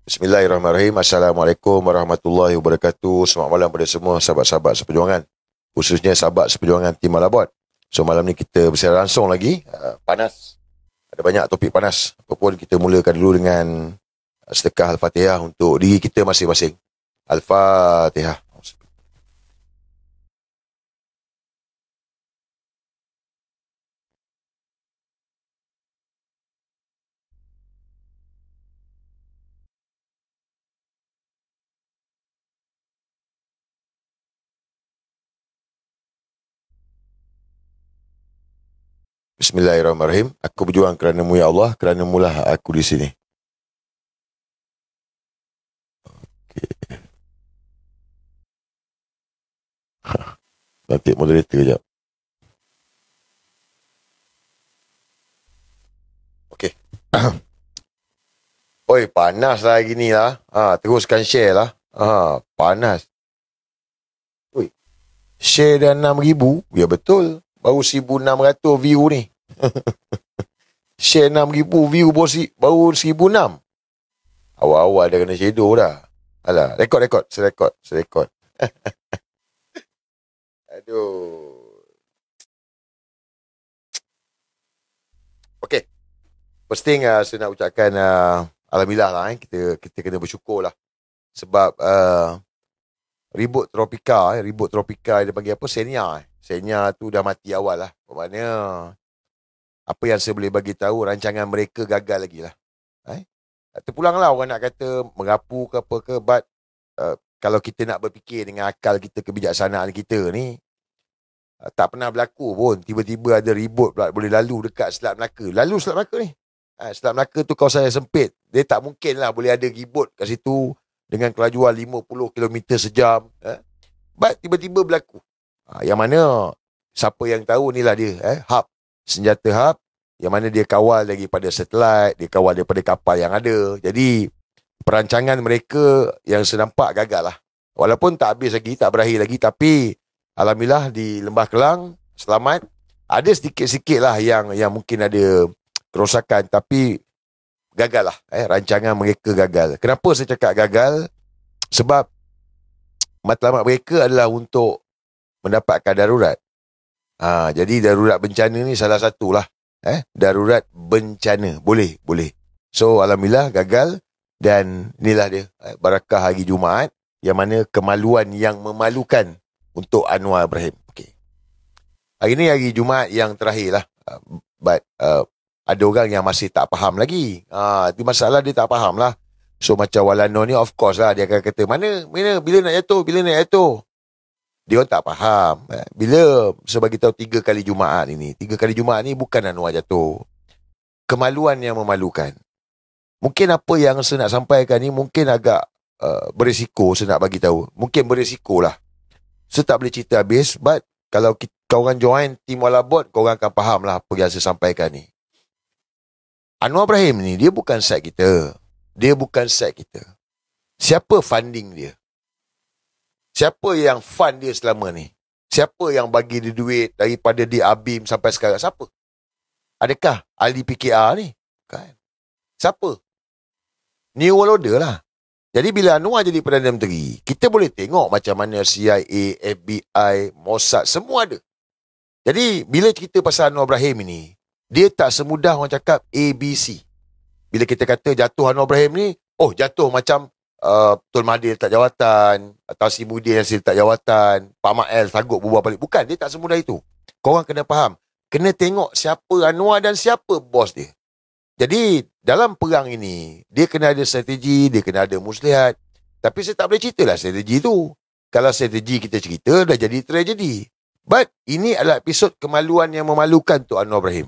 Bismillahirrahmanirrahim. Assalamualaikum warahmatullahi wabarakatuh. Selamat malam pada semua sahabat-sahabat seperjuangan. Khususnya sahabat seperjuangan tim Malabot. So malam ni kita bersiaran langsung lagi. Panas. Ada banyak topik panas. Apapun kita mulakan dulu dengan sedekah Al-Fatihah untuk diri kita masing-masing. Al-Fatihah. Bismillahirrahmanirrahim. Aku berjuang kerana-Mu ya Allah, kerana-Mu lah aku di sini. Okay. Nanti moderator sekejap. Okey. Oi, panas lah hari ni lah. Teruskan share lah. Panas. Oi, share dah 6,000. Ya betul. Baru 1,600 view ni. Share 6,000 view baru 1,600. Awal-awal dah kena shadow dah. Alah, rekod. Saya rekod. Aduh. Okey. First thing saya nak ucapkan alhamdulillah lah. Kita kena bersyukur lah. Sebab ribut tropika dia panggil apa? Senya tu dah mati awal lah. Bermakna apa yang saya boleh bagi tahu, rancangan mereka gagal lagi lah. Terpulang lah orang nak kata merapu ke apa ke, but kalau kita nak berfikir dengan akal kita, kebijaksanaan kita ni, tak pernah berlaku pun tiba-tiba ada ribut pula boleh lalu dekat Selat Melaka. Selat Melaka ni. Selat Melaka tu kawasan yang sempit. Dia tak mungkin lah boleh ada ribut kat situ dengan kelajuan 50 km sejam. But tiba-tiba berlaku. Yang mana siapa yang tahu ni lah dia, hub, senjata hub, yang mana dia kawal daripada satelit, dia kawal daripada kapal yang ada. Jadi perancangan mereka yang senampak gagal lah. Walaupun tak habis lagi, tak berakhir lagi, tapi alhamdulillah di Lembah Kelang selamat. Ada sedikit-sedikit lah yang mungkin ada kerosakan, tapi gagal lah. Rancangan mereka gagal. Kenapa saya cakap gagal? Sebab matlamat mereka adalah untuk mendapatkan darurat. Jadi darurat bencana ni salah satulah. Darurat bencana. Boleh. So alhamdulillah gagal. Dan inilah dia, barakah hari Jumaat, yang mana kemaluan yang memalukan untuk Anwar Ibrahim. Okay. Hari ni hari Jumaat yang terakhir lah. But ada orang yang masih tak faham lagi. Itu masalah, dia tak faham lah. So macam Walano ni, of course lah, dia akan kata, mana, bila nak jatuh. Dia orang tak faham. Bila saya bagi tahu 3 kali Jumaat ini. 3 kali Jumaat ni bukan Anwar jatuh. Kemaluan yang memalukan. Mungkin apa yang saya nak sampaikan ni mungkin agak berisiko saya nak bagi tahu. Mungkin berisiko lah. Saya tak boleh cerita habis, but kalau korang join tim Walabot, korang akan faham lah apa yang saya sampaikan ni. Anwar Ibrahim ni, dia bukan side kita. Siapa funding dia? Siapa yang fund dia selama ni? Siapa yang bagi dia duit daripada dia ABIM sampai sekarang? Siapa? Adakah ahli PKR ni? Kan? Siapa? New World Order lah. Jadi bila Anwar jadi Perdana Menteri, kita boleh tengok macam mana CIA, FBI, Mossad, semua ada. Jadi bila cerita pasal Anwar Ibrahim ini, dia tak semudah orang cakap ABC. Bila kita kata jatuh Anwar Ibrahim ni, jatuh macam Tun Mahathir letak jawatan, atau si Muhyiddin Yassin letak jawatan, Pak Mael sanggup berbual balik. Bukan, dia tak semudah itu. Korang kena faham. Kena tengok siapa Anwar dan siapa bos dia. Jadi dalam perang ini, dia kena ada strategi, dia kena ada muslihat. Tapi saya tak boleh ceritalah strategi itu. Kalau strategi kita cerita, dah jadi tragedi. But ini adalah episod kemaluan yang memalukan untuk Anwar Ibrahim.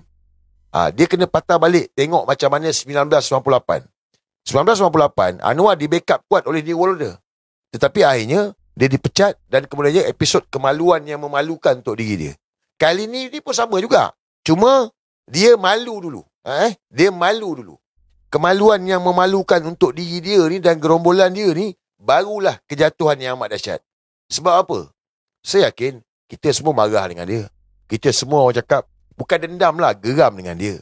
Dia kena patah balik, tengok macam mana 1998. 1998, Anwar di backup kuat oleh New World Order. Tetapi akhirnya, dia dipecat dan kemudiannya episod kemaluan yang memalukan untuk diri dia. Kali ni dia pun sama juga. Cuma, dia malu dulu. Dia malu dulu. Kemaluan yang memalukan untuk diri dia ni dan gerombolan dia ni, barulah kejatuhan yang amat dahsyat. Sebab apa? Saya yakin, kita semua marah dengan dia. Kita semua orang cakap, bukan dendam lah, geram dengan dia.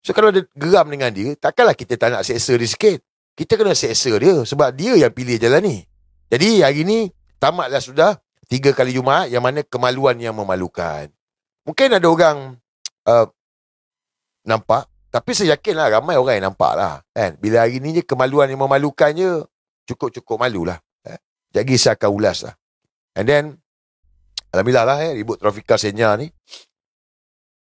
So kalau ada geram dengan dia, takkanlah kita tak nak seksa dia sikit. kita kena seksa dia sebab dia yang pilih jalan ni. Jadi hari ni tamatlah sudah 3 kali Jumaat yang mana kemaluan yang memalukan. Mungkin ada orang nampak, tapi saya yakinlah ramai orang yang nampak lah. Kan? Bila hari ni je kemaluan yang memalukan je, cukup-cukup malu lah. Jadi saya akan ulas lah. And then, alhamdulillah lah ribut Trafika Senya ni.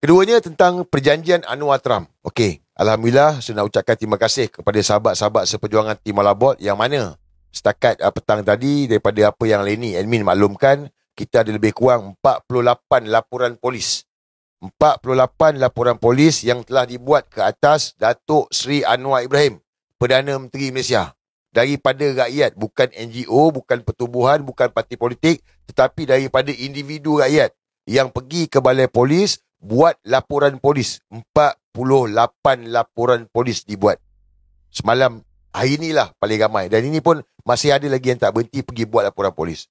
Keduanya tentang perjanjian Anwar Trump. Okey, alhamdulillah saya nak ucapkan terima kasih kepada sahabat-sahabat seperjuangan Tim Malabot yang mana setakat petang tadi daripada apa yang Lenny admin maklumkan, kita ada lebih kurang 48 laporan polis. 48 laporan polis yang telah dibuat ke atas Datuk Seri Anwar Ibrahim, Perdana Menteri Malaysia. Daripada rakyat, bukan NGO, bukan pertubuhan, bukan parti politik, tetapi daripada individu rakyat yang pergi ke balai polis, buat laporan polis. 48 laporan polis dibuat. Semalam, hari inilah paling ramai. Dan ini pun masih ada lagi yang tak berhenti pergi buat laporan polis.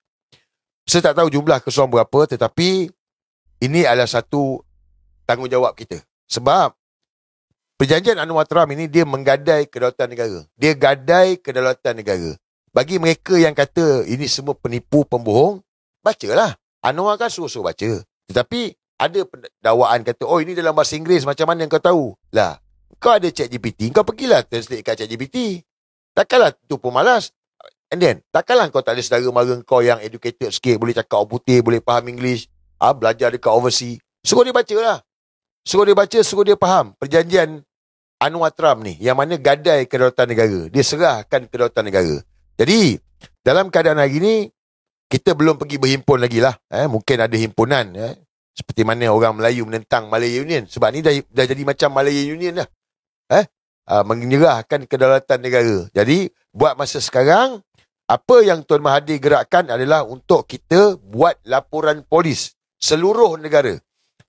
Saya tak tahu jumlah keseluruhan berapa, tetapi ini adalah satu tanggungjawab kita. Sebab perjanjian Anwar Trump ini dia menggadai kedaulatan negara. Dia gadai kedaulatan negara. Bagi mereka yang kata ini semua penipu, pembohong, bacalah. Anwar kan suruh-suruh baca. Tetapi ada dakwaan kata, oh ini dalam bahasa Inggeris, macam mana kau tahu? Lah, kau ada ChatGPT, kau pergilah translate kat ChatGPT. Takkanlah tu pun malas. And then, takkanlah kau tak ada saudara mara kau yang educated sikit, boleh cakap orang putih, boleh faham English, belajar dekat overseas. Suruh dia baca lah. Suruh dia baca, suruh dia faham perjanjian Anwar Trump ni, yang mana gadai kedaulatan negara. Dia serahkan kedaulatan negara. Jadi, dalam keadaan hari ni, kita belum pergi berhimpun lagi lah. Mungkin ada himpunan. Seperti mana orang Melayu menentang Malaya Union. Sebab ni dah jadi macam Malaya Union dah. Menyerahkan kedaulatan negara. Jadi, buat masa sekarang, apa yang Tuan Mahathir gerakkan adalah untuk kita buat laporan polis seluruh negara.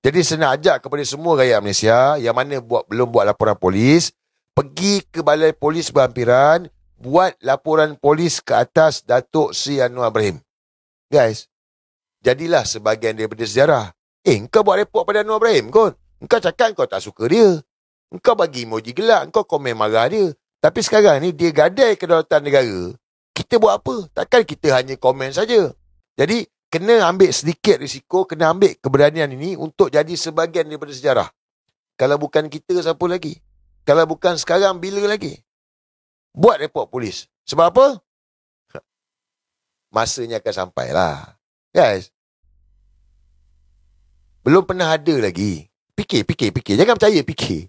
Jadi saya nak ajak kepada semua rakyat Malaysia yang mana belum buat laporan polis, pergi ke balai polis berhampiran, buat laporan polis ke atas Datuk Seri Anwar Ibrahim. Guys, jadilah sebahagian daripada sejarah. Engkau buat report pada Anwar Ibrahim kot. Engkau cakap kau tak suka dia. Engkau bagi emoji gelak, engkau komen marah dia. Tapi sekarang ni dia gadai kedaulatan negara. Kita buat apa? Takkan kita hanya komen saja. Jadi, kena ambil sedikit risiko, kena ambil keberanian ini untuk jadi sebahagian daripada sejarah. Kalau bukan kita, siapa lagi? Kalau bukan sekarang, bila lagi? Buat report polis. Sebab apa? Masanya akan sampailah. Guys, belum pernah ada lagi. Fikir. Jangan percaya, fikir.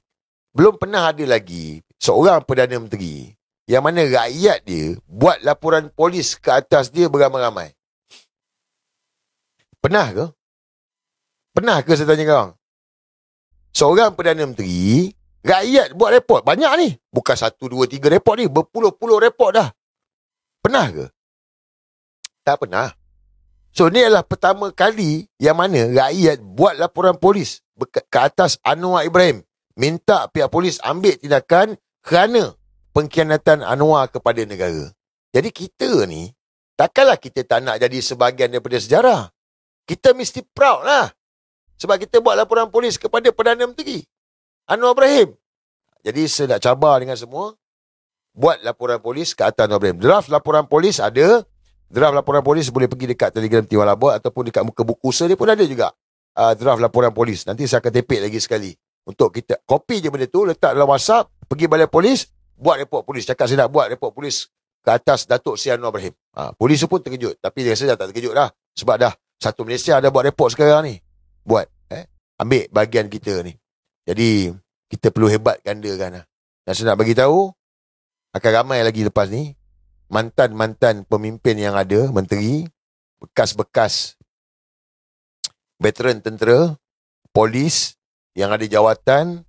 Belum pernah ada lagi seorang Perdana Menteri yang mana rakyat dia buat laporan polis ke atas dia beramai-ramai. Pernah ke? Pernah ke saya tanya korang? Seorang Perdana Menteri, rakyat buat report. Banyak ni. Bukan 1, 2, 3 report ni. Berpuluh-puluh report dah. Pernah ke? Tak pernah. So, ni adalah pertama kali yang mana rakyat buat laporan polis ke atas Anwar Ibrahim. Minta pihak polis ambil tindakan kerana pengkhianatan Anwar kepada negara. Jadi kita ni, takkanlah kita tak nak jadi sebahagian daripada sejarah. Kita mesti proud lah. Sebab kita buat laporan polis kepada Perdana Menteri Anwar Ibrahim. Jadi saya nak cabar dengan semua, buat laporan polis ke atas Anwar Ibrahim. Draft laporan polis ada. Draft laporan polis boleh pergi dekat Telegram Tiwal Abot ataupun dekat muka buku dia pun ada juga. Draft laporan polis. Nanti saya akan tepek lagi sekali. Untuk kita copy je benda tu, letak dalam WhatsApp, pergi balai polis, buat report polis. Cakap saya nak buat report polis ke atas Datuk Seri Anwar Ibrahim. Polis tu pun terkejut. Tapi dia rasa dah tak terkejut dah. Sebab dah satu Malaysia ada buat report sekarang ni. Buat. Ambil bahagian kita ni. Jadi, kita perlu hebat gandakan. Dan saya nak bagi tahu, akan ramai lagi lepas ni, mantan-mantan pemimpin yang ada, menteri, bekas-bekas veteran tentera, polis, yang ada jawatan,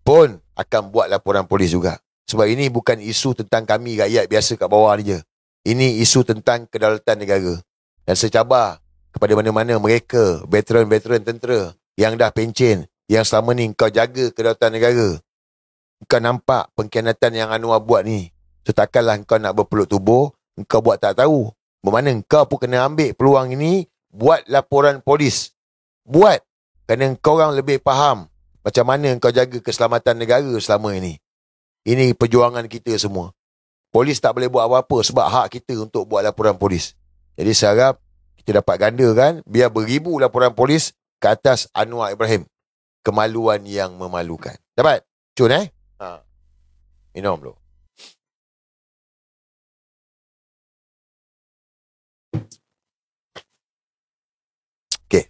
pun akan buat laporan polis juga. Sebab ini bukan isu tentang kami rakyat biasa kat bawah ni je. Ini isu tentang kedaulatan negara. Dan saya cabar kepada mana-mana mereka, veteran-veteran tentera, yang dah pencen, yang selama ni kau jaga kedaulatan negara. Kau nampak pengkhianatan yang Anwar buat ni. So takkanlah kau nak berpeluk tubuh, kau buat tak tahu. Bermakna kau pun kena ambil peluang ini, buat laporan polis. Buat. Kerana kau orang lebih faham macam mana kau jaga keselamatan negara selama ini. Ini perjuangan kita semua. Polis tak boleh buat apa-apa sebab hak kita untuk buat laporan polis. Jadi saya harap kita dapat gandakan biar beribu laporan polis ke atas Anwar Ibrahim. Kemaluan yang memalukan. Dapat? Cun minum dulu. Okay.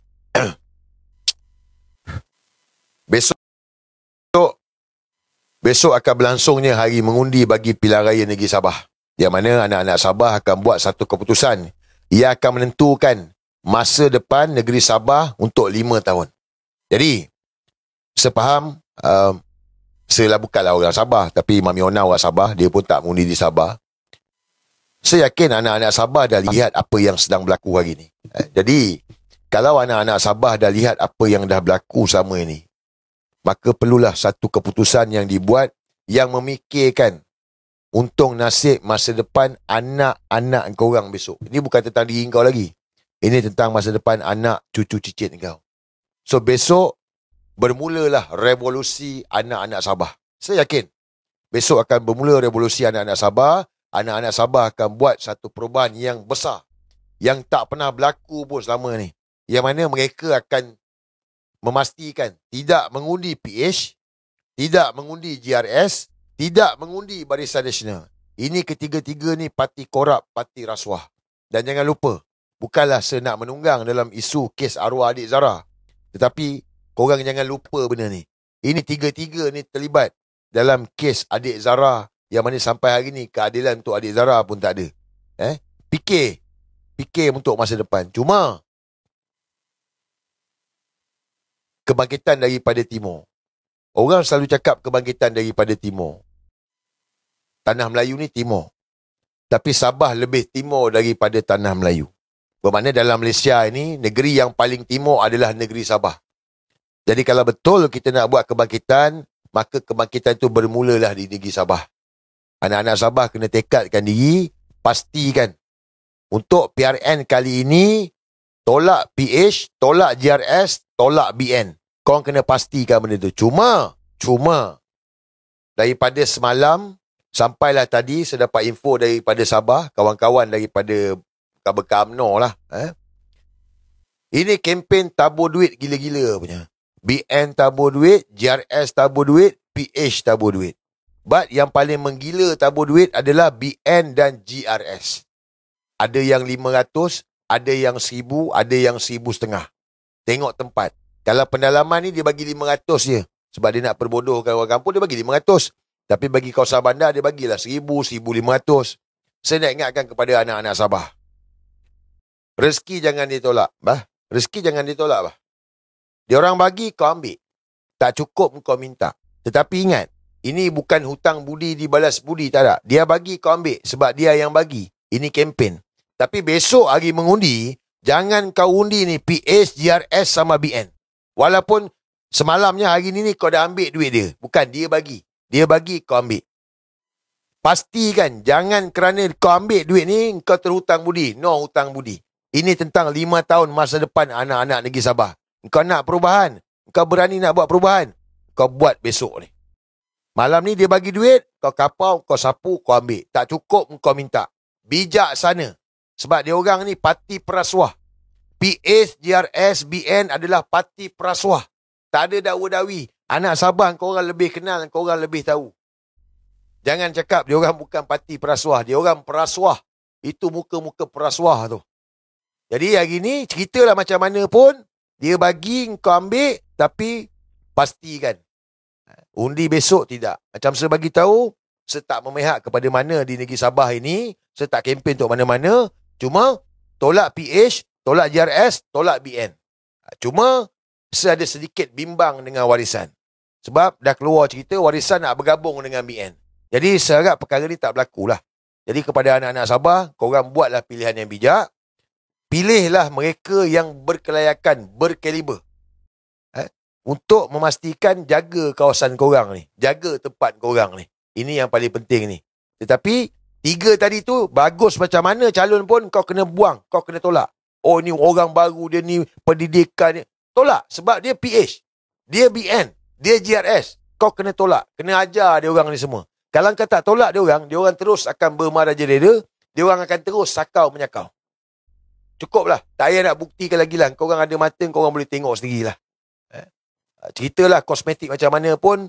Besok akan berlangsungnya hari mengundi bagi pilihan raya negeri Sabah. Yang mana anak-anak Sabah akan buat satu keputusan. Ia akan menentukan masa depan negeri Sabah untuk 5 tahun. Jadi, saya faham, saya lah bukanlah orang Sabah, tapi Mami Ona orang Sabah, dia pun tak mengundi di Sabah. Saya yakin anak-anak Sabah dah lihat apa yang sedang berlaku hari ini. Jadi, kalau anak-anak Sabah dah lihat apa yang dah berlaku selama ini, maka perlulah satu keputusan yang dibuat yang memikirkan untung nasib masa depan anak-anak korang besok. Ini bukan tentang diri kau lagi. Ini tentang masa depan anak cucu cicit kau. So besok bermulalah revolusi anak-anak Sabah. Saya yakin besok akan bermula revolusi anak-anak Sabah. Anak-anak Sabah akan buat satu perubahan yang besar yang tak pernah berlaku pun selama ni. Yang mana mereka akan memastikan tidak mengundi PH, tidak mengundi GRS, tidak mengundi Barisan Nasional. Ini ketiga-tiga ni parti korup, parti rasuah. Dan jangan lupa, bukanlah saya nak menunggang dalam isu kes arwah adik Zara. Tetapi, korang jangan lupa benda ni. Ini tiga-tiga ni terlibat dalam kes adik Zara yang mana sampai hari ni keadilan untuk adik Zara pun tak ada. Fikir untuk masa depan. Cuma, kebangkitan daripada timur. Orang selalu cakap kebangkitan daripada timur. Tanah Melayu ni timur. Tapi Sabah lebih timur daripada Tanah Melayu. Bermakna dalam Malaysia ini, negeri yang paling timur adalah negeri Sabah. Jadi kalau betul kita nak buat kebangkitan, maka kebangkitan itu bermulalah di negeri Sabah. Anak-anak Sabah kena tekadkan diri, pastikan. Untuk PRN kali ini, tolak PH, tolak GRS, tolak BN. Korang kena pastikan benda tu. Cuma, daripada semalam, sampailah tadi, saya dapat info daripada Sabah, kawan-kawan daripada Kabel UMNO lah. Ini kempen tabur duit gila-gila punya. BN tabur duit, GRS tabur duit, PH tabur duit. But yang paling menggila tabur duit adalah BN dan GRS. Ada yang 500, ada yang 1000, ada yang 1500. Tengok tempat. Kalau pendalaman ni dia bagi 500 je. Sebab dia nak perbodohkan orang kampung, dia bagi 500. Tapi bagi kawasan bandar, dia bagilah 1000, 1500. Saya nak ingatkan kepada anak-anak Sabah. Rezeki jangan ditolak. Rezeki jangan ditolak. Dia orang bagi, kau ambil. Tak cukup kau minta. Tetapi ingat, ini bukan hutang budi dibalas budi, tak ada. Dia bagi, kau ambil. Sebab dia yang bagi. Ini kempen. Tapi besok hari mengundi, jangan kau undi ni PH, GRS sama BN. Walaupun semalamnya hari ni kau dah ambil duit dia. Bukan, dia bagi. Dia bagi, kau ambil. Pastikan, jangan kerana kau ambil duit ni, kau terhutang budi. No hutang budi. Ini tentang 5 tahun masa depan anak-anak negeri Sabah. Kau nak perubahan, kau berani nak buat perubahan, kau buat besok ni. Malam ni dia bagi duit, kau kapau, kau sapu, kau ambil. Tak cukup, kau minta. Bijak sana. Sebab dia orang ni parti perasuah. PH, GRS, BN adalah parti perasuah. Tak ada dakwa-dawi. Anak Sabah kau orang lebih kenal, kau orang lebih tahu. Jangan cakap dia orang bukan parti perasuah. Dia orang perasuah. Itu muka-muka perasuah tu. Jadi hari ni ceritalah macam mana pun, dia bagi kau ambil, tapi pastikan. Undi besok tidak. Macam saya bagi tahu, saya tak memihak kepada mana di negeri Sabah ini. Saya tak kempen untuk mana-mana. Cuma tolak PH, tolak GRS, tolak BN. Cuma saya ada sedikit bimbang dengan warisan. Sebab dah keluar cerita warisan nak bergabung dengan BN. Jadi saya harap perkara ni tak berlaku lah. Jadi kepada anak-anak Sabah, korang buatlah pilihan yang bijak. Pilihlah mereka yang berkelayakan, berkaliber. Untuk memastikan jaga kawasan korang ni. Jaga tempat korang ni. Ini yang paling penting ni. Tetapi 3 tadi tu, bagus macam mana calon pun kau kena buang, kau kena tolak. Oh ni orang baru, dia ni pendidikan ni. Tolak sebab dia PH, dia BN, dia GRS. Kau kena tolak, kena ajar dia orang ni semua. Kalau kau tak tolak dia orang terus akan bermaraja-reda, dia orang akan terus sakau menyakau. Cukuplah. Tak payah nak buktikan lagi lah. Korang ada mata, korang boleh tengok sendirilah. Ceritalah kosmetik macam mana pun,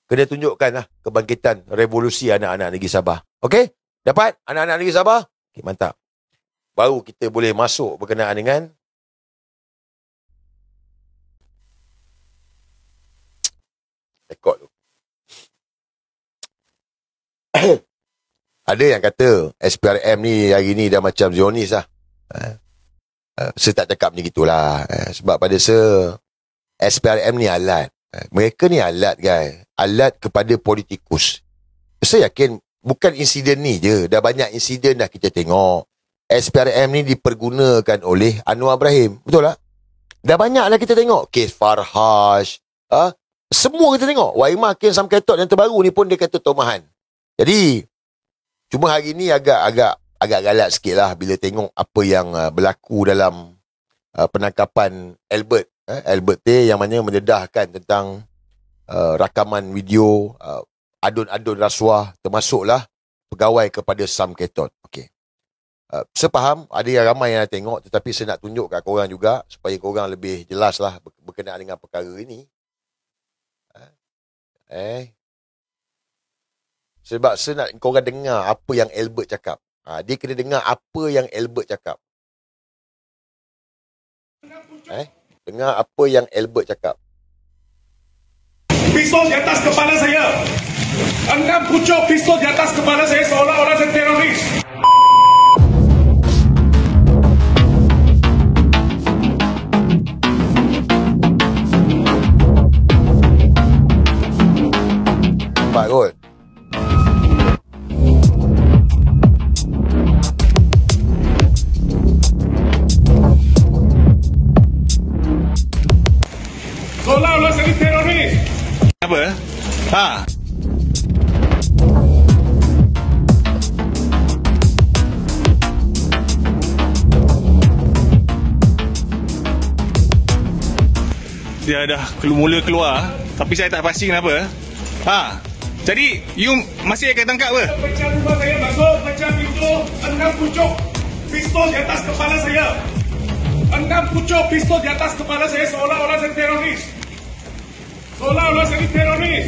kena tunjukkan lah kebangkitan revolusi anak-anak negeri Sabah. Okey? Dapat? Anak-anak negeri Sabah? Okay, mantap. Baru kita boleh masuk berkenaan dengan rekod tu. Ada yang kata SPRM ni hari ni dah macam Zionis lah. Saya tak cakap macam itulah. Sebab pada saya, SPRM ni alat. Mereka ni alat, guys. Alat kepada politikus. Saya yakin bukan insiden ni je. Dah banyak insiden dah kita tengok. SPRM ni dipergunakan oleh Anwar Ibrahim. Betul tak? Dah banyak dah kita tengok. Kes Farhash. Semua kita tengok. Waimah kes Sam Ketot yang terbaru ni pun dia kata tomahan. Jadi, cuma hari ni agak galak sikit lah bila tengok apa yang berlaku dalam penangkapan Albert. Albert T yang mana mendedahkan tentang rakaman video adun-adun rasuah, termasuklah pegawai kepada Sam Ketot. Okey. Saya faham ada yang ramai yang nak tengok, tetapi saya nak tunjuk kat korang juga supaya korang lebih jelas lah berkenaan dengan perkara ini. Sebab saya nak korang dengar apa yang Albert cakap. Dia kena dengar apa yang Albert cakap. Dengar apa yang Albert cakap. Pistol di atas kepala saya. 6 pucuk pistol di atas kepala saya seolah-olah saya teroris. Nampak kot? Seolah-olah saya teroris. Apa? Dia dah mula keluar, tapi saya tak pasti kenapa. Jadi you masih akan tangkap ke? Pecah rumah saya masuk, pecah pintu, 6 pucuk pistol di atas kepala saya. 6 pucuk pistol di atas kepala saya seolah-olah saya teroris. Seolah-olah saya teroris.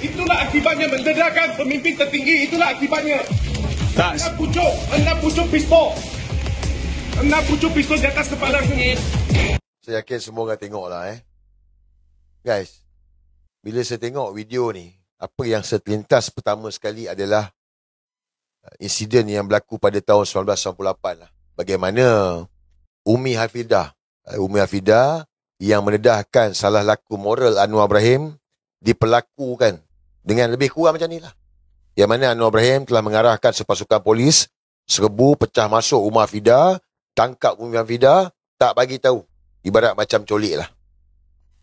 Itulah akibatnya mendedahkan pemimpin tertinggi. Itulah akibatnya. Tak. 6 pucuk pistol. 6 pucuk pistol di atas kepala saya. Saya yakin semua orang tengok lah Guys, bila saya tengok video ni, apa yang saya terlintas pertama sekali adalah insiden yang berlaku pada tahun 1998 lah. Bagaimana Umi Hafidah yang mendedahkan salah laku moral Anwar Ibrahim diperlakukan dengan lebih kurang macam ni lah. Yang mana Anwar Ibrahim telah mengarahkan sepasukan polis serbu pecah masuk rumah Hafidah, tangkap Umi Hafidah, tak bagi tahu. Ibarat macam colik lah.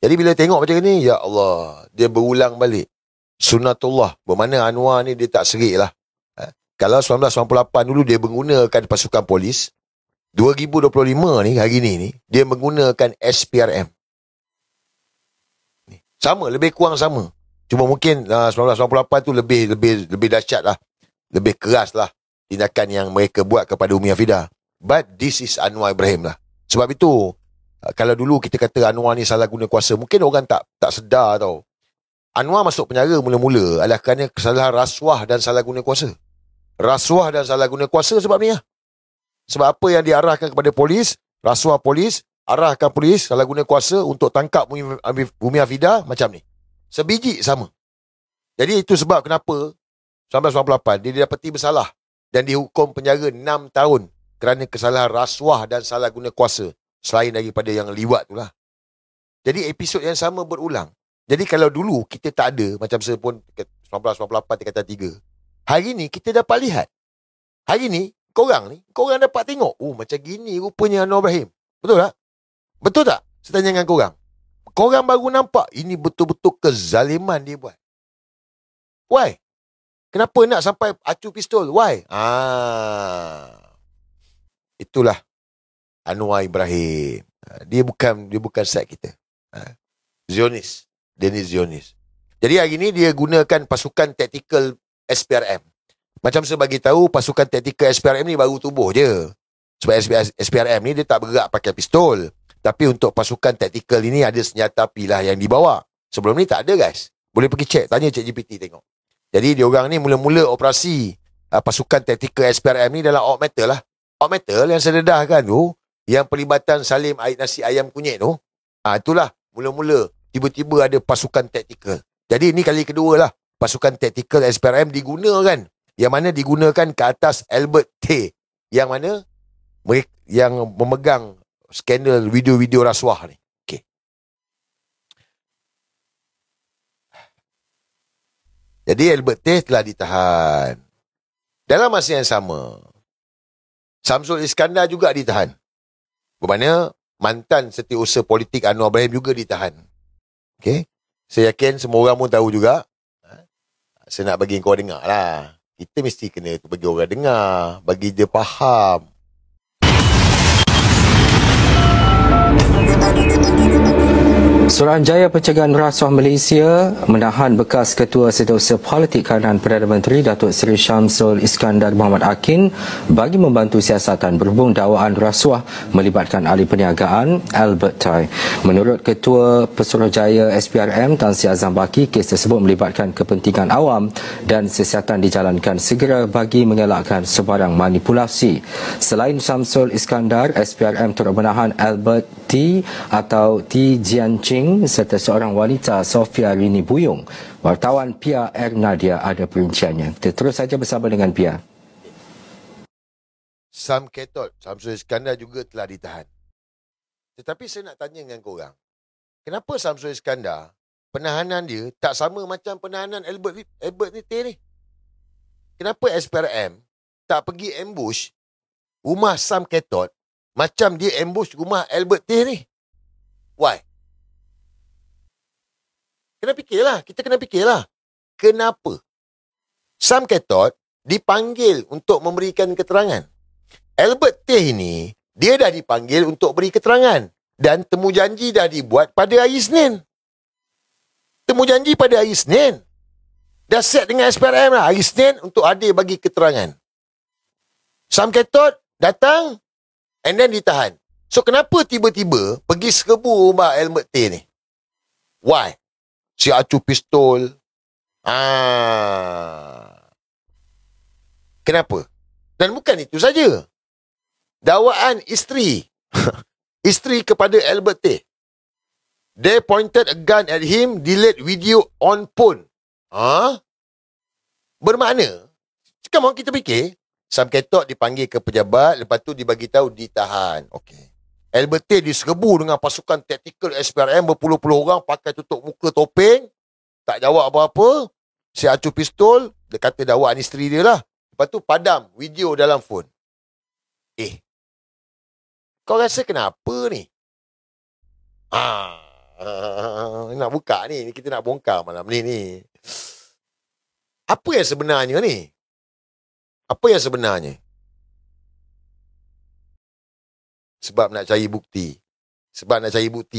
Jadi bila tengok macam ni, ya Allah, dia berulang balik. Sunnatullah, bermakna Anwar ni dia tak serik lah. Kalau 1998 dulu dia menggunakan pasukan polis, 2025 ni, hari ni, dia menggunakan SPRM. Sama, lebih kurang sama. Cuma mungkin 1998 tu lebih dahsyat lah. Lebih keras lah tindakan yang mereka buat kepada Umi Hafidah. But this is Anwar Ibrahim lah. Sebab itu, kalau dulu kita kata Anwar ni salah guna kuasa, mungkin orang tak sedar tau. Anwar masuk penjara mula-mula adalah kerana kesalahan rasuah dan salah guna kuasa. Rasuah dan salah guna kuasa sebab ni lah. Sebab apa yang diarahkan kepada polis, rasuah polis, arahkan polis, salah guna kuasa untuk tangkap Umi Hafidah macam ni. Sebiji sama. Jadi itu sebab kenapa 1998 dia didapati bersalah dan dihukum penjara 6 tahun kerana kesalahan rasuah dan salah guna kuasa. Selain daripada yang liwat tu lah. Jadi episod yang sama berulang. Jadi kalau dulu kita tak ada, macam saya pun 1998 tingkatan 3. Hari ni kita dapat lihat. Hari ni, korang dapat tengok. Oh, macam gini rupanya Anwar Ibrahim. Betul tak? Betul tak? Saya tanya dengan korang. Korang baru nampak ini betul-betul kezaliman dia buat. Why? Kenapa nak sampai acu pistol? Why? Itulah Anwar Ibrahim. Dia bukan set kita. Zionis. Dia ni Zionis. Jadi hari ni dia gunakan pasukan taktikal SPRM. Macam saya bagi tahu, pasukan taktikal SPRM ni baru tubuh je. Sebab SPRM ni dia tak bergerak pakai pistol. Tapi untuk pasukan taktikal ini ada senjata api lah yang dibawa. Sebelum ni tak ada, guys. Boleh pergi check, tanya ChatGPT tengok. Jadi diorang ni mula-mula operasi pasukan taktikal SPRM ni dalam Awk Metal lah. Awk Metal yang saya dedahkan tu, yang pelibatan Salim nasi ayam kunyit tu, itulah mula-mula tiba-tiba ada pasukan taktikal. Jadi ni kali kedua lah pasukan taktikal SPRM digunakan. Yang mana digunakan ke atas Albert Tay. Yang mana yang memegang skandal video-video rasuah ni. Okay. Jadi Albert Tay telah ditahan. Dalam masa yang sama, Samsul Iskandar juga ditahan. Bermakna mantan setiausaha politik Anwar Ibrahim juga ditahan. Okay. Saya yakin semua orang pun tahu juga. Saya nak bagi kau dengar lah. Kita mesti kena bagi orang dengar. Bagi dia faham. Suruhanjaya Pencegahan Rasuah Malaysia menahan bekas Ketua Setiausaha Politik Kanan Perdana Menteri Datuk Seri Syamsul Iskandar Mohamad Akin bagi membantu siasatan berhubung dakwaan rasuah melibatkan ahli perniagaan Albert Tay. Menurut Ketua Pesuruhjaya SPRM Tan Sri Azam Baki, kes tersebut melibatkan kepentingan awam dan siasatan dijalankan segera bagi mengelakkan sebarang manipulasi. Selain Syamsul Iskandar, SPRM turut menahan Albert T atau T Jianqing serta seorang wanita Sofia Rini Buyung. Wartawan Pia R. Nadia ada perinciannya. Kita terus saja bersama dengan Pia. Sam Ketot, Samsul Iskandar juga telah ditahan. Tetapi saya nak tanya dengan korang. Kenapa Samsul Iskandar, penahanan dia tak sama macam penahanan Albert ni? Kenapa SPRM tak pergi ambush rumah Sam Ketot macam dia ambush rumah Albert Tay ni? Why? Kita kena fikirlah. Kenapa? Sam Ketot dipanggil untuk memberikan keterangan. Albert Tay ni, dia dah dipanggil untuk beri keterangan. Dan temu janji dah dibuat pada hari Isnin. Dah set dengan SPRM lah. Hari Isnin untuk hadir bagi keterangan. Sam Ketot datang and then ditahan. So kenapa tiba-tiba pergi serbu rumah Albert Tay ni? Why? Si acu pistol. Kenapa? Dan bukan itu saja. Dakwaan isteri. Isteri kepada Albert Tay. They pointed a gun at him, delete video on phone. Bermakna, come on kita fikir, Sam Ketot dipanggil ke pejabat, lepas tu dibagi tahu ditahan. Okey. Albert Tay diserbu dengan pasukan taktikal SPRM berpuluh-puluh orang pakai tutup muka topeng. Tak jawab apa-apa. Si acu pistol. Dia kata dakwaan isteri dia lah. Lepas tu padam video dalam phone. Kau rasa kenapa ni? Nak buka ni. Kita nak bongkar malam ni. Apa yang sebenarnya ni? Sebab nak cari bukti.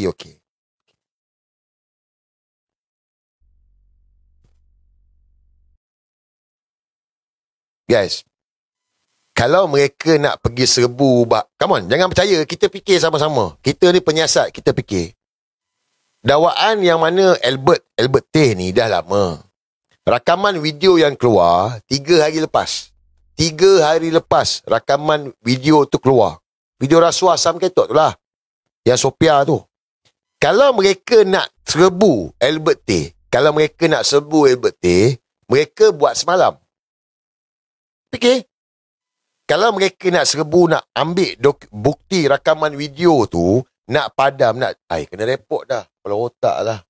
Okey. Guys, kalau mereka nak pergi serbu, come on, jangan percaya, kita fikir sama-sama. Kita ni penyiasat, kita fikir. Dakwaan yang mana Albert Tay ni dah lama. Rakaman video yang keluar 3 hari lepas. 3 hari lepas rakaman video tu keluar. Video rasuah Sam Ketot tu lah. Yang Sophia tu. Kalau mereka nak serbu Albert Tay, mereka buat semalam. Fikir. Kalau mereka nak serbu, nak ambil bukti rakaman video tu, nak padam, kena report dah. Kepala otak lah.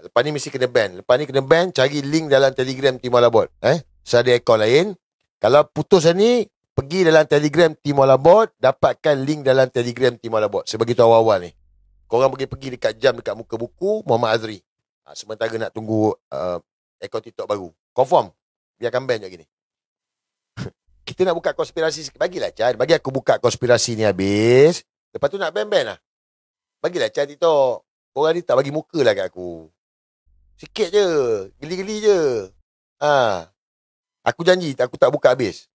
Lepas ni mesti kena ban. Cari link dalam Telegram Tim Wala Bot. Saya ada akaun lain. Kalau putus ni, pergi dalam Telegram Tim Wala Bot, dapatkan link dalam Telegram Tim Wala Bot. Saya beritahu awal ni. Korang pergi dekat jam dekat muka buku Muhammad Azri. Sementara nak tunggu akaun TikTok baru. Confirm. Biarkan ban je gini. Kita nak buka konspirasi sikit. Bagilah Chan. Bagi aku buka konspirasi ni habis. Lepas tu nak ban lah. Bagilah Chan TikTok. Korang ni tak bagi muka lah kat aku. Sikit je. Geli-geli je. Aku janji, aku tak buka habis.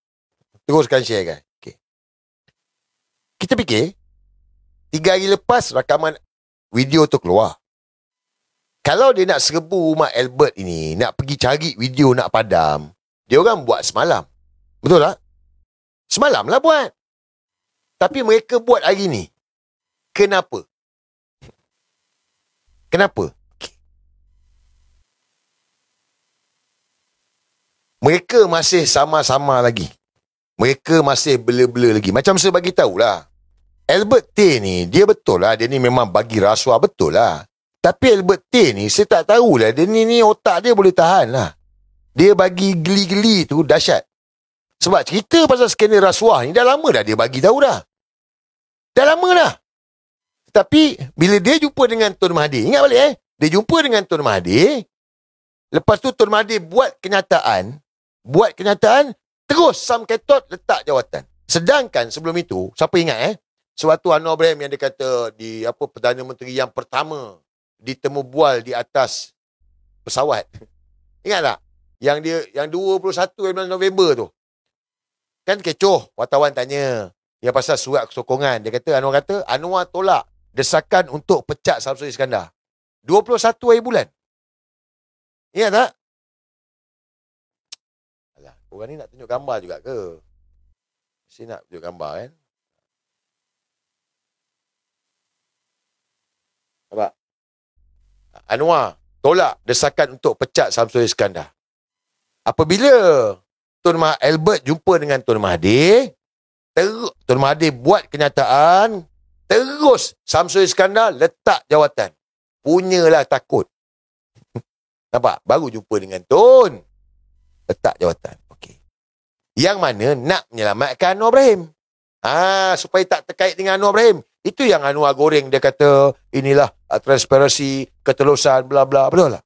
Teruskan share kan. Okay. Kita fikir, 3 hari lepas rakaman video tu keluar. Kalau dia nak serbu Mak Albert ini, nak pergi cari video nak padam, dia orang buat semalam. Betul tak? Semalam lah buat. Tapi mereka buat hari ni. Kenapa? Kenapa? Mereka masih sama-sama lagi. Mereka masih bela-bela lagi. Macam saya bagi tahulah. Albert T ni, dia betul lah. Dia ni memang bagi rasuah, betul lah. Tapi Albert T ni, saya tak tahulah. Dia ni otak dia boleh tahan lah. Dia bagi geli-geli tu dahsyat. Sebab cerita pasal skandal rasuah ni, dah lama dah dia bagi tahu dah. Dah lama dah. Tapi, bila dia jumpa dengan Tun Mahathir, ingat balik dia jumpa dengan Tun Mahathir, lepas tu Tun Mahathir buat kenyataan, terus Sam Ketot letak jawatan. Sedangkan sebelum itu, siapa ingat sewaktu Anwar Ibrahim yang dia kata di Perdana Menteri yang pertama ditemu bual di atas pesawat. Ingat tak? Yang 21 November tu. Kan kecoh, wartawan tanya yang pasal surat sokongan. Dia kata, Anwar tolak desakan untuk pecat Samsul Iskandar. 21 hari bulan. Ingat tak? Alah, orang ni nak tunjuk gambar juga ke? Mesti nak tunjuk gambar kan? Nampak? Anwar tolak desakan untuk pecat Samsul Iskandar. Apabila Tun Albert jumpa dengan Tun Mahathir, Tun Mahathir buat kenyataan, terus Samsul Iskandar letak jawatan. Punyalah takut. Nampak? Baru jumpa dengan Tun, letak jawatan. Okey. Yang mana nak menyelamatkan Anwar Ibrahim. Supaya tak terkait dengan Anwar Ibrahim. Itu yang Anwar goreng, dia kata inilah transparansi, ketelusan, bla bla, betul lah.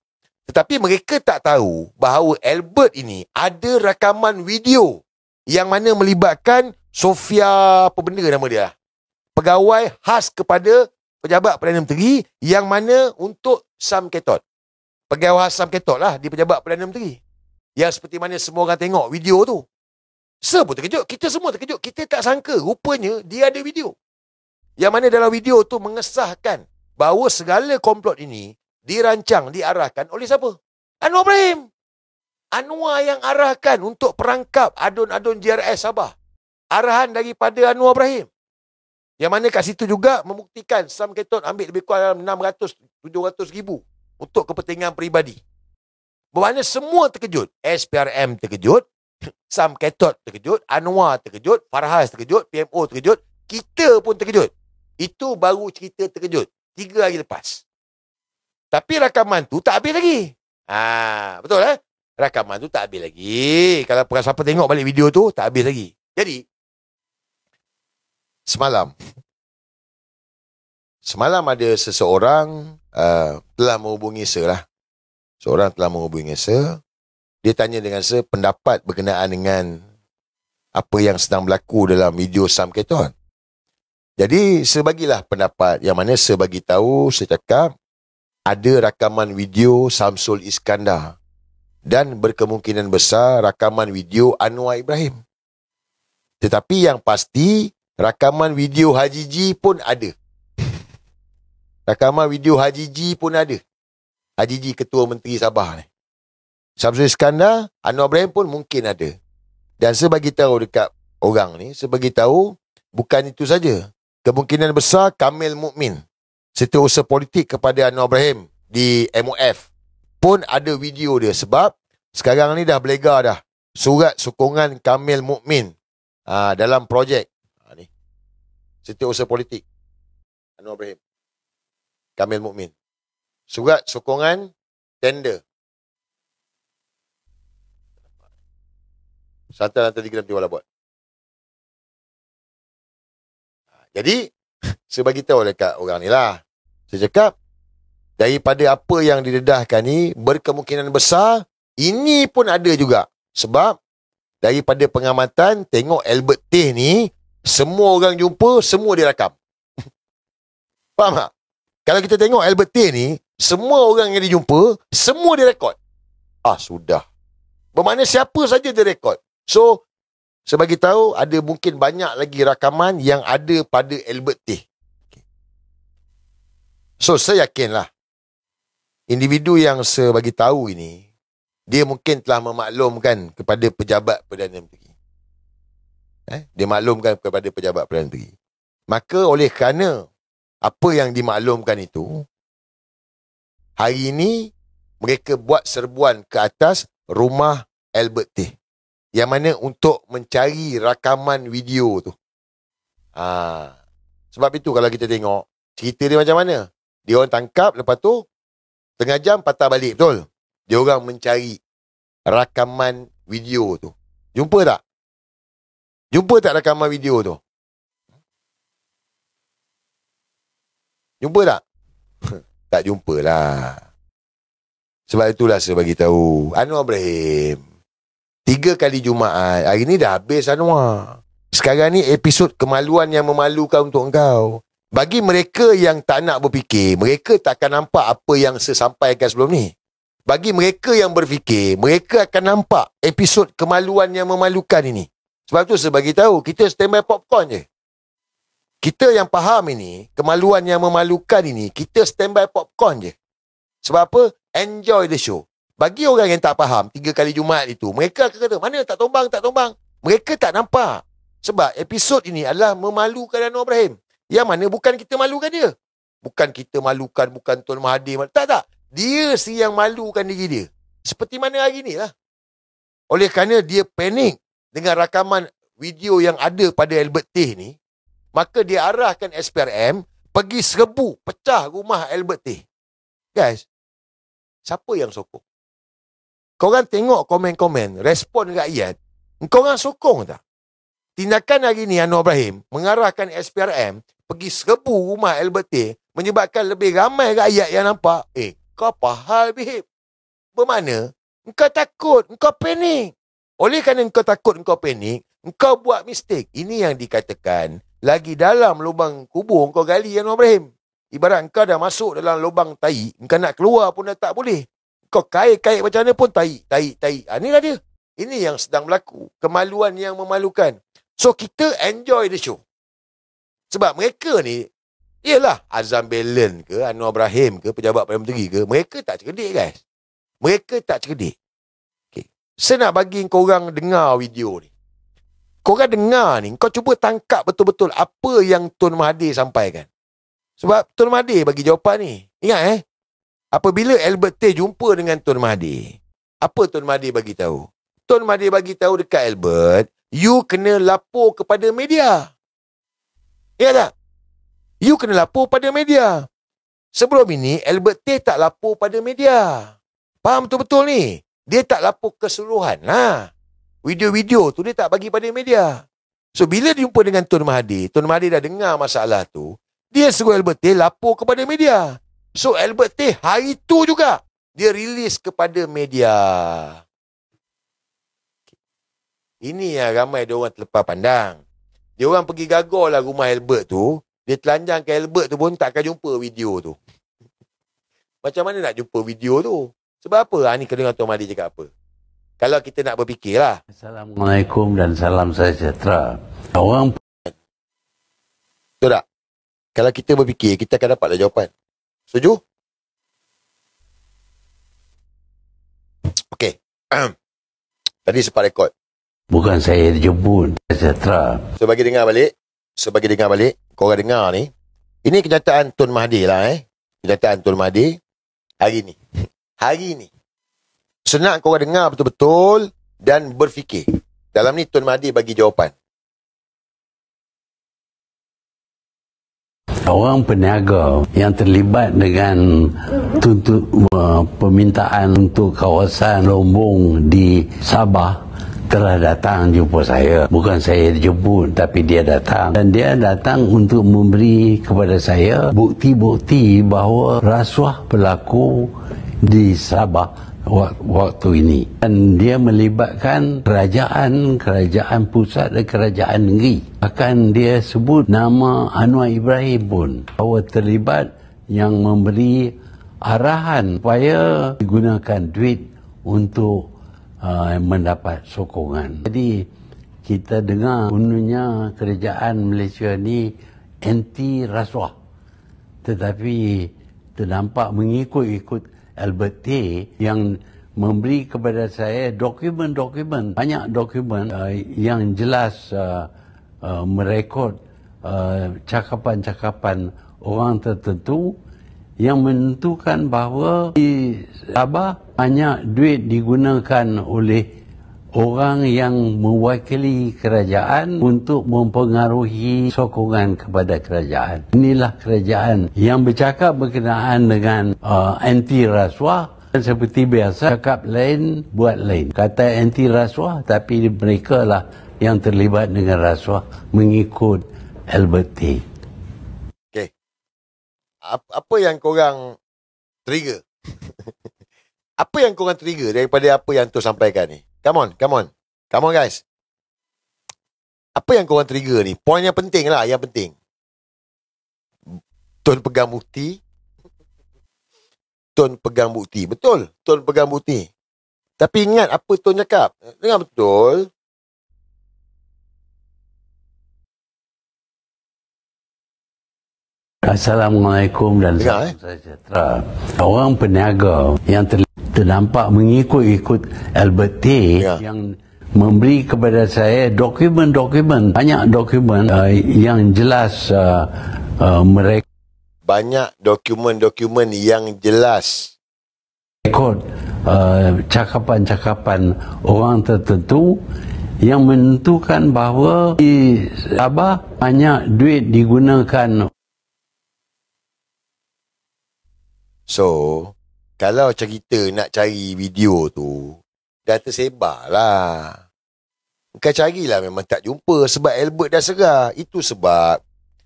Tetapi mereka tak tahu bahawa Albert ini ada rakaman video yang mana melibatkan Sofia, apa benda nama dia, pegawai khas kepada pejabat Perdana Menteri, yang mana untuk Sam Ketot. Pegawai khas Sam Ketot lah di pejabat Perdana Menteri. Yang seperti mana semua orang tengok video tu. Saya pun terkejut, kita semua terkejut. Kita tak sangka rupanya dia ada video. Yang mana dalam video tu mengesahkan bahawa segala komplot ini dirancang, diarahkan oleh siapa? Anwar Ibrahim. Anwar yang arahkan untuk perangkap adun-adun JRS Sabah. Arahan daripada Anwar Ibrahim. Yang mana kat situ juga membuktikan Sam Ketot ambil lebih kurang 600-700 ribu untuk kepentingan peribadi. Bermakna semua terkejut. SPRM terkejut, Sam Ketot terkejut, Anwar terkejut, Farhas terkejut, PMO terkejut, kita pun terkejut. Itu baru cerita terkejut 3 hari lepas. Tapi rakaman tu tak habis lagi. Betul Rakaman tu tak habis lagi. Kalau siapa tengok balik video tu, tak habis lagi. Jadi, semalam ada seseorang telah menghubungi saya lah. Seorang telah menghubungi saya. Dia tanya dengan saya pendapat berkenaan dengan apa yang sedang berlaku dalam video Sam Ketot. Jadi, saya bagilah pendapat yang mana saya bagi tahu, saya cakap, ada rakaman video Samsul Iskandar dan berkemungkinan besar rakaman video Anwar Ibrahim. Tetapi yang pasti, rakaman video Haji G pun ada. Rakaman video Haji G pun ada. Haji G Ketua Menteri Sabah ni. Samsul Iskandar, Anwar Ibrahim pun mungkin ada. Dan saya bagi tahu dekat orang ni, saya bagi tahu bukan itu saja. Kemungkinan besar Kamil Mukmin, setiausaha politik kepada Anwar Ibrahim di MOF, pun ada video dia. Sebab sekarang ni dah berlega dah surat sokongan Kamil Mukmin dalam projek ni, setiausaha politik Anwar Ibrahim, Kamil Mukmin, surat sokongan tender. Santai nanti kita nanti buat. Jadi, saya bagi tahu dekat orang ni lah. Saya cakap, daripada apa yang didedahkan ni, berkemungkinan besar, ini pun ada juga. Sebab, daripada pengamatan, tengok Albert T ni, semua orang jumpa, semua dia rakam. Faham tak? Kalau kita tengok Albert T ni, Semua orang yang dia jumpa, semua dia rekod. Sudah. Bermakna siapa saja dia rekod. So, sebagi tahu ada mungkin banyak lagi rakaman yang ada pada Albert Teh. So, saya yakinlah individu yang sebagi tahu ini, dia mungkin telah memaklumkan kepada pejabat Perdana Menteri. Dia maklumkan kepada pejabat Perdana Menteri. Maka oleh kerana apa yang dimaklumkan itu, hari ini mereka buat serbuan ke atas rumah Albert Teh. Yang mana untuk mencari rakaman video tu. Sebab itu kalau kita tengok, cerita dia macam mana? Dia orang tangkap, lepas tu tengah jam patah balik, betul? Dia orang mencari rakaman video tu. Jumpa tak? Jumpa tak rakaman video tu? Jumpa tak? Tak jumpalah. Sebab itulah saya bagi tahu. Anwar Ibrahim, 3 kali Jumaat. Hari ni dah habis Anwar. Sekarang ni episod kemaluan yang memalukan untuk engkau. Bagi mereka yang tak nak berfikir, mereka tak akan nampak apa yang saya sampaikan sebelum ni. Bagi mereka yang berfikir, mereka akan nampak episod kemaluan yang memalukan ini. Sebab tu saya bagi tahu, kita standby popcorn je. Kita yang faham ini, kemaluan yang memalukan ini, kita standby popcorn je. Sebab apa? Enjoy the show. Bagi orang yang tak faham 3 kali Jumaat itu, mereka akan kata, mana tak tombang, tak tombang. Mereka tak nampak. Sebab episod ini adalah memalukan Anwar Ibrahim. Yang mana bukan kita malukan dia. Bukan kita malukan, bukan Tuan Mahathir. Tak. Dia si yang malukan diri dia. Seperti mana hari ni lah. Oleh kerana dia panik dengan rakaman video yang ada pada Albert Teh ni, maka dia arahkan SPRM pergi serbu, pecah rumah Albert Teh. Guys, siapa yang sokong? Korang tengok komen-komen, respon rakyat, korang sokong tak? Tindakan hari ni Anwar Ibrahim mengarahkan SPRM pergi serbu rumah Albert Teh menyebabkan lebih ramai rakyat yang nampak, kau apa hal, Bihib? Bermakna, engkau takut, engkau panik. Oleh kerana engkau takut, engkau panik, engkau buat mistake. Ini yang dikatakan, lagi dalam lubang kubur engkau gali, Anwar Ibrahim. Ibarat engkau dah masuk dalam lubang tai, engkau nak keluar pun dah tak boleh. Engkau kait-kait macam mana pun tai. Inilah dia. Ini yang sedang berlaku. Kemaluan yang memalukan. So, kita enjoy the show. Sebab mereka ni, ialah Azam Belen ke, Anwar Ibrahim ke, pejabat Perdana Menteri ke, mereka tak cerdik, guys. Mereka tak cerdik. Okay. Saya nak bagi korang dengar video ni. Korang dengar ni, kau cuba tangkap betul-betul apa yang Tun Mahathir sampaikan. Sebab Tun Mahathir bagi jawapan ni. Ingat apabila Albert Teh jumpa dengan Tun Mahathir, apa Tun Mahathir bagi tahu? Tun Mahathir bagi tahu dekat Albert, you kena lapor kepada media. Ingat tak? You kena lapor pada media. Sebelum ini, Albert Teh tak lapor pada media. Faham betul-betul ni? Dia tak lapor keseluruhan lah. Video-video tu dia tak bagi pada media. So, bila dia jumpa dengan Tun Mahathir dah dengar masalah tu, dia suruh Albert Teh lapor kepada media. So, Albert Teh hari tu juga, dia rilis kepada media. Ini yang ramai dia orang terlepas pandang. Dia orang pergi gagal lah rumah Albert tu. Dia telanjang ke Albert tu pun tak akan jumpa video tu. Macam mana nak jumpa video tu? Sebab apa? Ni kena dengar Tuan Mahathir cakap apa. Kalau kita nak berfikir lah. Assalamualaikum dan salam sejahtera. Orang... Betul tak? Kalau kita berfikir, kita akan dapatlah jawapan. Setuju? Okey. Tadi sempat rekod. Bukan saya jemput, sejahtera. Sebagi dengar balik, korang dengar ni. Ini kenyataan Tun Mahathir lah Kenyataan Tun Mahathir hari ni. Hari ni. Senang korang dengar betul-betul dan berfikir. Dalam ni Tun Mahathir bagi jawapan. Orang peniaga yang terlibat dengan permintaan untuk kawasan Lombong di Sabah telah datang jumpa saya. Bukan saya jemput, tapi dia datang. Dan dia datang untuk memberi kepada saya bukti-bukti bahawa rasuah berlaku di Sabah waktu ini. Dan dia melibatkan kerajaan pusat dan kerajaan negeri. Bahkan dia sebut nama Anwar Ibrahim pun bahawa terlibat yang memberi arahan supaya digunakan duit untuk mendapat sokongan. Jadi kita dengar unurnya kerajaan Malaysia ni anti rasuah, tetapi ternampak mengikut-ikut Albert T yang memberi kepada saya dokumen-dokumen, banyak dokumen yang jelas merekod cakapan-cakapan orang tertentu yang menentukan bahawa di Sabah banyak duit digunakan oleh orang yang mewakili kerajaan untuk mempengaruhi sokongan kepada kerajaan. Inilah kerajaan yang bercakap berkenaan dengan anti rasuah. Dan seperti biasa, cakap lain, buat lain. Kata anti rasuah, tapi mereka lah yang terlibat dengan rasuah mengikut Albert T. Okay. Apa yang korang trigger? Apa yang korang trigger daripada apa yang tu sampaikan ni? Come on guys. Apa yang korang trigger ni? Poin yang penting lah, yang penting. Tun pegang bukti. Tun pegang bukti. Betul, Tun pegang bukti. Tapi ingat apa Tun cakap. Dengar betul. Assalamualaikum dan salam sejahtera. Orang peniaga yang ternampak mengikut-ikut Albert T yang memberi kepada saya dokumen-dokumen, banyak dokumen yang jelas mereka banyak dokumen-dokumen yang jelas rekod cakapan-cakapan orang tertentu yang menentukan bahawa di Sabah banyak duit digunakan. So, kalau macam kita nak cari video tu, dah tersebar lah. Kau carilah memang tak jumpa sebab Albert dah serah. Itu sebab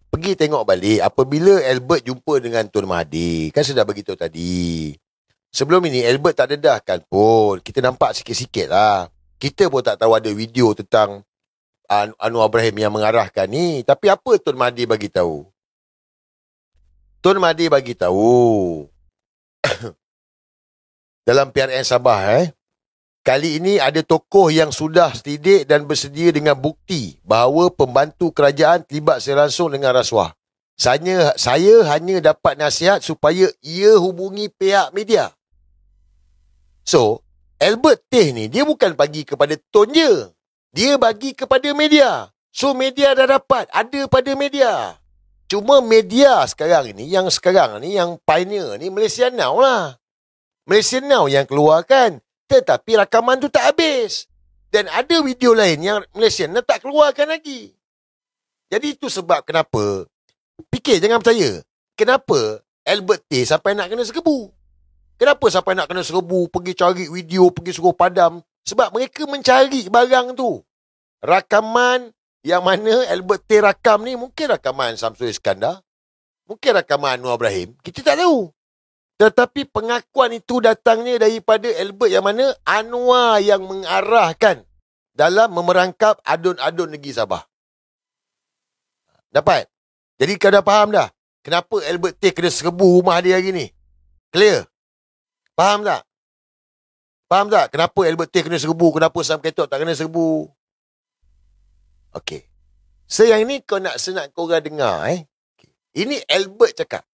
pergi tengok balik apabila Albert jumpa dengan Tun Mahathir. Kan saya dah beritahu tadi. Sebelum ini Albert tak dedahkan pun. Kita nampak sikit-sikit lah. Kita pun tak tahu ada video tentang Anwar Ibrahim yang mengarahkan ni. Tapi apa Tun Mahathir bagi tahu? Tun Mahathir bagi tahu dalam PRN Sabah kali ini ada tokoh yang sudah selidik dan bersedia dengan bukti bahawa pembantu kerajaan terlibat secara langsung dengan rasuah. Saya hanya dapat nasihat supaya ia hubungi pihak media. So, Albert T ni dia bukan bagi kepada Tun je. Dia bagi kepada media. So, media dah dapat. Ada pada media. Cuma media sekarang ni, yang pioneer ni Malaysia Now lah. Malaysia Now yang keluarkan. Tetapi rakaman tu tak habis. Dan ada video lain yang Malaysia Now tak keluarkan lagi. Jadi itu sebab kenapa. Fikir, jangan percaya. Kenapa Albert T sampai nak kena serbu? Kenapa sampai nak kena serbu, pergi cari video, pergi suruh padam? Sebab mereka mencari barang tu. Rakaman yang mana Albert T rakam ni mungkin rakaman Samsul Iskandar, mungkin rakaman Anwar Ibrahim, kita tak tahu. Tetapi pengakuan itu datangnya daripada Albert yang mana Anwar yang mengarahkan dalam memerangkap adun-adun negeri Sabah. Dapat? Jadi kau dah faham dah kenapa Albert T kena serbu rumah dia hari ni? Clear? Faham tak? Faham tak kenapa Albert T kena serbu, kenapa Sam Ketok tak kena serbu? Okey. So yang ni kau nak senang korang dengar Ini Albert cakap.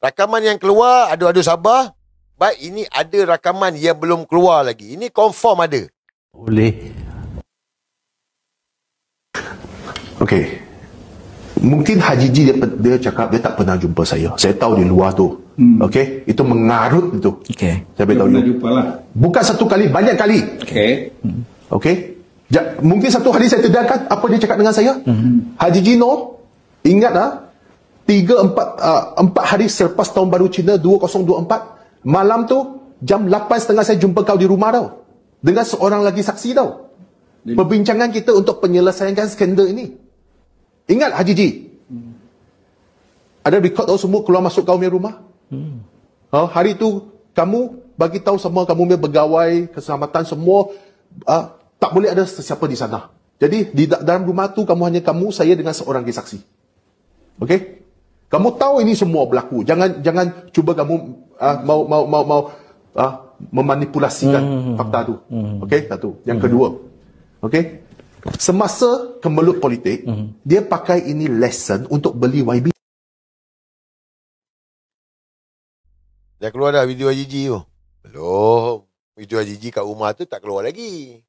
Rakaman yang keluar adu-adu Sabah. Baik, ini ada rakaman yang belum keluar lagi. Ini confirm ada. Boleh. Okey. Mungkin Haji G dia cakap dia tak pernah jumpa saya. Saya tahu di luar tu. Okey, itu mengarut itu. Okey. Saya beritahu you. Bukan satu kali, banyak kali. Okey. Okey. Mungkin satu hari saya terdengarkan apa dia cakap dengan saya. Haji Gino, ingat 4 hari selepas tahun baru Cina 2024, malam tu jam 8.30 saya jumpa kau di rumah tau. Dengan seorang lagi saksi tau. Perbincangan kita untuk penyelesaian skandal ini. Ingat Haji G. Ada record tau semua keluar masuk kau punya rumah. Hari tu kamu bagi tahu semua kamu punya pegawai keselamatan semua tak boleh ada sesiapa di sana. Jadi di dalam rumah tu kamu hanya saya dengan seorang lagi saksi. Okey? Kamu tahu ini semua berlaku. Jangan cuba kamu memanipulasikan fakta tu. Okey, satu. Yang kedua. Okey. Semasa kemelut politik, dia pakai ini lesson untuk beli YB. Dah keluar dah video Haji tu? Belum. Video Haji kat rumah tu tak keluar lagi.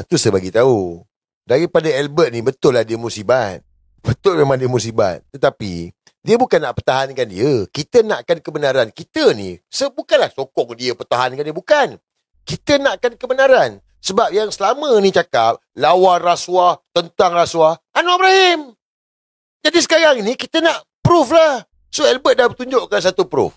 Tu saya bagi tahu. Daripada Albert ni, betul lah dia musibat. Betul memang dia musibat. Tetapi, dia bukan nak pertahankan dia. Kita nakkan kebenaran. Kita ni, bukanlah sokong dia pertahankan dia. Bukan. Kita nakkan kebenaran. Sebab yang selama ni cakap, lawan rasuah, tentang rasuah, Anwar Ibrahim. Jadi sekarang ni, kita nak proof lah. So, Albert dah tunjukkan satu proof.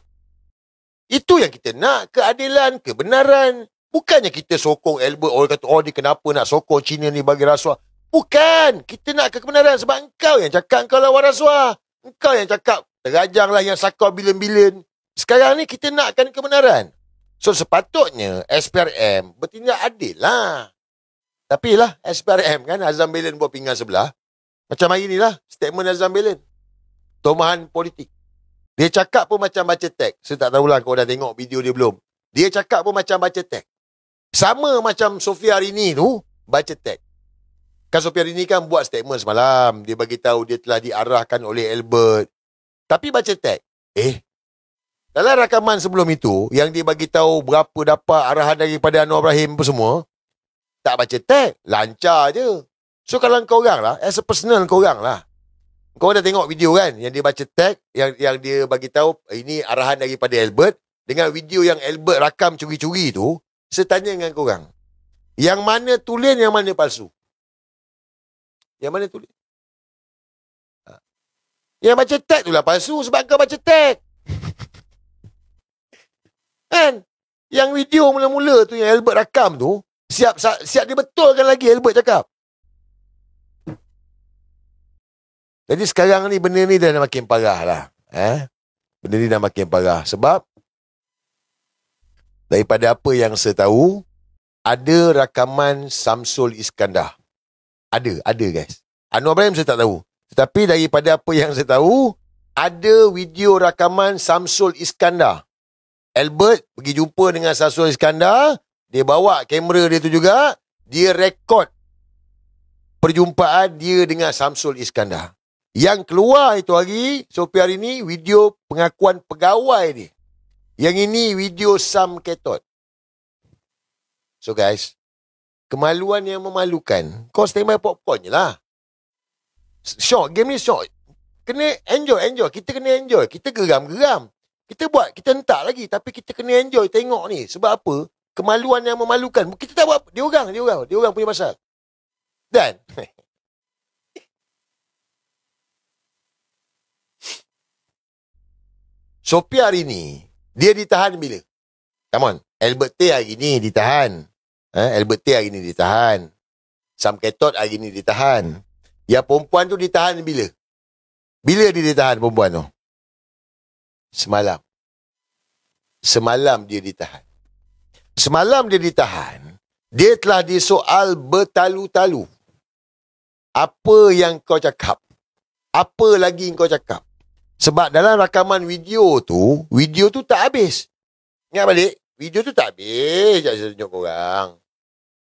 Itu yang kita nak. Keadilan, kebenaran. Bukannya kita sokong Albert, orang kata, dia kenapa nak sokong Cina ni bagi rasuah. Bukan. Kita nak kebenaran sebab engkau yang cakap engkau lawan rasuah. Engkau yang cakap terajanglah yang sakau bilion-bilion. Sekarang ni kita nakkan kebenaran. So sepatutnya SPRM bertindak adil lah. Tapi lah SPRM kan, Azam Belen buat pinggan sebelah. Macam hari ni lah statement Azam Belen. Tomahan politik. Dia cakap pun macam baca teks. Saya tak tahulah kau dah tengok video dia belum. Dia cakap pun macam baca teks. Sama macam Sofia Rini tu baca teks. Kan Sofia Rini kan buat statement semalam. Dia bagi tahu dia telah diarahkan oleh Albert. Tapi baca teks. Dalam rakaman sebelum itu, yang dia bagi tahu berapa dapat arahan daripada Anwar Ibrahim apa semua, tak baca teks. Lancar je. So kalau korang lah, as a personal korang lah. Kau dah tengok video kan, yang dia baca teks, yang dia bagi tahu ini arahan daripada Albert, dengan video yang Albert rakam curi-curi tu, saya tanya dengan korang. Yang mana tulen, yang mana palsu? Yang mana tulen? Yang baca teks tu lah palsu sebab kau baca teks. Kan? Yang video mula-mula tu yang Albert rakam tu, siap dia betulkan lagi Albert cakap. Jadi sekarang ni benda ni dah makin parah lah. Benda ni dah makin parah. Sebab daripada apa yang saya tahu, ada rakaman Samsul Iskandar. Ada guys. Anwar Ibrahim saya tak tahu. Tetapi daripada apa yang saya tahu, ada video rakaman Samsul Iskandar. Albert pergi jumpa dengan Samsul Iskandar, dia bawa kamera dia tu juga, dia rekod perjumpaan dia dengan Samsul Iskandar. Yang keluar itu hari, Sofia hari ni, video pengakuan pegawai dia. Yang ini video Sam Ketot. So guys, kemaluan yang memalukan, kau standby popcorn je lah. Shock, game ni shock. Kena enjoy. Kita kena enjoy. Kita geram. Kita buat, kita hentak lagi. Tapi kita kena enjoy tengok ni. Sebab apa? Kemaluan yang memalukan. Kita tak buat, dia orang punya pasal. Dan Sophia hari ni, dia ditahan bila? Come on. Albert T hari ni ditahan. Albert T hari ni ditahan. Sam Ketot hari ni ditahan. Yang perempuan tu ditahan bila? Bila dia ditahan perempuan tu? Semalam dia ditahan. Semalam dia ditahan. Dia telah disoal bertalu-talu. Apa yang kau cakap? Apa lagi kau cakap? Sebab dalam rakaman video tu tak habis. Ingat balik, video tu tak habis. Sekejap saya tunjuk korang.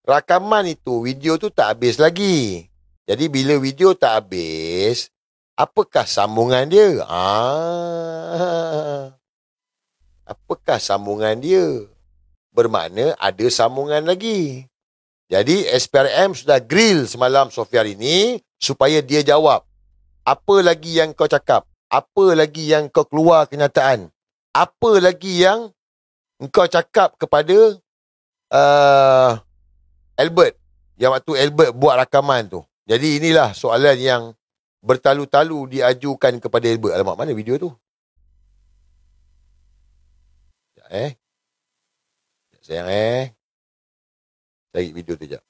Rakaman itu, video tu tak habis lagi. Jadi bila video tak habis, apakah sambungan dia? Apakah sambungan dia? Bermakna ada sambungan lagi. Jadi SPRM sudah grill semalam Sofia ini supaya dia jawab. Apa lagi yang kau cakap? Apa lagi yang kau keluar kenyataan? Apa lagi yang kau cakap kepada Albert? Yang waktu Albert buat rakaman tu. Jadi inilah soalan yang bertalu-talu diajukan kepada Albert. Alamak, mana video tu? Sayang cari video tu sekejap.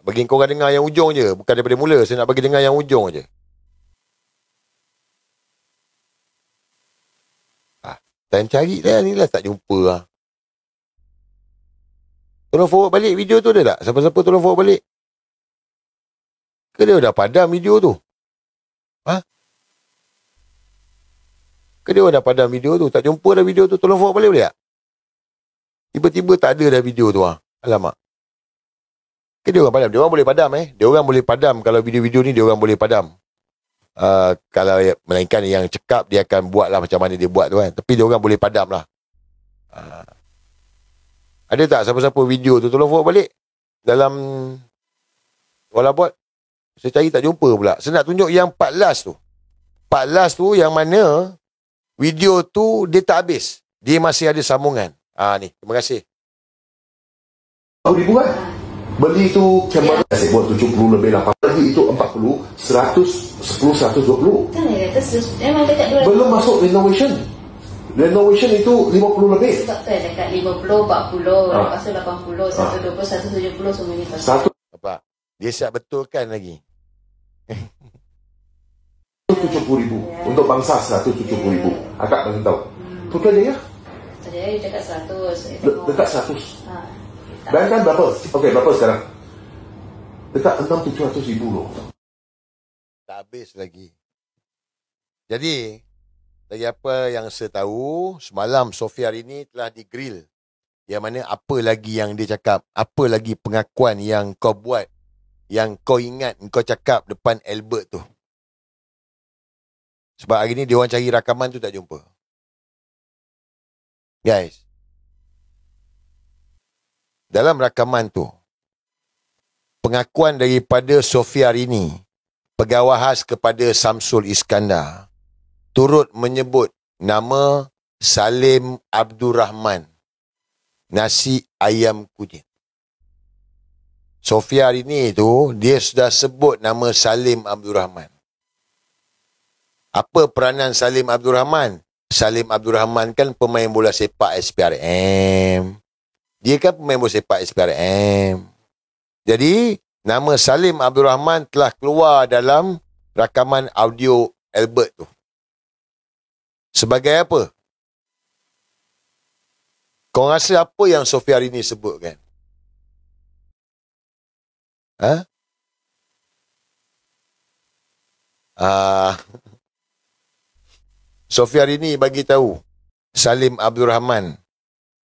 Bagi korang dengar yang ujung je. Bukan daripada mula. Saya nak bagi dengar yang ujung je. Dan cari dah ni lah tak jumpa lah. Tolong forward balik video tu ada tak? Siapa-siapa tolong forward balik. Ke dia dah padam video tu? Ke dia orang dah padam video tu? Tak jumpa dah video tu. Tolong forward balik boleh tak? Tiba-tiba tak ada dah video tu. Alamak. Ke dia orang padam? Dia orang boleh padam Dia orang boleh padam. Kalau video-video ni dia orang boleh padam. Kalau melainkan yang cakap dia akan buat lah macam mana dia buat tu kan. Tapi dia orang boleh padam lah. Ada tak siapa-siapa video tu? Tolong forward balik. Dalam Wala buat. Saya cari tak jumpa pula. Saya nak tunjuk yang 14 tu. 14 tu yang mana video tu dia tak habis. Dia masih ada sambungan. Ni, terima kasih. RM1,000 kan? Beli tu kamera saya buat 70 lebih 8. Lagi itu 40, 100, 10, 120. Memang dekat 200. Belum masuk renovation. Renovation itu 50 lebih. Sebab tu dekat 50, 40, lepas tu 80, 120, 170 semua ni. Satu Apa? Dia siap betulkan lagi. 70,000 untuk bangsa 170,000. Akak bagi tahu. Total dia ya? Jadi dekat 100. Dekat 100. Bayangkan berapa? Okey, berapa sekarang? Dekat 600-700,000 loh. Tak habis lagi. Jadi, dari apa yang saya tahu, semalam Sofia ini telah digrill. Yang mana apa lagi yang dia cakap? Apa lagi pengakuan yang kau buat? Yang kau ingat kau cakap depan Albert tu? Sebab hari ni dia orang cari rakaman tu tak jumpa. Guys, dalam rakaman tu, pengakuan daripada Sofia ini, pegawai khas kepada Samsul Iskandar, turut menyebut nama Salim Abdul Rahman, nasi ayam kunyit. Sofia ini tu, dia sudah sebut nama Salim Abdul Rahman. Apa peranan Salim Abdul Rahman? Salim Abdul Rahman kan pemain bola sepak SPRM. Dia kan pemain bola sepak SPRM. Jadi, nama Salim Abdul Rahman telah keluar dalam rakaman audio Albert tu. Sebagai apa? Kau rasa apa yang Sofia ini sebutkan? Sofia ini bagi tahu Salim Abdul Rahman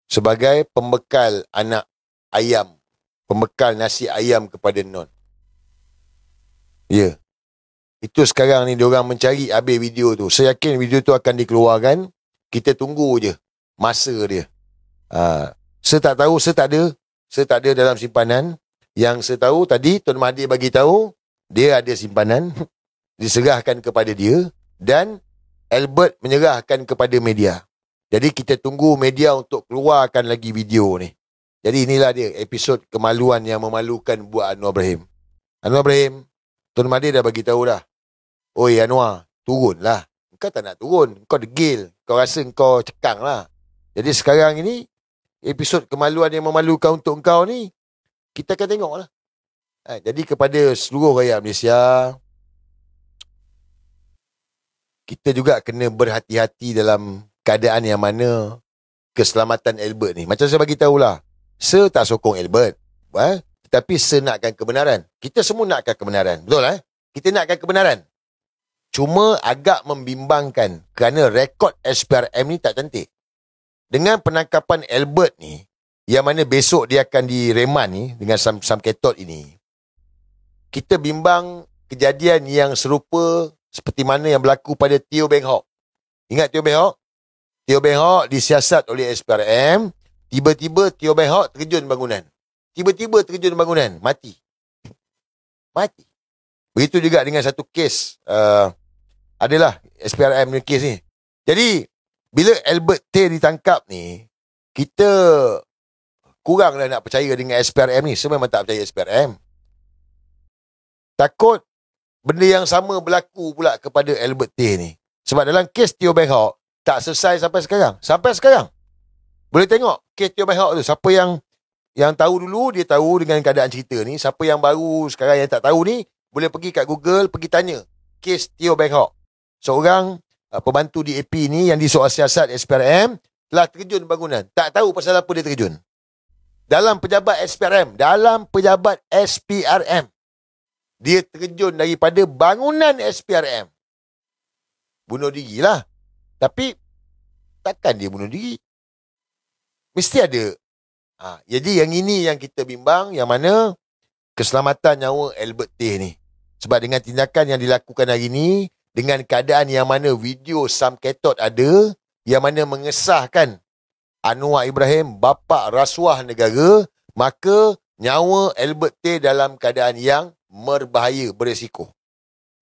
sebagai pembekal anak ayam, pembekal nasi ayam kepada Non. Ya. Itu sekarang ni diorang mencari habis video tu. Saya yakin video tu akan dikeluarkan. Kita tunggu je masa dia. Saya tak tahu, saya tak ada dalam simpanan. Yang saya tahu tadi Tuan Mahathir bagi tahu dia ada simpanan diserahkan kepada dia dan Albert menyerahkan kepada media. Jadi kita tunggu media untuk keluarkan lagi video ni. Jadi inilah dia episod kemaluan yang memalukan buat Anwar Ibrahim. Anwar Ibrahim, Tuan Mahathir dah bagi tahu dah. Oi Anwar, turunlah. Kau tak nak turun, kau degil. Kau rasa kau cekang lah. Jadi sekarang ini episod kemaluan yang memalukan untuk kau ni kita akan tengok lah. Jadi kepada seluruh rakyat Malaysia, kita juga kena berhati-hati dalam keadaan yang mana keselamatan Albert ni. Macam saya bagi tahulah, saya tak sokong Albert, tetapi saya nakkan kebenaran. Kita semua nakkan kebenaran, betul Kita nakkan kebenaran. Cuma agak membimbangkan kerana rekod SPRM ni tak cantik. Dengan penangkapan Albert ni, yang mana besok dia akan direman ni dengan Sam Ketot ini, kita bimbang kejadian yang serupa seperti mana yang berlaku pada Teo Beng Hock. Ingat Teo Beng Hock? Teo Beng Hock disiasat oleh SPRM. Tiba-tiba Teo Beng Hock terjun bangunan. Tiba-tiba terjun bangunan. Mati. Mati. Begitu juga dengan satu kes. Adalah SPRM ni kes ni. Jadi, bila Albert Tay ditangkap ni, kita kuranglah nak percaya dengan SPRM ni. Saya memang tak percaya SPRM. Takut benda yang sama berlaku pula kepada Albert Tay ni. Sebab dalam kes Teo Beng Hock tak selesai sampai sekarang. Sampai sekarang. Boleh tengok kes Teo Beng Hock tu. Siapa yang tahu dulu, dia tahu dengan keadaan cerita ni. Siapa yang baru sekarang yang tak tahu ni, boleh pergi kat Google, pergi tanya. Kes Teo Beng Hock. Seorang pembantu di AP ni yang disoal siasat SPRM telah terjun bangunan. Tak tahu pasal apa dia terjun. Dalam pejabat SPRM. Dia terjun daripada bangunan SPRM. Bunuh diri lah. Tapi takkan dia bunuh diri. Mesti ada. Jadi yang ini yang kita bimbang, yang mana keselamatan nyawa Albert Tay ni. Sebab dengan tindakan yang dilakukan hari ni, dengan keadaan yang mana video Sam Ketot ada, yang mana mengesahkan Anwar Ibrahim bapa rasuah negara, maka nyawa Albert Tay dalam keadaan yang berbahaya, beresiko.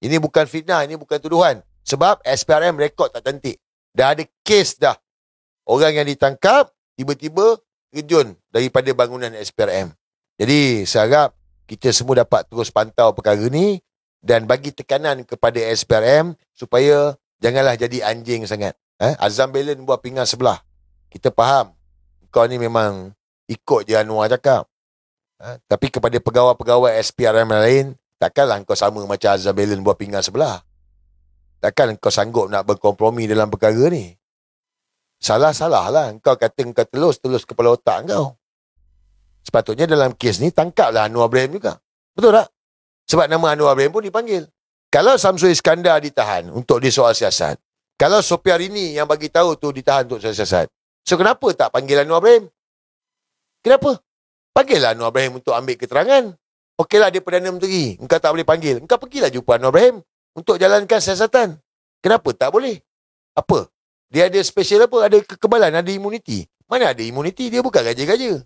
Ini bukan fitnah, ini bukan tuduhan. Sebab SPRM rekod tak cantik. Dah ada kes dah. Orang yang ditangkap, tiba-tiba terjun daripada bangunan SPRM. Jadi, saya harap kita semua dapat terus pantau perkara ni dan bagi tekanan kepada SPRM supaya janganlah jadi anjing sangat. Azam Belen buat pinggan sebelah. Kita faham. Kau ni memang ikut je Anwar cakap. Tapi kepada pegawai-pegawai SPRM lain, takkanlah kau sama macam Azam Belen buat pinggan sebelah. Takkan kau sanggup nak berkompromi dalam perkara ni. Salah-salah lah. Kau kata kau telus kepala otak kau. Sepatutnya dalam kes ni tangkaplah Anwar Ibrahim juga. Betul tak? Sebab nama Anwar Ibrahim pun dipanggil. Kalau Samsul Iskandar ditahan untuk dia soal siasat. Kalau Sopiar ini yang bagi tahu tu ditahan untuk soal siasat. So kenapa tak panggil Anwar Ibrahim? Kenapa? Panggillah Anwar Ibrahim untuk ambil keterangan. Okeylah dia Perdana Menteri. Engkau tak boleh panggil. Engkau pergilah jumpa Anwar Ibrahim untuk jalankan siasatan. Kenapa tak boleh? Apa? Dia ada special apa? Ada kekebalan, ada imuniti. Mana ada imuniti? Dia bukan gaja-gaja.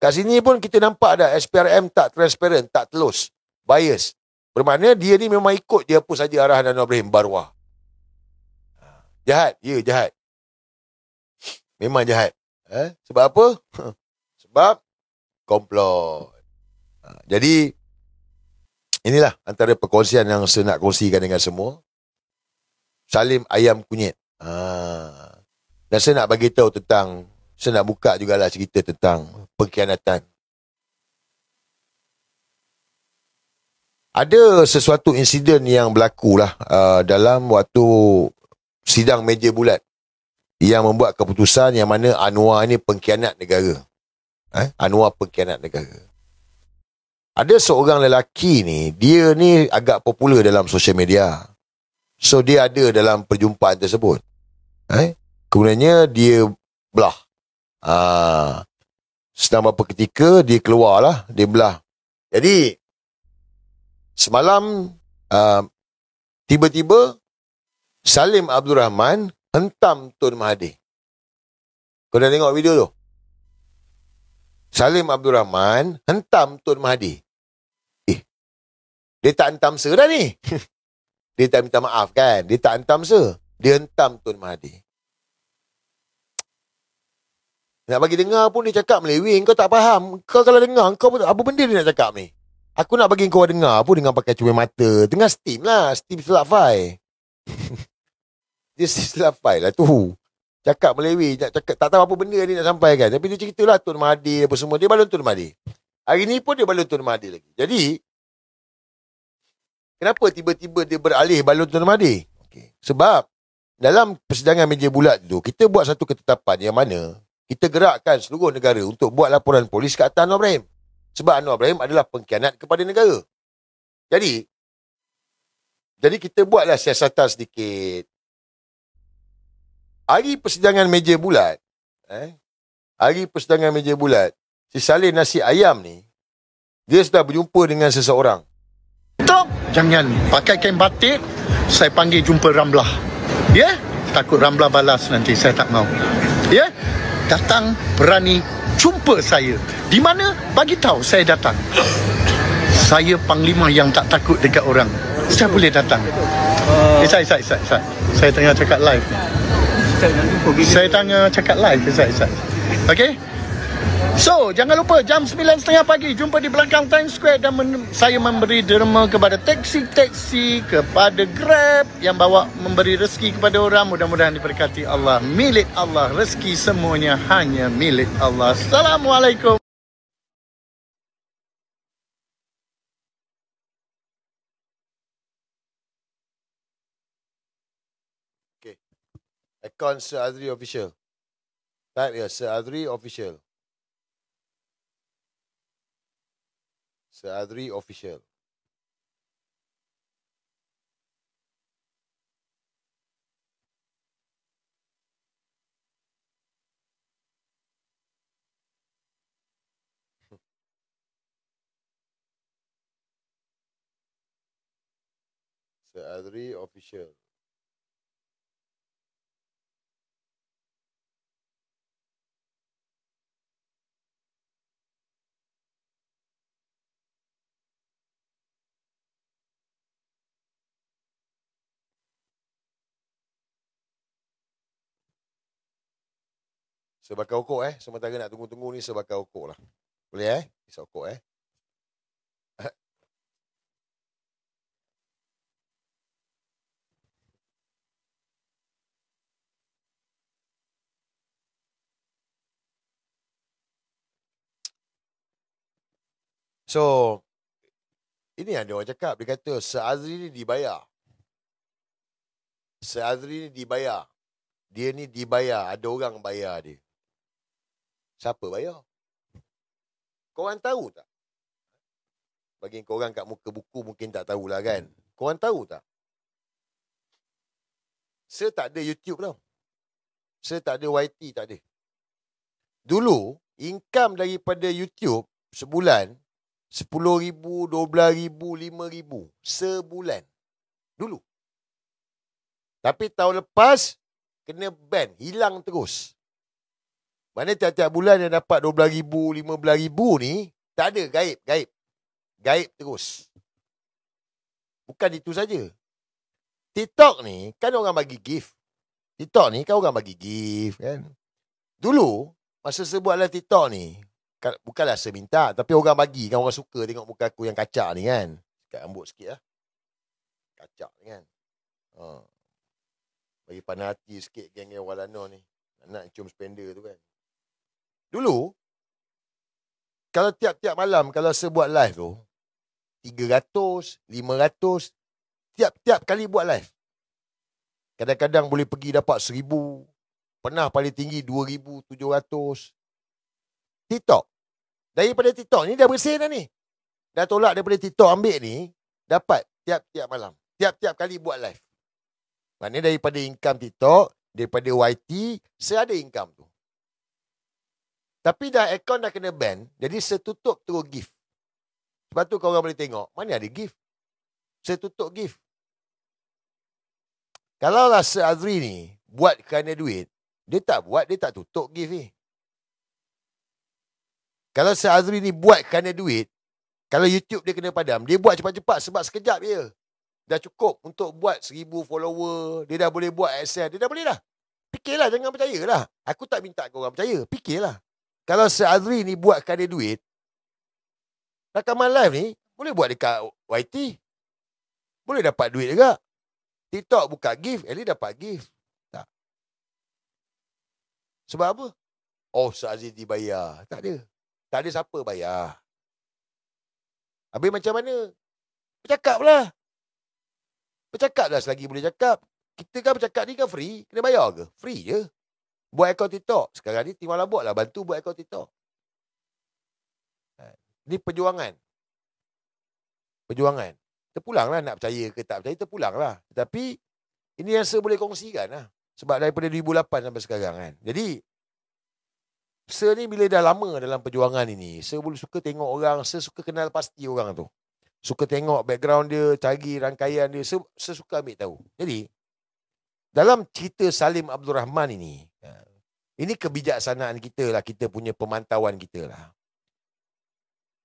Kat sini pun kita nampak dah SPRM tak transparent, tak telus. Bias. Bermakna dia ni memang ikut je apa saja arahan Anwar Ibrahim Barwah. Jahat. Ya, jahat. Memang jahat. Sebab apa? Sebab komplot. Jadi, inilah antara perkongsian yang saya nak kongsikan dengan semua. Salim ayam kunyit. Dan saya nak bagi tahu tentang, saya nak buka jugalah cerita tentang pengkhianatan. Ada sesuatu insiden yang berlaku lah dalam waktu sidang meja bulat yang membuat keputusan yang mana Anwar ni pengkhianat negara. Anwar pengkhianat negara. Ada seorang lelaki ni, dia ni agak popular dalam sosial media. So dia ada dalam perjumpaan tersebut. Kemudiannya dia belah. Sedang beberapa ketika dia keluar lah, dia belah. Jadi semalam tiba-tiba Salim Abdul Rahman hentam Tun Mahathir. Kau dah tengok video tu? Salim Abdul Rahman hentam Tun Mahathir. Dia tak hentam se dah ni. Dia tak minta maaf kan? Dia tak hentam se. Dia hentam Tun Mahathir. Nak bagi dengar pun dia cakap melewing. Kau tak faham. Kau kalau dengar, kau apa benda dia nak cakap ni? Aku nak bagi kau dengar pun dengan pakai cermin mata. Tengah steam lah. Steam selap file. Dia selap file lah tu. Cakap melewing. Cakap, tak tahu apa benda dia nak sampaikan. Tapi dia ceritalah Tun Mahathir apa semua. Dia balon Tun Mahathir. Hari ni pun dia balon Tun Mahathir lagi. Jadi, kenapa tiba-tiba dia beralih balon Tun Mahathir? Okay. Sebab, dalam persidangan meja bulat tu, kita buat satu ketetapan yang mana kita gerakkan seluruh negara untuk buat laporan polis ke atas Anwar Ibrahim. Sebab Anwar Ibrahim adalah pengkhianat kepada negara. Jadi kita buatlah siasatan sedikit. Hari persidangan meja bulat, si Saleh Nasi Ayam ni, dia sudah berjumpa dengan seseorang. Jangan pakai kain batik, saya panggil jumpa Ramlah. Ya? Takut Ramlah balas nanti, saya tak mau. Ya? Datang berani jumpa saya. Di mana? Bagi tahu saya datang. Saya panglima yang tak takut dekat orang. Saya boleh datang. Saya tengah cakap live. Saya tengah cakap live. Okey? So, jangan lupa jam 9.30 pagi jumpa di belakang Times Square dan saya memberi derma kepada taksi-taksi, kepada Grab yang bawa memberi rezeki kepada orang. Mudah-mudahan diberkati Allah. Milik Allah. Rezeki semuanya hanya milik Allah. Assalamualaikum. Okay. Akaun Sir Azri Official. Type ya, Sir Azri Official. Sir Azri Official. Azri official. Sebakar okok sementara nak tunggu-tunggu ni sebakar okok lah. Boleh Isap okok So, ini ada orang cakap, dia kata Se-Azri ni dibayar. Se-Azri ni dibayar. Dia ni dibayar, ada orang bayar dia. Siapa bayar? Korang tahu tak? Bagi korang kat muka buku mungkin tak tahulah kan. Korang tahu tak? Saya tak ada YouTube tau. Saya tak ada YT, tak ada. Dulu, income daripada YouTube sebulan, 10,000, 12,000, 5,000 sebulan. Dulu. Tapi tahun lepas, kena ban, hilang terus. Mana tiap-tiap bulan yang dapat 12,000, 15,000 ni, tak ada, gaib. Gaib terus. Bukan itu saja. TikTok ni, kan orang bagi gift. TikTok ni kan orang bagi gift kan. Dulu, masa saya buat live TikTok ni, bukanlah saya minta, tapi orang bagi kan, orang suka tengok muka aku yang kacak ni kan. Kat rambut sikit lah. Kacak ni kan. Bagi panas hati sikit geng-geng orang lana ni. Nak cium spender tu kan. Dulu, kalau tiap-tiap malam, kalau saya buat live tu, 300, 500, tiap-tiap kali buat live. Kadang-kadang boleh pergi dapat 1,000. Pernah paling tinggi 2,700. TikTok. Daripada TikTok ni dah bersih dah ni. Dah tolak daripada TikTok ambil ni, dapat tiap-tiap malam. Tiap-tiap kali buat live. Maknanya daripada income TikTok, daripada YT, saya ada income tu. Tapi dah akaun dah kena ban, jadi saya tutup terus gift. Sebab tu korang boleh tengok, mana ada gift. Saya tutup gift. Kalaulah Se-Azri ni buat kerana duit, dia tak buat, dia tak tutup gift ni. Kalau Se-Azri ni buat kerana duit, kalau YouTube dia kena padam, dia buat cepat-cepat sebab sekejap je. Dah cukup untuk buat 1,000 follower, dia dah boleh buat AdSense, dia dah boleh dah. Fikirlah, jangan percayalah. Aku tak minta korang percaya, fikirlah. Kalau Se-Azri ni buat kerana duit, rakaman live ni boleh buat dekat YT. Boleh dapat duit juga. TikTok buka gift, at least dapat gift. Tak. Sebab apa? Oh, Se-Azri dibayar. Tak ada. Tak ada siapa bayar. Habis macam mana? Bercakaplah. Bercakaplah selagi boleh cakap. Kita kan bercakap ni kan free. Kena bayar ke? Free je. Buat akaun TikTok. Sekarang ni timalah buat lah. Bantu buat akaun TikTok. Ini perjuangan. Perjuangan. Terpulang lah nak percaya ke tak percaya. Terpulang lah. Tapi ini yang saya boleh kongsikan lah. Sebab daripada 2008 sampai sekarang kan. Jadi saya ni bila dah lama dalam perjuangan ini, saya boleh suka tengok orang, saya suka kenal pasti orang tu. Suka tengok background dia, cari rangkaian dia, saya suka ambil tahu. Jadi dalam cerita Salim Abdul Rahman ini kebijaksanaan kita lah, kita punya pemantauan kita lah.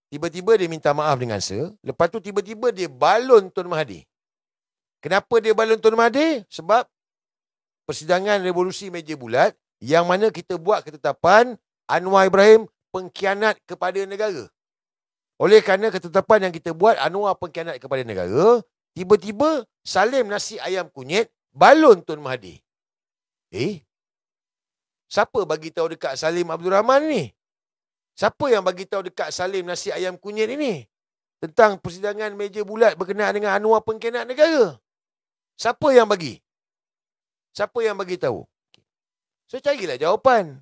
Tiba-tiba dia minta maaf dengan saya, lepas tu tiba-tiba dia balon Tun Mahathir. Kenapa dia balon Tun Mahathir? Sebab persidangan revolusi meja bulat, yang mana kita buat ketetapan Anwar Ibrahim pengkhianat kepada negara. Oleh kerana ketetapan yang kita buat Anwar pengkhianat kepada negara, tiba-tiba Salim nasi ayam kunyit balon Tun Mahathir. Siapa bagi tahu dekat Salim Abdul Rahman ni? Siapa yang bagi tahu dekat Salim nasi ayam kunyit ini? Tentang persidangan meja bulat berkenaan dengan Anwar pengkhianat negara. Siapa yang bagi? Siapa yang bagi tahu? So carilah jawapan.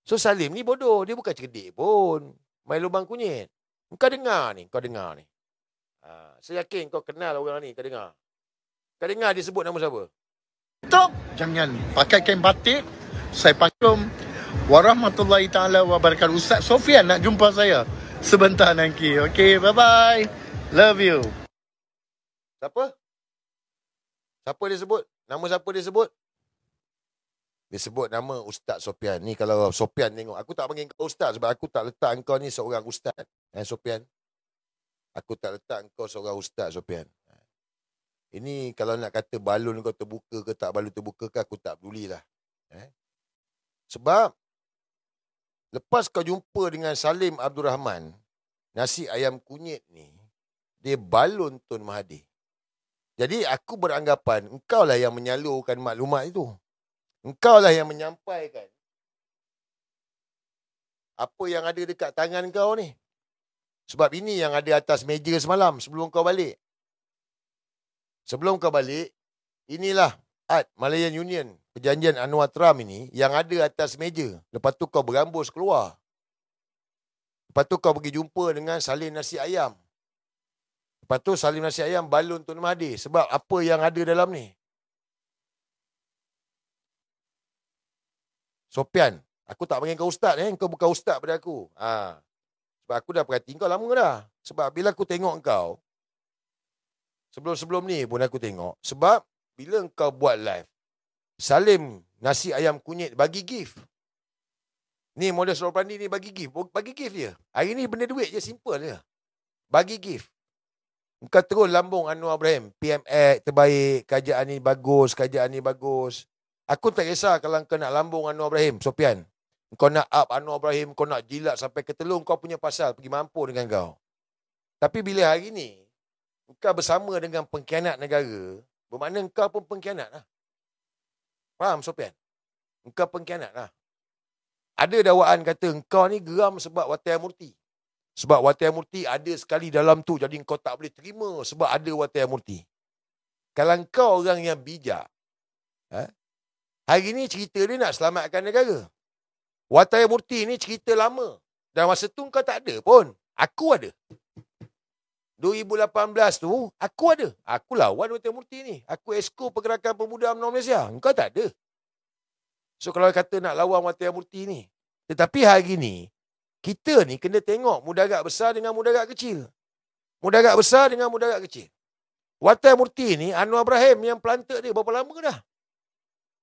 So Salim ni bodoh, dia bukan cerdik pun. Main lubang kunyit. Kau dengar ni. Saya yakin kau kenal orang ni, kau dengar. Kau dengar dia sebut nama siapa? TikTok, jangan pakai kain batik. Saya panggil warahmatullahi ta'ala wabarakatuh. Ustaz Sofian nak jumpa saya sebentar nanti. Okay, bye-bye. Love you. Siapa? Siapa dia sebut? Nama siapa dia sebut? Dia sebut nama Ustaz Sofian. Ni kalau Sofian tengok, aku tak panggil kau Ustaz sebab aku tak letak engkau ni seorang Ustaz. Sofian. Aku tak letak engkau seorang Ustaz, Sofian. Ini kalau nak kata balon kau terbuka ke tak balon terbuka ke, aku tak pedulilah. Sebab lepas kau jumpa dengan Salim Abdul Rahman, nasi ayam kunyit ni, dia balon Tun Mahathir. Jadi aku beranggapan engkau lah yang menyalurkan maklumat itu. Engkau lah yang menyampaikan apa yang ada dekat tangan kau ni. Sebab ini yang ada atas meja semalam sebelum kau balik. Sebelum kau balik, inilah Malayan Union, perjanjian Anwar Trump ini yang ada atas meja. Lepas tu kau berambus keluar. Lepas tu kau pergi jumpa dengan Salim Nasi Ayam. Lepas tu Salim Nasi Ayam balon Tun Mahathir. Sebab apa yang ada dalam ni? Sofian, aku tak panggil kau ustaz kau bukan ustaz pada aku. Sebab aku dah perhati kau lama dah. Sebab bila aku tengok kau, sebelum-sebelum ni pun aku tengok. Sebab bila kau buat live, Salim Nasi Ayam Kunyit bagi gift. Ni modus operandi ni bagi gift. Bagi gift je. Hari ni benda duit je, simple je. Bagi gift. Kau terus lambung Anwar Ibrahim. PMX terbaik, kerajaan ni bagus, kerajaan ni bagus. Aku tak kisah kalau kau nak lambung Anwar Ibrahim, Sofian. Kau nak up Anwar Ibrahim, kau nak jilat sampai ke telung, kau punya pasal, pergi mampu dengan kau. Tapi bila hari ni, kau bersama dengan pengkhianat negara, bermakna kau pun pengkhianat lah. Faham, Sofian? Kau pengkhianat lah. Ada dakwaan kata, kau ni geram sebab Wataya Murti. Sebab Wataya Murti ada sekali dalam tu, jadi kau tak boleh terima sebab ada Wataya Murti. Kalau kau orang yang bijak, hari ni cerita dia nak selamatkan negara. Wataya Murti ni cerita lama. Dan masa tu kau tak ada pun. Aku ada. 2018 tu, aku ada. Aku lawan Wataya Murti ni. Aku esko Pergerakan Pemuda UMNO Malaysia. Kau tak ada. So kalau kata nak lawan Wataya Murti ni. Tetapi hari ni, kita ni kena tengok mudarat besar dengan mudarat kecil. Mudarat besar dengan mudarat kecil. Wataya Murti ni, Anwar Ibrahim yang planted dia berapa lama dah?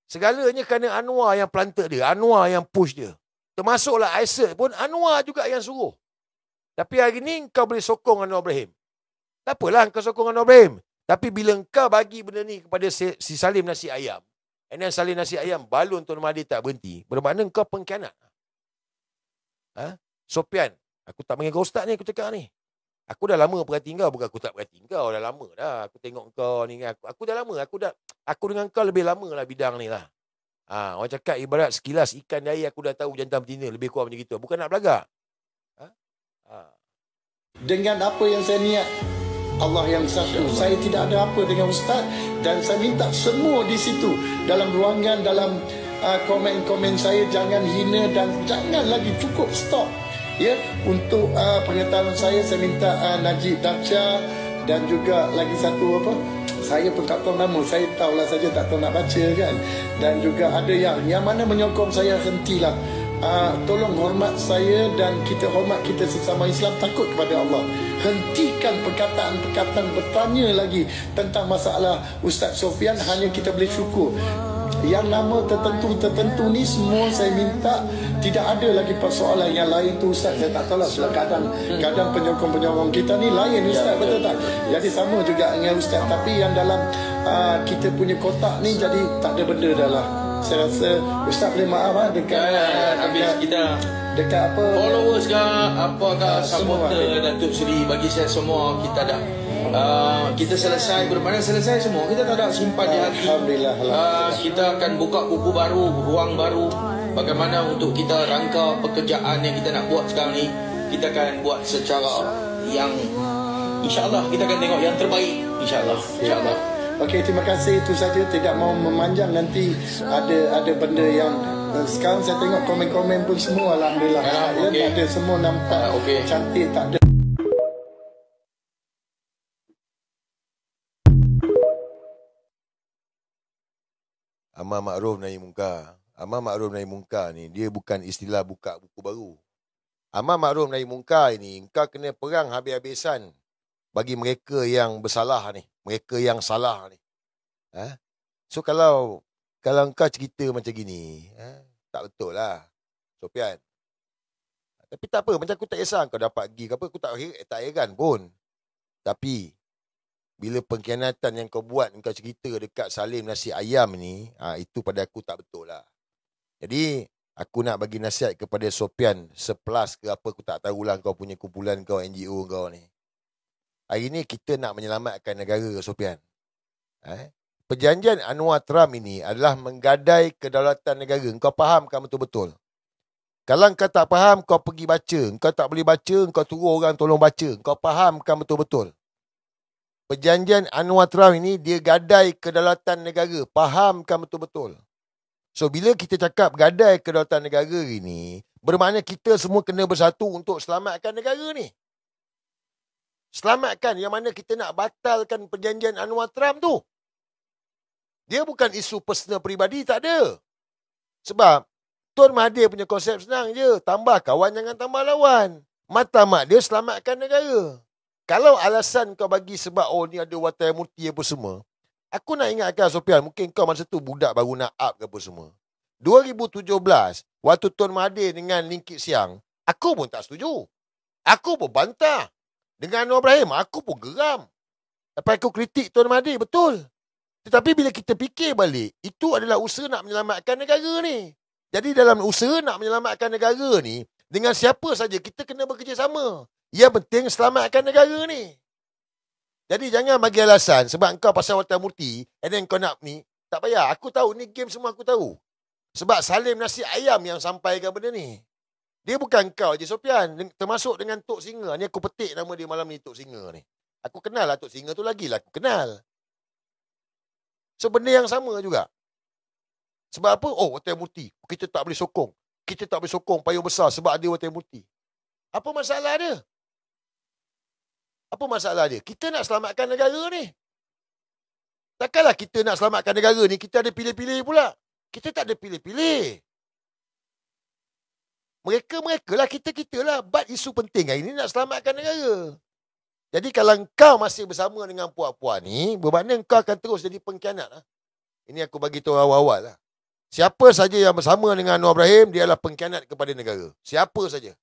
Segalanya kerana Anwar yang planted dia. Anwar yang push dia. Termasuklah Aisat pun Anwar juga yang suruh. Tapi hari ni kau boleh sokong Anwar Ibrahim. Tak apalah kau sokong Anwar Ibrahim. Tapi bila kau bagi benda ni kepada si Salim Nasi Ayam, and then Salim Nasi Ayam balon Tun Mahathir tak berhenti, bermakna kau pengkhianat. Sofian, aku tak panggil kau ustaz ni, aku cakap ni. Aku dah lama perhati kau, bukan aku tak perhati kau, dah lama dah. Aku tengok kau ni, aku dah lama, aku dengan kau lebih lama lah bidang ni lah. Orang cakap ibarat sekilas ikan dari aku dah tahu jantan betina, lebih kurang macam gitu. Bukan nak belagak. Dengan apa yang saya niat, Allah yang satu. Saya tidak ada apa dengan ustaz dan saya minta semua di situ dalam ruangan, dalam komen-komen saya jangan hina dan jangan lagi, cukup, stop. Ya, untuk pengetahuan saya minta Najib Dakcha dan juga lagi satu apa? Saya pun tak tahu nama, saya tahulah saja tak tahu nak baca kan. Dan juga ada yang mana menyokong saya, hentilah. Tolong hormat saya dan kita hormat kita sesama Islam, takut kepada Allah. Hentikan perkataan-perkataan bertanya lagi tentang masalah Ustaz Sofian, hanya kita boleh syukur. Yang nama tertentu ni semua saya minta tidak ada lagi persoalan. Yang lain tu Ustaz saya tak tahulah, sebab kadang penyokong-penyokong kita ni lain Ustaz, betul tak? Jadi sama juga dengan Ustaz, tapi yang dalam kita punya kotak ni jadi tak ada benda dah lah. Saya rasa Ustaz boleh maaf dekat habis kita dekat apa followers ke apakah supporter Datuk Seri, bagi saya semua kita dah kita selesai, bermakna selesai semua, kita tak ada simpan di hati. Alhamdulillah. Kita akan buka buku baru, ruang baru, bagaimana untuk kita rangka pekerjaan yang kita nak buat sekarang ni. Kita akan buat secara yang insya-Allah kita akan tengok yang terbaik, insya-Allah. Okey, terima kasih, itu saja, tidak mau memanjang, nanti ada benda yang sekarang saya tengok komen-komen pun semua alhamdulillah tak ada, semua nampak cantik, tak ada. Amar Ma'ruf Nahi Munkar. Amar Ma'ruf Nahi Munkar ni, dia bukan istilah buka buku baru. Amar Ma'ruf Nahi Munkar ini, engkau kena perang habis-habisan bagi mereka yang bersalah ni. Mereka yang salah ni. So kalau engkau cerita macam gini, tak betul lah, Sofian. Tapi tak apa, macam aku tak kisah kau dapat gig apa, aku tak heran pun. Tapi bila pengkhianatan yang kau buat, kau cerita dekat Salim nasi ayam ni, itu pada aku tak betul lah. Jadi aku nak bagi nasihat kepada Sofian, sepelas ke apa, aku tak tahulah kau punya kumpulan kau, NGO kau ni. Hari ni kita nak menyelamatkan negara, Sofian. Perjanjian Anwar Trump ini adalah menggadai kedaulatan negara. Kau fahamkan betul-betul. Kalau kau tak faham, kau pergi baca. Kau tak boleh baca, kau suruh orang tolong baca. Kau fahamkan betul-betul. Perjanjian Anwar Trump ini, dia gadai kedaulatan negara. Fahamkan betul-betul. So, bila kita cakap gadai kedaulatan negara ini, bermakna kita semua kena bersatu untuk selamatkan negara ni. Selamatkan, yang mana kita nak batalkan perjanjian Anwar Trump tu. Dia bukan isu personal peribadi, tak ada. Sebab Tun Mahathir punya konsep senang je. Tambah kawan, jangan tambah lawan. Matlamat dia selamatkan negara. Kalau alasan kau bagi sebab ni ada Wataya Murti apa semua, aku nak ingatkan Sofian, mungkin kau masa tu budak baru nak up ke apa semua. 2017, waktu Tun Mahathir dengan Lim Kit Siang, aku pun tak setuju. Aku pun bantah. Dengan Anwar Ibrahim, aku pun geram. Lepas aku kritik Tun Mahathir, betul. Tetapi bila kita fikir balik, itu adalah usaha nak menyelamatkan negara ni. Jadi dalam usaha nak menyelamatkan negara ni, dengan siapa saja kita kena bekerjasama. Yang penting selamatkan negara ni. Jadi jangan bagi alasan sebab kau pasal Wataya Murti, and then kau nak ni, tak payah. Aku tahu ni game semua, aku tahu. Sebab Salim nasi ayam yang sampaikan benda ni. Dia bukan kau je, Sofian. Termasuk dengan Tok Singa. Ni aku petik nama dia malam ni, Tok Singa ni. Aku kenal lah Tok Singa tu, lagi lah aku kenal. So benda yang sama juga. Sebab apa? Wataya Murti. Kita tak boleh sokong. Kita tak boleh sokong payung besar sebab ada Wataya Murti. Apa masalah dia? Apa masalah dia? Kita nak selamatkan negara ni. Takkanlah kita nak selamatkan negara ni, kita ada pilih-pilih pula. Kita tak ada pilih-pilih. Mereka lah, kita lah. But isu penting hari ni nak selamatkan negara. Jadi kalau kau masih bersama dengan puak-puak ni, bermakna kau akan terus jadi pengkhianat lah. Ini aku bagi tahu awal-awal lah. Siapa saja yang bersama dengan Anwar Ibrahim, dia adalah pengkhianat kepada negara. Siapa saja.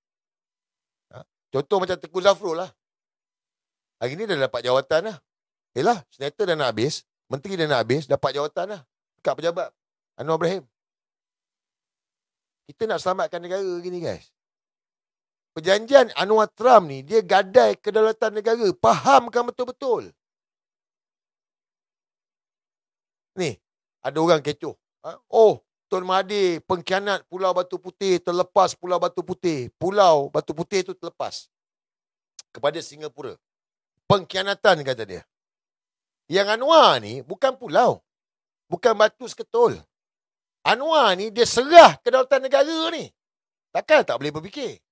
Contoh macam Tengku Zafrul lah. Hari ni dah dapat jawatan lah. Senator dah nak habis, menteri dah nak habis, dapat jawatan lah. Dekat pejabat Anwar Ibrahim. Kita nak selamatkan negara gini, guys. Perjanjian Anwar Trump ni, dia gadai kedaulatan negara. Fahamkan betul-betul. Ni, ada orang kecoh. Tun Mahathir pengkhianat Pulau Batu Putih, terlepas Pulau Batu Putih. Pulau Batu Putih itu terlepas kepada Singapura. Pengkhianatan, kata dia. Yang Anwar ni bukan pulau. Bukan batu seketul. Anwar ni dia serah kedaulatan negara ni. Takkan tak boleh berfikir.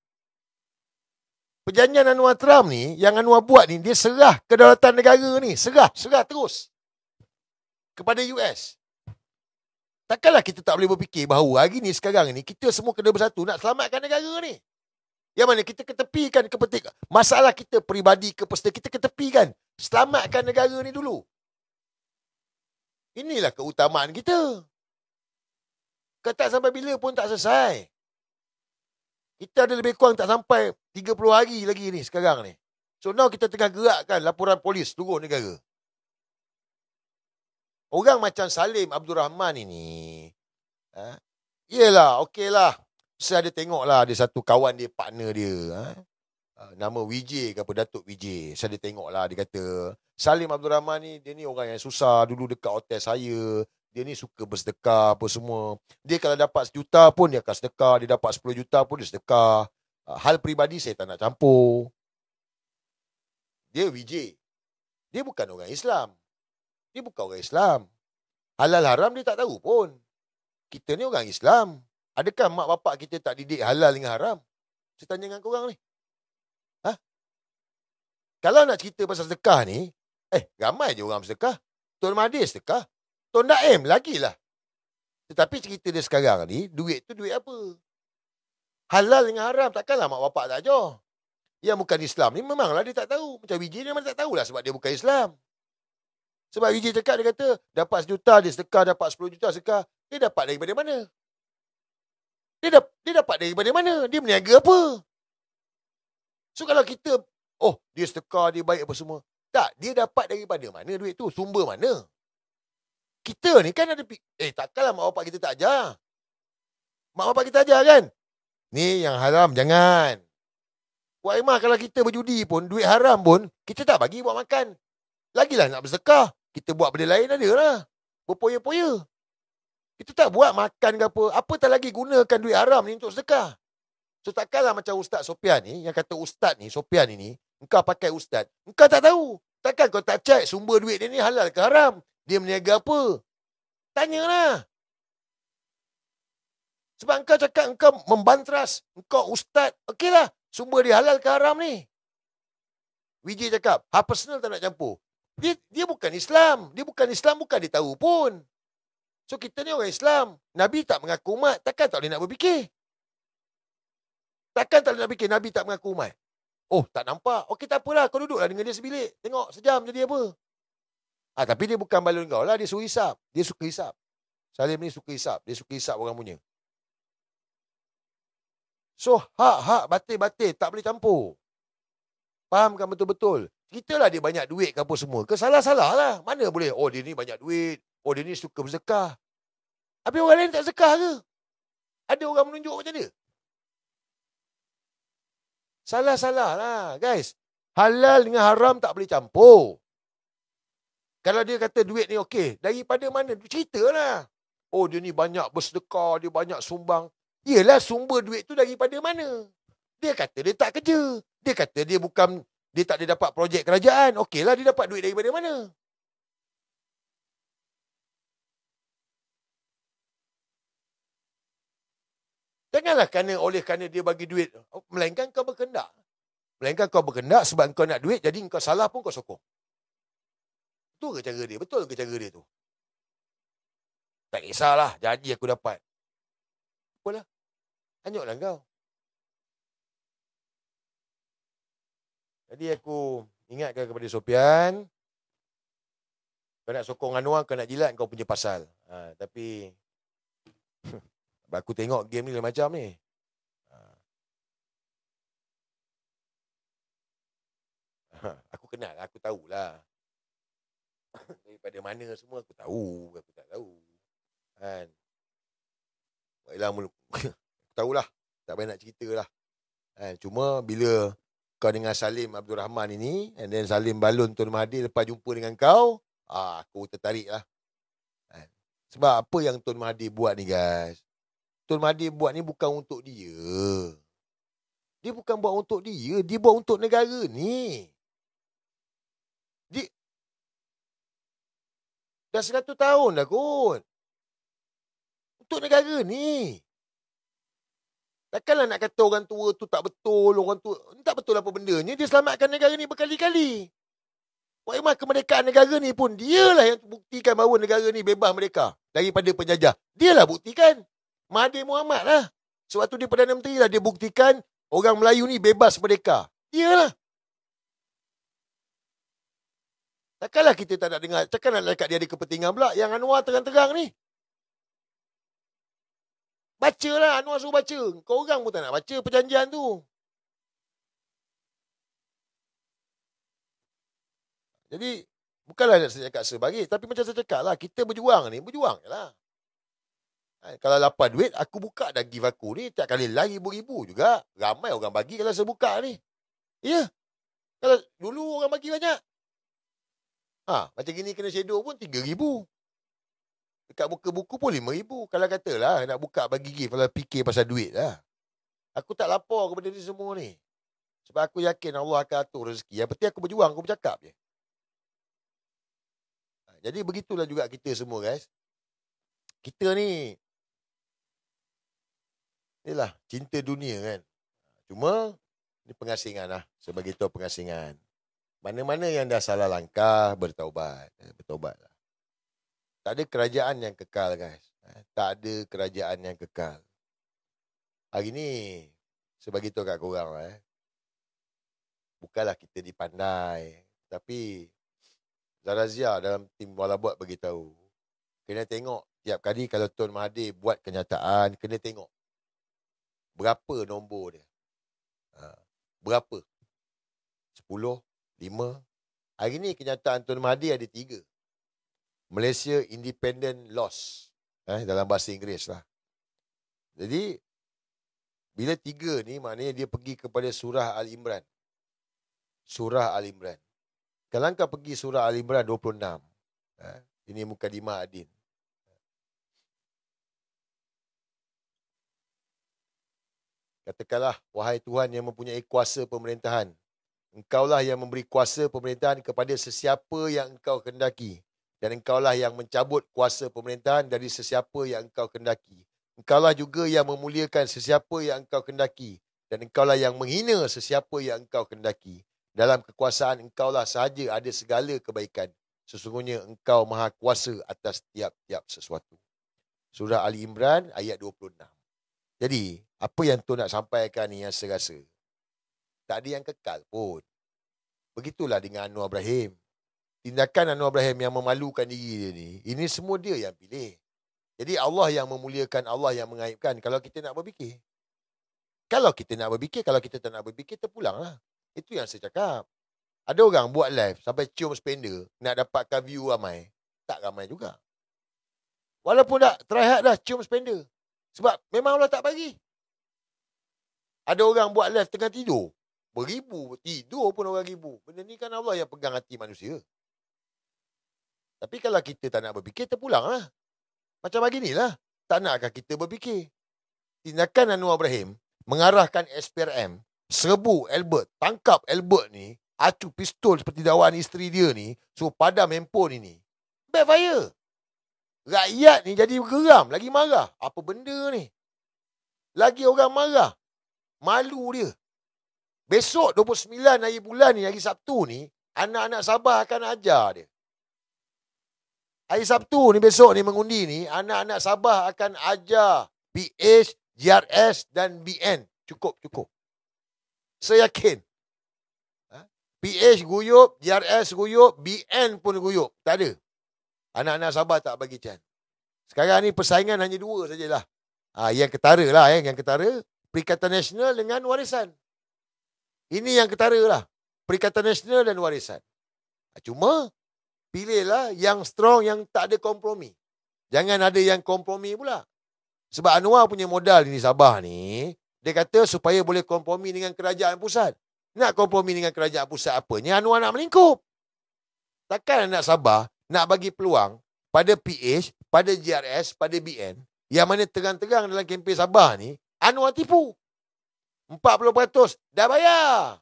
Perjanjian Anwar Trump ni, yang Anwar buat ni, dia serah kedaulatan negara ni. Serah terus. Kepada US. Takkanlah kita tak boleh berfikir bahawa hari ni, sekarang ni, kita semua kena bersatu nak selamatkan negara ni. Yang mana kita ketepikan kepentingan. Masalah kita peribadi ke personal, kita ketepikan. Selamatkan negara ni dulu. Inilah keutamaan kita. Kata sampai bila pun tak selesai. Kita ada lebih kurang tak sampai 30 hari lagi ni sekarang ni. So now kita tengah gerakkan laporan polis seluruh negara. Orang macam Salim Abdul Rahman ini, yelah, okey lah. Saya ada tengok lah, ada satu kawan dia, partner dia. Nama Vijay ke apa, Datuk Vijay. Saya ada tengok lah, dia kata, Salim Abdul Rahman ni, dia ni orang yang susah. Dulu dekat hotel saya, dia ni suka bersedekah apa semua. Dia kalau dapat 1 juta pun dia akan sedekah. Dia dapat 10 juta pun dia sedekah. Hal peribadi saya tak nak campur. Dia Vijay. Dia bukan orang Islam. Dia bukan orang Islam. Halal haram dia tak tahu pun. Kita ni orang Islam. Adakah mak bapak kita tak didik halal dengan haram? Saya tanya dengan korang ni. Kalau nak cerita pasal sedekah ni, ramai je orang sedekah. Tun Mahathir sedekah. Tun Daim lagilah. Tetapi cerita dia sekarang ni, duit tu duit apa? Halal dengan haram, takkanlah mak bapak tak ajar. Yang bukan Islam ni memanglah dia tak tahu. Macam Vijay dia memang tak tahulah sebab dia bukan Islam. Sebab Vijay cakap, dia kata dapat 1 juta dia sedekah, dapat 10 juta sedekah. Dia dapat daripada mana? Dia dapat daripada mana? Dia berniaga apa? So kalau kita, dia sedekah, dia baik apa semua. Tak, dia dapat daripada mana duit tu? Sumber mana? Kita ni kan ada, takkanlah mak bapak kita tak ajar. Mak bapak kita ajar kan? Ni yang haram, jangan. Wak Imah, kalau kita berjudi pun, duit haram pun, kita tak bagi buat makan. Lagilah nak bersedekah. Kita buat benda lain ada lah. Berpoya-poya. Kita tak buat makan ke apa. Apa tak lagi gunakan duit haram ni untuk sedekah. So takkanlah macam Ustaz Sofian ni, yang kata Ustaz ni, Sofian ni, engkau pakai Ustaz. Engkau tak tahu. Takkan kau tak cek sumber duit dia ni halal ke haram? Dia berniaga apa? Tanyalah. Sebab engkau cakap engkau membantras. Engkau Ustaz. Okeylah. Sumber dia halal ke haram ni? Vijay cakap, hal personal tak nak campur. Dia bukan Islam. Dia bukan Islam, bukan dia tahu pun. So kita ni orang Islam. Nabi tak mengaku umat. Takkan tak boleh nak berfikir? Takkan tak boleh nak fikir Nabi tak mengaku umat? Tak nampak. Okey, tak apalah. Kau duduklah dengan dia sebilik. Tengok sejam jadi apa. Tapi dia bukan balon kau lah. Dia suruh hisap. Dia suka hisap. Salim ni suka hisap. Dia suka hisap orang punya. So, hak batil-batil. Tak boleh campur. Fahamkan betul-betul. Kita lah dia banyak duit ke apa semua. Ke salah-salah lah. Mana boleh? Dia ni banyak duit. Dia ni suka bersedekah. Habis orang lain tak sedekah ke? Ada orang menunjuk macam dia? Salah-salah lah, guys. Halal dengan haram tak boleh campur. Kalau dia kata duit ni okey, daripada mana? Ceritalah. Dia ni banyak bersedekah, dia banyak sumbang. Yelah, sumber duit tu daripada mana? Dia kata dia tak kerja. Dia kata dia tak ada dapat projek kerajaan. Okeylah, dia dapat duit daripada mana? Janganlah oleh kerana dia bagi duit. Melainkan kau berkendak. Sebab kau nak duit, jadi kau salah pun kau sokong. Betul ke cara dia? Betul ke cara dia tu? Tak kisahlah, jadi aku dapat. Apalah. Hanyutlah kau. Jadi aku ingatkan kepada Sofian, kau nak sokong Anwar, kau nak jilat, kau punya pasal. Tapi aku tengok game ni macam ni. Aku kenal, aku tahulah. Daripada mana semua aku tahu, aku tak tahu. Kan? Baiklah, aku tahulah. Tak payah nak cerita lah. Cuma bila kau dengan Salim Abdul Rahman ini, and then Salim balon Tun Mahathir lepas jumpa dengan kau, aku tertarik lah. Sebab apa yang Tun Mahathir buat ni, guys? Tun Mahathir buat ni bukan untuk dia. Dia bukan buat untuk dia. Dia buat untuk negara ni. Dah 100 tahun dah kot. Untuk negara ni. Takkanlah nak kata orang tua tu tak betul. Orang tua tak betul apa bendanya. Dia selamatkan negara ni berkali-kali. Wah, kemerdekaan negara ni pun dialah yang buktikan bahawa negara ni bebas merdeka daripada penjajah. Dialah buktikan. Mahathir Mohamad lah. Sewaktu dia Perdana Menteri lah, dia buktikan orang Melayu ni bebas merdeka. Dialah. Takkanlah kita tak nak dengar. Takkanlah nak cakap dia ada kepentingan pula. Yang Anwar terang-terang ni. Bacalah, Anwar suruh baca. Kau orang pun tak nak baca perjanjian tu. Jadi, bukanlah saya cakap sebagai. Tapi macam saya cakap lah, kita berjuang ni, berjuang je lah. Kalau lapar duit, aku buka dah give aku ni. Tiap kali lah ribu-ribu juga. Ramai orang bagi kalau saya buka ni. Ya. Kalau dulu orang bagi banyak. Macam gini kena shadow pun 3,000. Dekat muka buku pun 5,000. Kalau katalah nak buka bagi gift, kalau fikir pasal duit lah. Aku tak lapor kepada dia semua ni. Sebab aku yakin Allah akan atur rezeki. Yang penting aku berjuang, aku bercakap je. Jadi begitulah juga kita semua, guys. Kita ni inilah cinta dunia kan. Cuma ni pengasingan lah. Sebagai tu pengasingan. Mana-mana yang dah salah langkah, bertaubat. Bertaubatlah. Tak ada kerajaan yang kekal, guys. Tak ada kerajaan yang kekal. Hari ni, sebagai tu kat korang lah. Bukanlah kita dipandai. Tapi, Zarazia dalam tim bola buat beritahu. Kena tengok tiap kali kalau Tun Mahathir buat kenyataan, kena tengok berapa nombor dia. Berapa? 10, 5. Hari ni kenyataan Tun Mahathir ada 3. Malaysia Independent Loss. Dalam bahasa Inggeris lah. Jadi, bila 3 ni, maknanya dia pergi kepada surah Al-Imran. Surah Al-Imran. Kalau kau pergi surah Al-Imran 26. Ini Mukadimah Adin. Katakanlah, wahai Tuhan yang mempunyai kuasa pemerintahan, Engkaulah yang memberi kuasa pemerintahan kepada sesiapa yang Engkau kehendaki. Dan Engkaulah yang mencabut kuasa pemerintahan dari sesiapa yang Engkau kehendaki. Engkaulah juga yang memuliakan sesiapa yang Engkau kehendaki. Dan Engkaulah yang menghina sesiapa yang Engkau kehendaki. Dalam kekuasaan Engkaulah sahaja ada segala kebaikan. Sesungguhnya Engkau maha kuasa atas tiap-tiap sesuatu. Surah Ali Imran ayat 26. Jadi, apa yang tu nak sampaikan ni yang saya rasa? Tak ada yang kekal pun. Begitulah dengan Anwar Ibrahim. Tindakan Anwar Ibrahim yang memalukan diri dia ni, ini semua dia yang pilih. Jadi Allah yang memuliakan, Allah yang mengaibkan kalau kita nak berfikir. Kalau kita nak berfikir, kalau kita tak nak berfikir, terpulanglah. Itu yang saya cakap. Ada orang buat live sampai cium spender, nak dapatkan view ramai. Tak ramai juga. Walaupun dah try hard dah cium spender. Sebab memang Allah tak bagi. Ada orang buat live tengah tidur. Beribu, tidur pun orang ribu. Benda ni kan Allah yang pegang hati manusia. Tapi kalau kita tak nak berfikir, terpulanglah. Macam beginilah. Tak nakkah kita berfikir. Tindakan Anwar Ibrahim mengarahkan SPRM, serbu Albert, tangkap Albert ni, acu pistol seperti dakwaan isteri dia ni, suruh padam handphone ini. Backfire. Rakyat ni jadi geram, lagi marah. Apa benda ni? Lagi orang marah. Malu dia. Besok 29 hari bulan ni, hari Sabtu ni, anak-anak Sabah akan ajar dia. Hari Sabtu ni, besok ni mengundi ni, anak-anak Sabah akan ajar PH, GRS dan BN. Cukup. Saya yakin. PH guyup, GRS guyup, BN pun guyup. Tak ada. Anak-anak Sabah tak bagi chance. Sekarang ni persaingan hanya 2 sajalah. Yang ketara lah. Yang ketara, Perikatan Nasional dengan Warisan. Ini yang ketara lah. Perikatan Nasional dan Warisan. Cuma, pilihlah yang strong, yang tak ada kompromi. Jangan ada yang kompromi pula. Sebab Anwar punya modal di Sabah ni, dia kata supaya boleh kompromi dengan kerajaan pusat. Nak kompromi dengan kerajaan pusat apanya? Anwar nak melingkup. Takkan anak Sabah nak bagi peluang pada PH, pada GRS, pada BN, yang mana terang-terang dalam kempen Sabah ni, Anwar tipu. 40% dah bayar.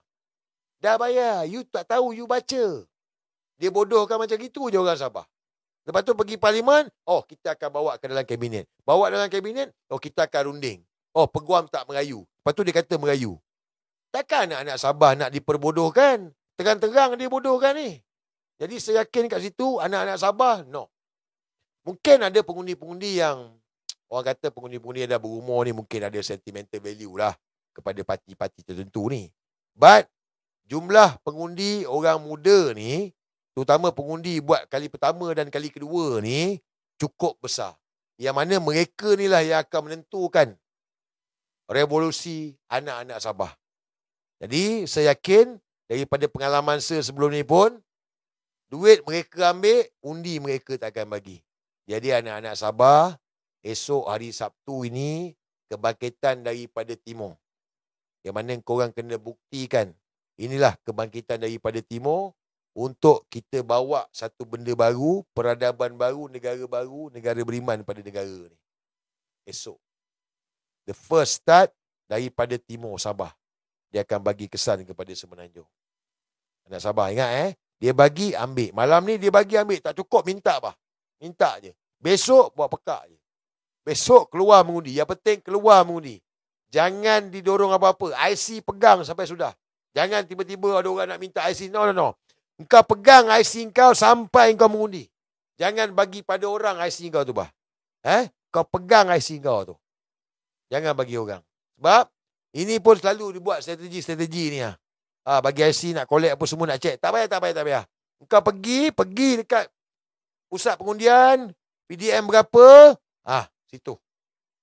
Dah bayar. You tak tahu, you baca. Dia bodohkan macam gitu je orang Sabah. Lepas tu pergi parlimen, kita akan bawa ke dalam kabinet. Bawa dalam kabinet, kita akan runding. Peguam tak merayu. Lepas tu dia kata merayu. Takkan anak-anak Sabah nak diperbodohkan? Terang-terang dia bodohkan ni. Jadi saya yakin kat situ, anak-anak Sabah, no. Mungkin ada pengundi-pengundi yang, orang kata pengundi-pengundi yang dah berumur ni, mungkin ada sentimental value lah kepada parti-parti tertentu ni. But, jumlah pengundi orang muda ni, terutama pengundi buat kali pertama dan kali kedua ni, cukup besar. Yang mana mereka ni lah yang akan menentukan revolusi anak-anak Sabah. Jadi, saya yakin, daripada pengalaman saya sebelum ni pun, duit mereka ambil, undi mereka tak akan bagi. Jadi, anak-anak Sabah, esok hari Sabtu ini, kebangkitan daripada Timur. Yang mana korang kena buktikan, inilah kebangkitan daripada Timur, untuk kita bawa satu benda baru, peradaban baru, negara beriman pada negara ni. Esok. The first start daripada Timur Sabah. Dia akan bagi kesan kepada Semenanjung. Anak Sabah ingat dia bagi ambil. Malam ni dia bagi ambil. Tak cukup minta apa. Minta je. Besok buat pekak je. Besok keluar mengundi. Yang penting keluar mengundi. Jangan didorong apa-apa. IC pegang sampai sudah. Jangan tiba-tiba ada orang nak minta IC. No. Engkau pegang IC kau sampai kau mengundi. Jangan bagi pada orang IC kau tu bah. Kau pegang IC kau tu. Jangan bagi orang. Sebab ini pun selalu dibuat strategi ni. Bagi IC nak collect apa semua nak check. Tak payah. Kau pergi dekat pusat pengundian, PDM berapa? Situ.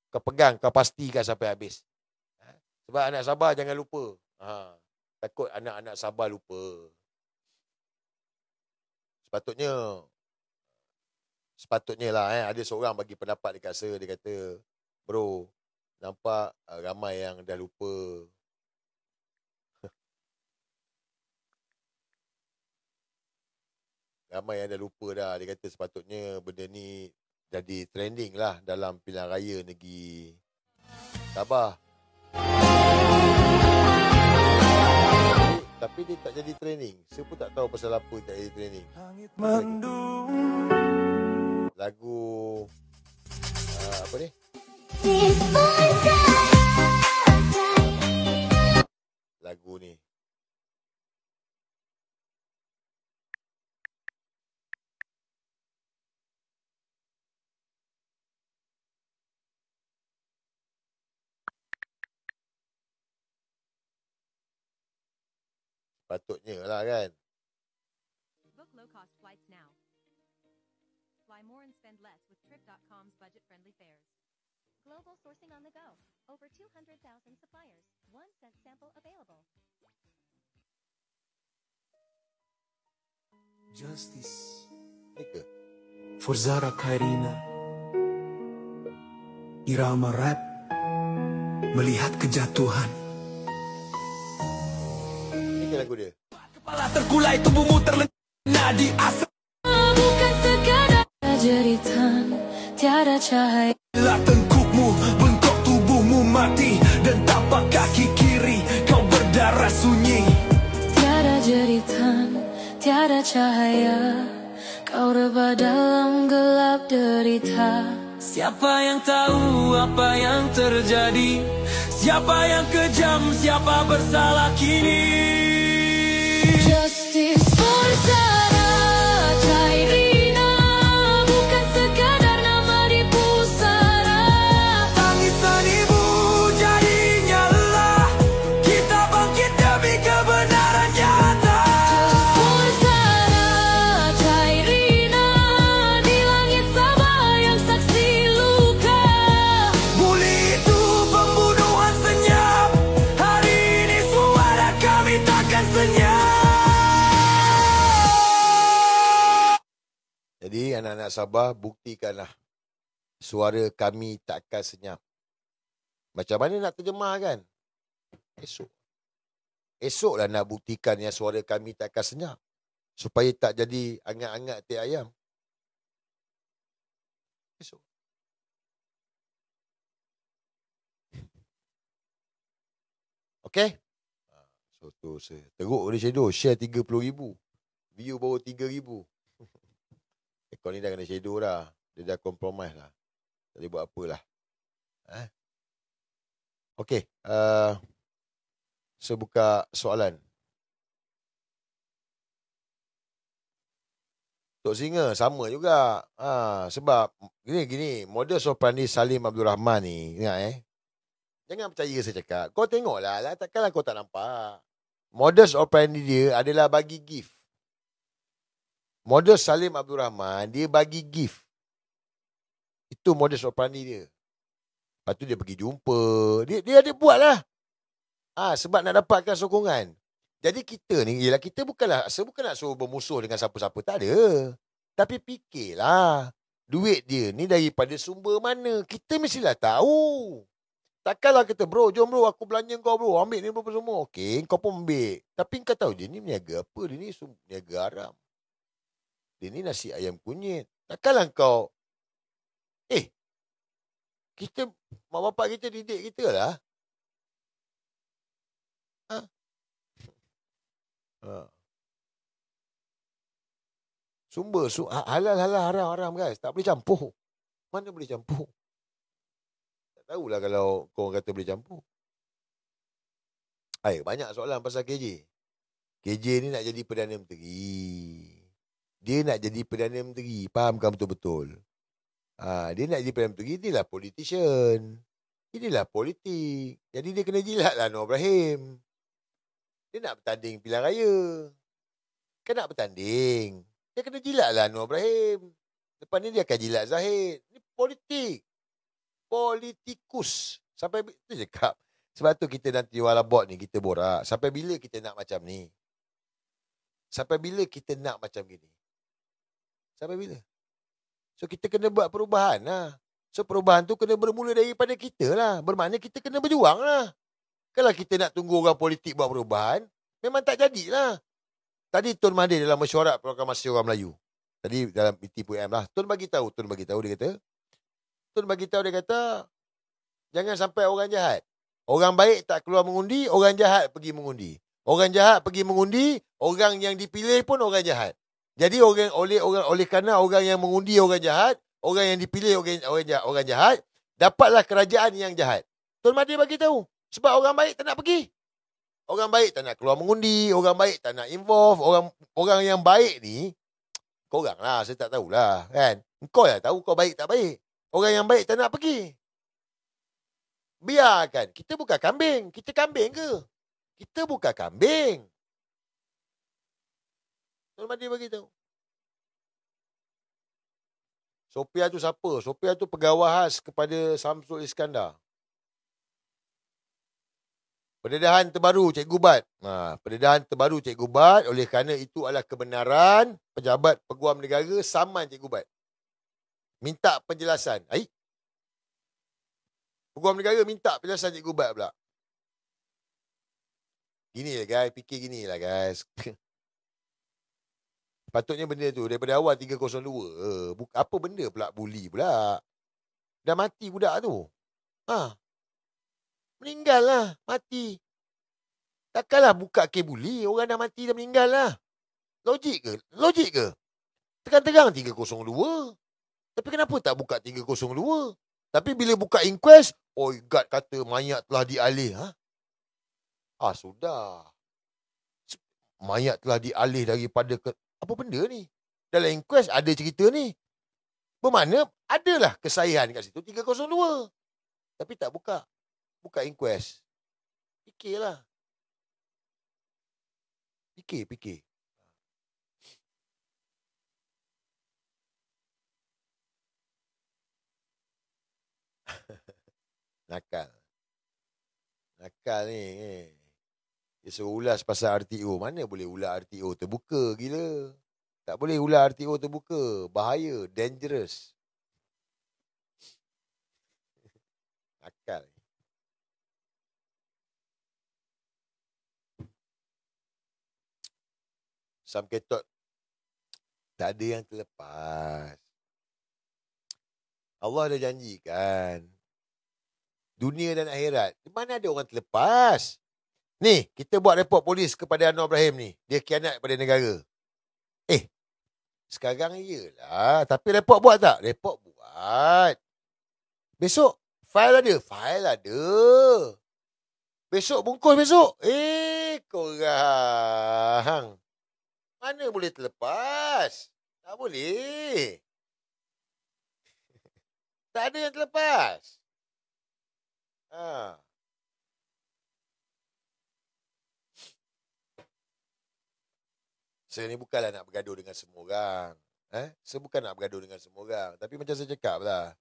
Kau pegang, kau pastikan sampai habis. Sebab anak Sabah jangan lupa. Takut anak-anak Sabah lupa. Sepatutnya lah ada seorang bagi pendapat dekat saya, dia kata, bro, nampak ramai yang dah lupa. Ramai yang dah lupa dah. Dia kata sepatutnya benda ni jadi trending lah dalam pilihan raya negeri Sabah. Tapi dia tak jadi trending. Saya pun tak tahu pasal apa tak jadi trending. Lagu apa ni? Lagu ni. Patutnya lah kan. Book low-cost flights now. Fly more and spend less with Trip.com's budget-friendly fares. Global sourcing on the go. Over 200,000 suppliers. 1 cent sample available. Justice. Nika. For Zara Khairina. Irama rap. Melihat kejatuhan. Lagu dia. Kepala terkulai, tubuhmu terlena di asap. Bukan sekadar jeritan, tiada cahaya. Bila tengkukmu, bengkok tubuhmu mati, dan tapak kaki kiri kau berdarah sunyi. Tiada jeritan, tiada cahaya, kau rebah dalam gelap derita. Siapa yang tahu apa yang terjadi? Siapa yang kejam, siapa bersalah kini? Justice for Zara Khairina, bukan sekadar nama di pusara. Tangisan ibu jadi nyala, kita bangkit demi kebenaran nyata. Justice for Zara Khairina, di langit Sabah yang saksi luka. Buli itu pembunuhan senyap, hari ini suara kami takkan senyap. Jadi anak-anak Sabah, buktikanlah suara kami takkan senyap. Macam mana nak terjemah kan? Esoklah nak buktikan yang suara kami takkan senyap. Supaya tak jadi angat-angat teh ayam. Esok. Okay? So tu saya teruk dia shadow. Share 30,000. View baru 3,000. Kau ni dah kena shadow dah. Dia dah compromise lah. Tak boleh buat apalah. Okay. Saya buka soalan. Tok Singa sama juga. Sebab gini. Modus operandi Salim Abdul Rahman ni. Ingat Jangan percaya saya cakap. Kau tengoklah. Takkanlah kau tak nampak. Modus operandi dia adalah bagi gift. Modus Salim Abdul Rahman, dia bagi gift. Itu modus operandi dia. Lepas tu dia pergi jumpa. Dia ada buat lah. Sebab nak dapatkan sokongan. Jadi kita ni, kita saya bukan nak suruh bermusuh dengan siapa-siapa. Tak ada. Tapi fikirlah. Duit dia ni daripada sumber mana. Kita mestilah tahu. Takkanlah kata, bro, jom bro, aku belanja kau bro. Ambil ni bro semua. Okey, kau pun ambil. Tapi kau tahu dia ni niaga apa? Dia ni niaga haram. Dia ni nasi ayam kunyit. Takkanlah kau kita, mak bapak kita didik kita lah. Sumber halal haram guys. Tak boleh campur. Mana boleh campur? Tak tahulah kalau kau kata boleh campur. Banyak soalan pasal KJ. KJ ni nak jadi Perdana Menteri. Dia nak jadi Perdana Menteri. Fahamkan betul-betul. Dia nak jadi Perdana Menteri. Dia lah politician. Inilah politik. Jadi dia kena jilat lah Anwar Ibrahim. Dia nak bertanding pilihan raya. Kan nak bertanding. Dia kena jilat lah Anwar Ibrahim. Lepas ni dia akan jilat Zahid. Ni politik. Politikus. Sampai itu cakap. Sebab tu kita nanti wala bot ni kita borak. Sampai bila kita nak macam ni? Sampai bila kita nak macam gini? Sampai bila? So kita kena buat perubahan lah. So perubahan tu kena bermula daripada kita lah. Bermakna kita kena berjuang lah. Kalau kita nak tunggu orang politik buat perubahan, memang tak jadilah. Tadi Tun Mahathir dalam mesyuarat proklamasi orang Melayu. Tadi dalam PTPM lah. Tun bagi tahu dia kata. Dia kata, jangan sampai orang jahat. Orang baik tak keluar mengundi, orang jahat pergi mengundi. Orang jahat pergi mengundi, orang yang dipilih pun orang jahat. Jadi oleh kerana orang yang mengundi orang jahat, orang yang dipilih orang jahat, dapatlah kerajaan yang jahat. Tun Mahathir bagi tahu. Sebab orang baik tak nak pergi. Orang baik tak nak keluar mengundi, orang baik tak nak involve, orang yang baik ni, korang lah, saya tak tahulah, kan? Kau lah tahu kau baik tak baik. Orang yang baik tak nak pergi. Biarkan. Kita bukan kambing. Kita kambing ke? Kita bukan kambing. Tun Mahathir bagi tahu. Sophia tu siapa? Sophia tu pegawai khas kepada Samsul Iskandar. Pendedahan terbaru Cikgu Bat. Pendedahan terbaru Cikgu Bat, oleh kerana itu adalah kebenaran, pejabat peguam negara saman Cikgu Bat. Minta penjelasan. Peguam negara minta penjelasan Cikgu Bat pula. Gini lah guys, fikir gini lah guys. Patutnya benda tu daripada awal 302. Apa benda pula bully pula? Dah mati budak tu. Meninggal lah, mati. Takkanlah buka kes bully, orang dah mati dah meninggal lah. Logik ke? Logik ke? Terang-terang 302. Tapi kenapa tak buka 302? Tapi bila buka inquest, guard kata mayat telah dialih. Sudah. Mayat telah dialih daripada apa benda ni? Dalam inquest ada cerita ni. Bermakna adalah kesahihan kat situ 302. Tapi tak buka. Buka inquest. Fikirlah. Fikir. Nakal ni. Dia suruh ulas pasal RTO. Mana boleh ulas RTO terbuka gila. Tak boleh ulas RTO terbuka. Bahaya. Dangerous. Nakal. Sam Ketot. Tak ada yang terlepas. Allah dah janjikan. Dunia dan akhirat. Di mana ada orang terlepas? Ni, kita buat report polis kepada Anwar Ibrahim ni. Dia khianat pada negara. Sekarang iyalah. Tapi report buat tak? Report buat. Besok, file ada? File ada. Besok bungkus besok. Korang. Mana boleh terlepas? Tak boleh. Tak ada yang terlepas. Saya ni bukanlah nak bergaduh dengan semua orang. Saya bukan nak bergaduh dengan semua orang. Tapi macam saya cakap lah.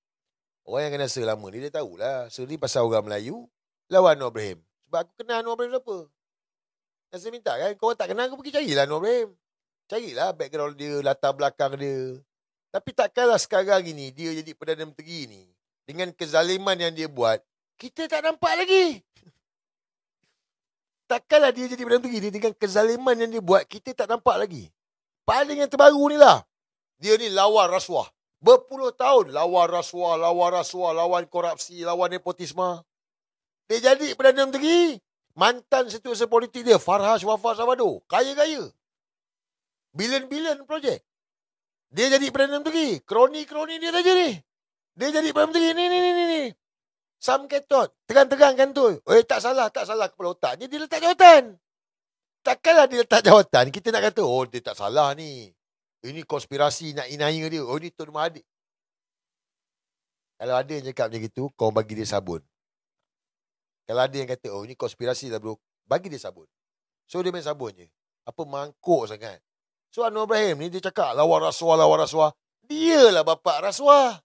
Orang yang kenal saya lama ni, dia tahulah. Saya ni pasal orang Melayu, lawan Anwar Ibrahim. Sebab aku kenal Anwar Ibrahim apa. Dan saya minta kan, kau tak kenal, kau pergi carilah Anwar Ibrahim. Carilah background dia, latar belakang dia. Tapi takkanlah sekarang ini, dia jadi Perdana Menteri ni. Dengan kezaliman yang dia buat, kita tak nampak lagi. Takkanlah dia jadi Perdana Menteri ni, dengan kezaliman yang dia buat, kita tak nampak lagi. Paling yang terbaru ni lah. Dia ni lawan rasuah. Berpuluh tahun lawan rasuah, lawan korupsi, lawan nepotisme. Dia jadi Perdana Menteri. Mantan setiausaha politik dia, Farhas Wafas Sabado. Kaya-kaya. Bilion-bilion projek. Dia jadi Perdana Menteri. Kroni-kroni dia saja ni. Dia jadi Perdana Menteri. Ni. Sam Ketot. Terang-terang kan tu. Tak salah kepala otaknya. Dia letak jawatan. Takkanlah dia letak jawatan. Kita nak kata, dia tak salah ni. Ini konspirasi nak inaya dia. Ini Tun Mahathir. Kalau ada yang cakap macam itu, kau bagi dia sabun. Kalau ada yang kata, ini konspirasi lah bro. Bagi dia sabun. So dia main sabun je. Apa mangkuk sangat. So Anwar Ibrahim ni dia cakap lawan rasuah. Dialah bapak rasuah.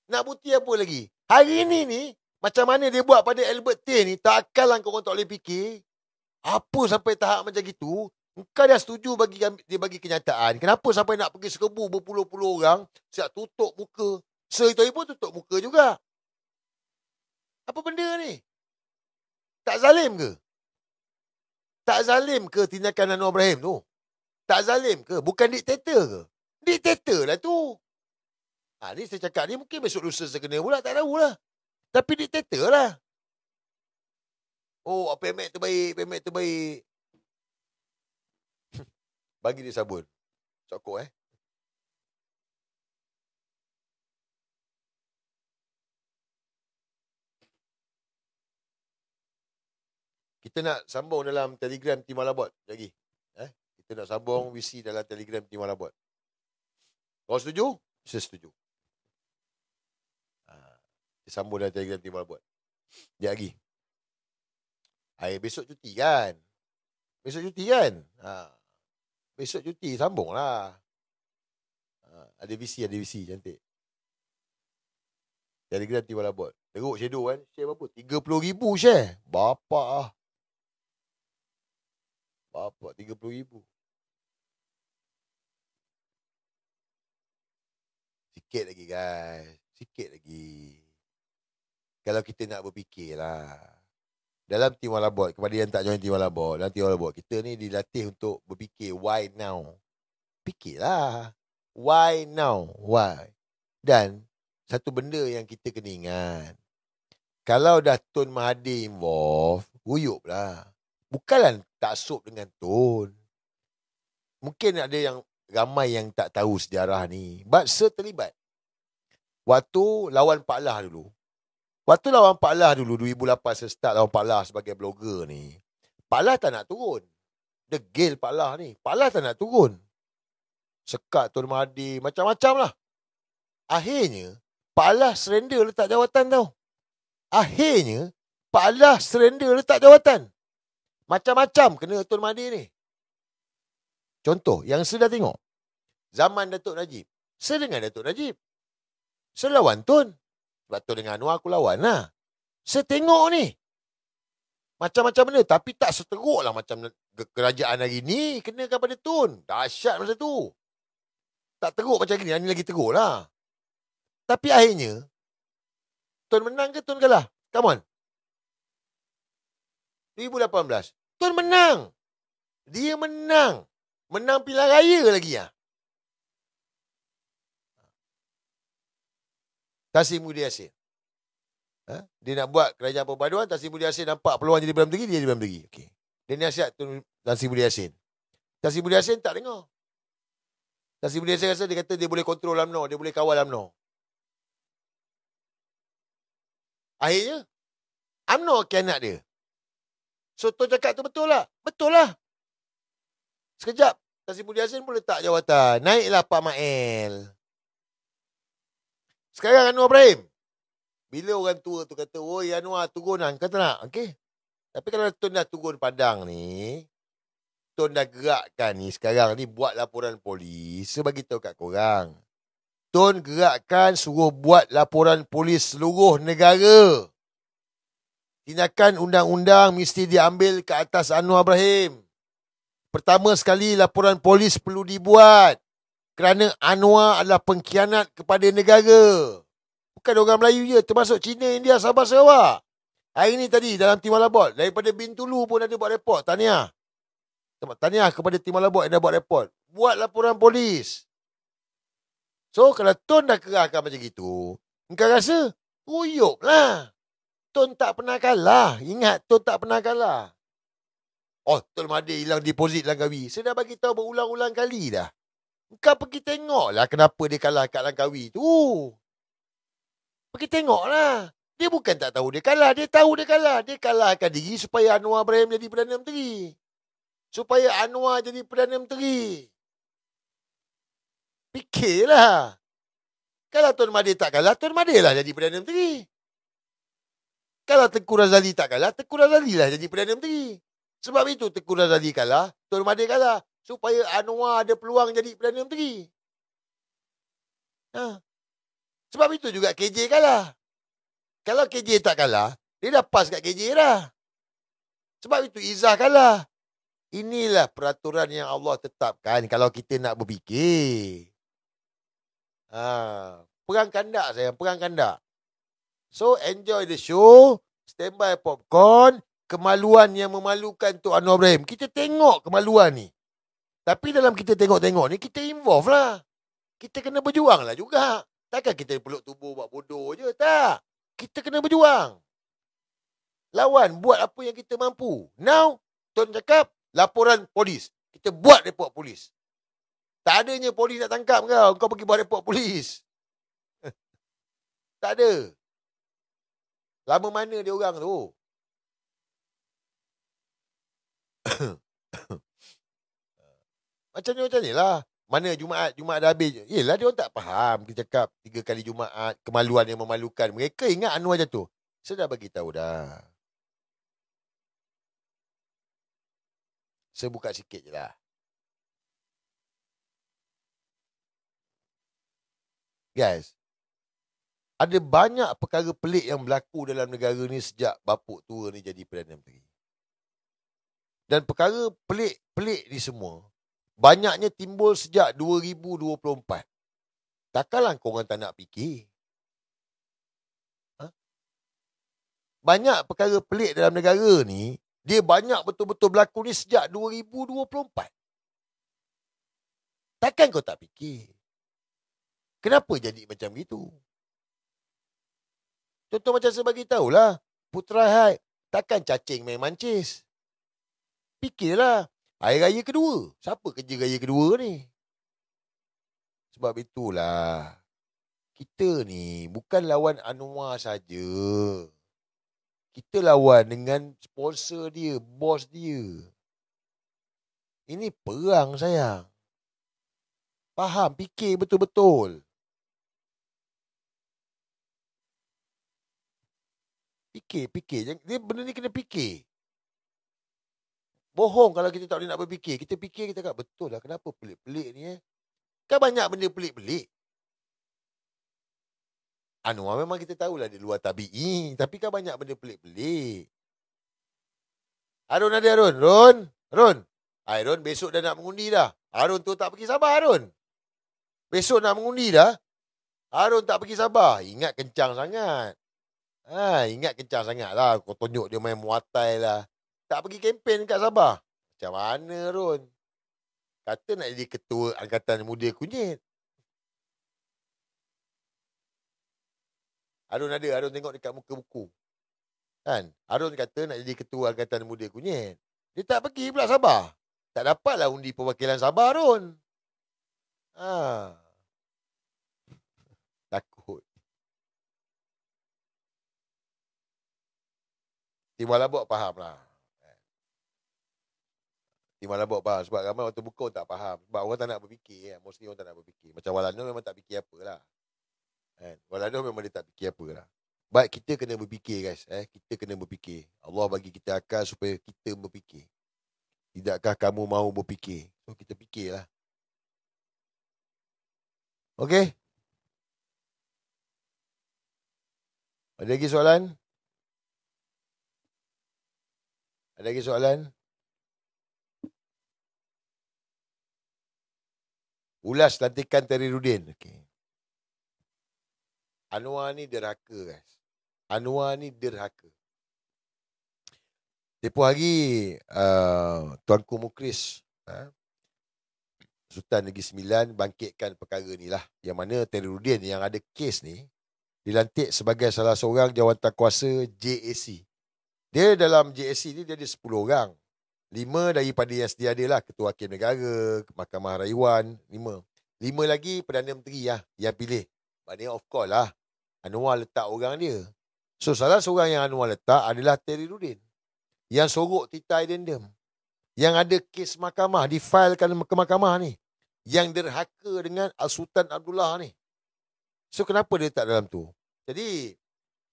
Nak bukti apa lagi? Hari ini ni, macam mana dia buat pada Albert Tay ni, takkanlah korang tak boleh fikir. Apa sampai tahap macam gitu? Engkau dah setuju dia bagi kenyataan. Kenapa sampai nak pergi serbu berpuluh-puluh orang, siap tutup muka. Itu pun tutup muka juga. Apa benda ni? Tak zalim ke? Tak zalim ke tindakan Anwar Ibrahim tu? Tak zalim ke? Bukan diktator ke? Diktator lah tu. Ni saya cakap ni mungkin besok lusa saya kena pula. Tak tahulah. Tapi diktator lah. Oh, pemek terbaik. Bagi dia sabun. Cokok Kita nak sambung dalam Telegram Tim Malabot lagi. Kita nak sambung VC dalam Telegram Tim Malabot. Kau setuju? Saya setuju. Kita sambung dalam Telegram Tim Malabot. Sekejap lagi. Besok cuti kan? Besok cuti, sambunglah. Ada VC cantik. Telegram Tim Malabot. Teruk shadow kan? Share berapa? 30,000 share. Bapak 30,000. Sikit lagi guys. Kalau kita nak berfikir lah. Dalam Tim Malabot, kepada yang tak join Tim Malabot, dalam Tim Malabot, kita ni dilatih untuk berfikir why now. Fikirlah. Why now? Why? Dan satu benda yang kita kena ingat. Kalau dah Tun Mahathir involved, guyup lah. Bukanlah taksub dengan Tun. Mungkin ada yang ramai yang tak tahu sejarah ni. But terlibat. Waktu lawan Pak Lah dulu. 2008 saya start lawan Pak Lah sebagai blogger ni. Pak Lah tak nak turun. Degil Pak Lah ni. Pak Lah tak nak turun. Sekat Tun Mahathir, macam-macam lah. Akhirnya, Pak Lah surrender letak jawatan tau. Macam-macam kena Tun Mahathir ni. Contoh, yang saya dah tengok. Zaman Datuk Najib. Saya dengan Datuk Najib. Saya lawan Tun. Sebab Tun dengan Anwar aku lawan lah. Saya tengok ni. Macam-macam benda. Tapi tak seteruk lah macam kerajaan hari ni. Kenakan pada Tun. Dahsyat masa tu. Tak teruk macam ni. Ini lagi teruk lah. Tapi akhirnya, Tun menang ke Tun kalah? Come on. 2018. Tun menang. Dia menang. Menang pilihan raya lagi lah. Tan Sri Muhyiddin Yassin. Dia nak buat kerajaan perpaduan, Tan Sri Muhyiddin Yassin nampak peluang jadi Perdana Menteri, dia jadi Perdana Menteri. Okay. Dia nasihat Tan Sri Muhyiddin Yassin. Tan Sri Muhyiddin Yassin tak dengar. Tan Sri Muhyiddin Yassin rasa dia kata dia boleh kontrol UMNO, dia boleh kawal UMNO. Akhirnya, UMNO kianat dia. So, Tun cakap tu betul lah. Betul lah. Sekejap, Tan Sri Muhyiddin Yassin pun letak jawatan. Naiklah Pak Mael. Sekarang Anwar Ibrahim. Bila orang tua tu kata, oi Anwar turun lah. Kata nak, okey. Tapi kalau Tun dah turun padang ni, Tun dah gerakkan ni, sekarang ni buat laporan polis. Saya bagi tahu kat korang. Tun gerakkan suruh buat laporan polis seluruh negara. Tindakan undang-undang mesti diambil ke atas Anwar Ibrahim. Pertama sekali laporan polis perlu dibuat. Kerana Anwar adalah pengkhianat kepada negara. Bukan orang Melayu je, termasuk Cina, India, Sabah, Sarawak. Hari ni tadi dalam Tim Malabot, daripada Bintulu pun ada buat report. Tahniah kepada Tim Malabot yang dah buat report. Buat laporan polis. So, kalau Tun dah kerahkan macam gitu, engkau rasa, uyup lah. Tun tak pernah kalah. Ingat, Tun tak pernah kalah. Oh, Tun Mahathir hilang deposit Langkawi. Saya dah bagi tahu berulang-ulang kali dah. Kau pergi tengoklah kenapa dia kalah kat Langkawi tu. Pergi tengoklah. Dia bukan tak tahu dia kalah. Dia tahu dia kalah. Dia kalahkan diri supaya Anwar Ibrahim jadi Perdana Menteri. Supaya Anwar jadi Perdana Menteri. Fikirlah. Kalau Tun Mahathir tak kalah, Tun Mahathir lah jadi Perdana Menteri. Kalau Tengku Razali tak kalah, Tengku Razali lah jadi Perdana Menteri. Sebab itu Tengku Razali kalah, Tun Mahathir kalah. supaya Anwar ada peluang jadi Perdana Menteri. Sebab itu juga KJ kalah. Kalau KJ tak kalah, dia dah pas kat KJ dah. Sebab itu Izzah kalah. Inilah peraturan yang Allah tetapkan kalau kita nak berfikir. Perang kandak sayang, perang kandak. So enjoy the show, standby popcorn, kemaluan yang memalukan Tok Anwar Ibrahim. Kita tengok kemaluan ni. Tapi dalam kita tengok-tengok ni, kita involve lah. Kita kena berjuang lah juga. Takkan kita peluk tubuh buat bodoh je, tak. Kita kena berjuang. Lawan, buat apa yang kita mampu. Now, Tuan cakap, laporan polis. Kita buat report polis. Tak adanya polis nak tangkap kau. Kau pergi buat report polis. Tak ada. Lama mana dia orang tu? Macam ni lah. Mana Jumaat dah habis. Yelah, dia orang tak faham. Kita cakap 3 kali Jumaat, kemaluan yang memalukan. Mereka ingat Anwar jatuh. Saya dah bagi tahu dah. Saya buka sikit je lah. Guys, ada banyak perkara pelik yang berlaku dalam negara ni sejak bapuk tua ni jadi Perdana Menteri. Dan perkara pelik-pelik ni semua, banyaknya timbul sejak 2024. Takkanlah korang tak nak fikir. Banyak perkara pelik dalam negara ni, dia banyak betul-betul berlaku ni sejak 2024. Takkan kau tak fikir? Kenapa jadi macam itu? Contoh macam saya bagi tahulah, Putra Hai takkan cacing main mancis. Fikirlah, hari raya kedua. Siapa kerja raya kedua ni? Sebab itulah, kita ni bukan lawan Anwar saja. Kita lawan dengan sponsor dia, bos dia. Ini perang sayang. Faham, fikir betul-betul. Fikir. Dia benda ni kena fikir. Bohong kalau kita tak boleh nak berfikir. Kita fikir, kita kata betul lah. Kenapa pelik-pelik ni Kan banyak benda pelik-pelik. Anwar memang kita tahulah dia luar tabi'i. Tapi kan banyak benda pelik-pelik. Harun ada Harun. Harun besok dah nak mengundi dah. Harun tu tak pergi Sabah Harun. Besok nak mengundi dah. Harun tak pergi Sabah. Ingat kencang sangat. Ingat kencang sangat lah. Kau tunjuk dia main muatai lah. Tak pergi kempen kat Sabah. Macam mana Harun? Kata nak jadi ketua Angkatan Muda Kunyit. Harun tengok dekat muka buku. Kan? Harun kata nak jadi ketua Angkatan Muda Kunyit. Dia tak pergi pula Sabah. Tak dapatlah undi perwakilan Sabah Harun. Takut. Timur Labok faham lah. Timur Labok faham. Sebab ramai orang terbuka tak faham. Sebab orang tak nak berfikir. Mostly orang tak nak berfikir. Macam Walano memang tak fikir apa lah. Walano memang dia tak fikir apa lah. Baik, kita kena berfikir guys. Kita kena berfikir. Allah bagi kita akal supaya kita berfikir. Tidakkah kamu mahu berfikir? So kita fikirlah. Okey? Ada lagi soalan? Ada lagi soalan? Ulas lantikan Teriruddin. Okey. Anwar ni derhaka guys. Anwar ni derhaka. Tempoh hari Tuanku Mukris Sultan Negeri Sembilan bangkitkan perkara ni lah. Yang mana Teriruddin yang ada kes ni dilantik sebagai salah seorang jawatankuasa JAC. Dia dalam JAC ni dia ada 10 orang. 5 daripada yang sedia ada lah. Ketua Hakim Negara, Mahkamah Rayuan, 5 lagi Perdana Menteri lah yang pilih. Maknanya of course lah Anwar letak orang dia. So salah seorang yang Anwar letak adalah Teriruddin. Yang sorok titah addendum. Yang ada kes mahkamah, difailkan ke mahkamah ni. Yang derhaka dengan Sultan Abdullah ni. So kenapa dia tak dalam tu? Jadi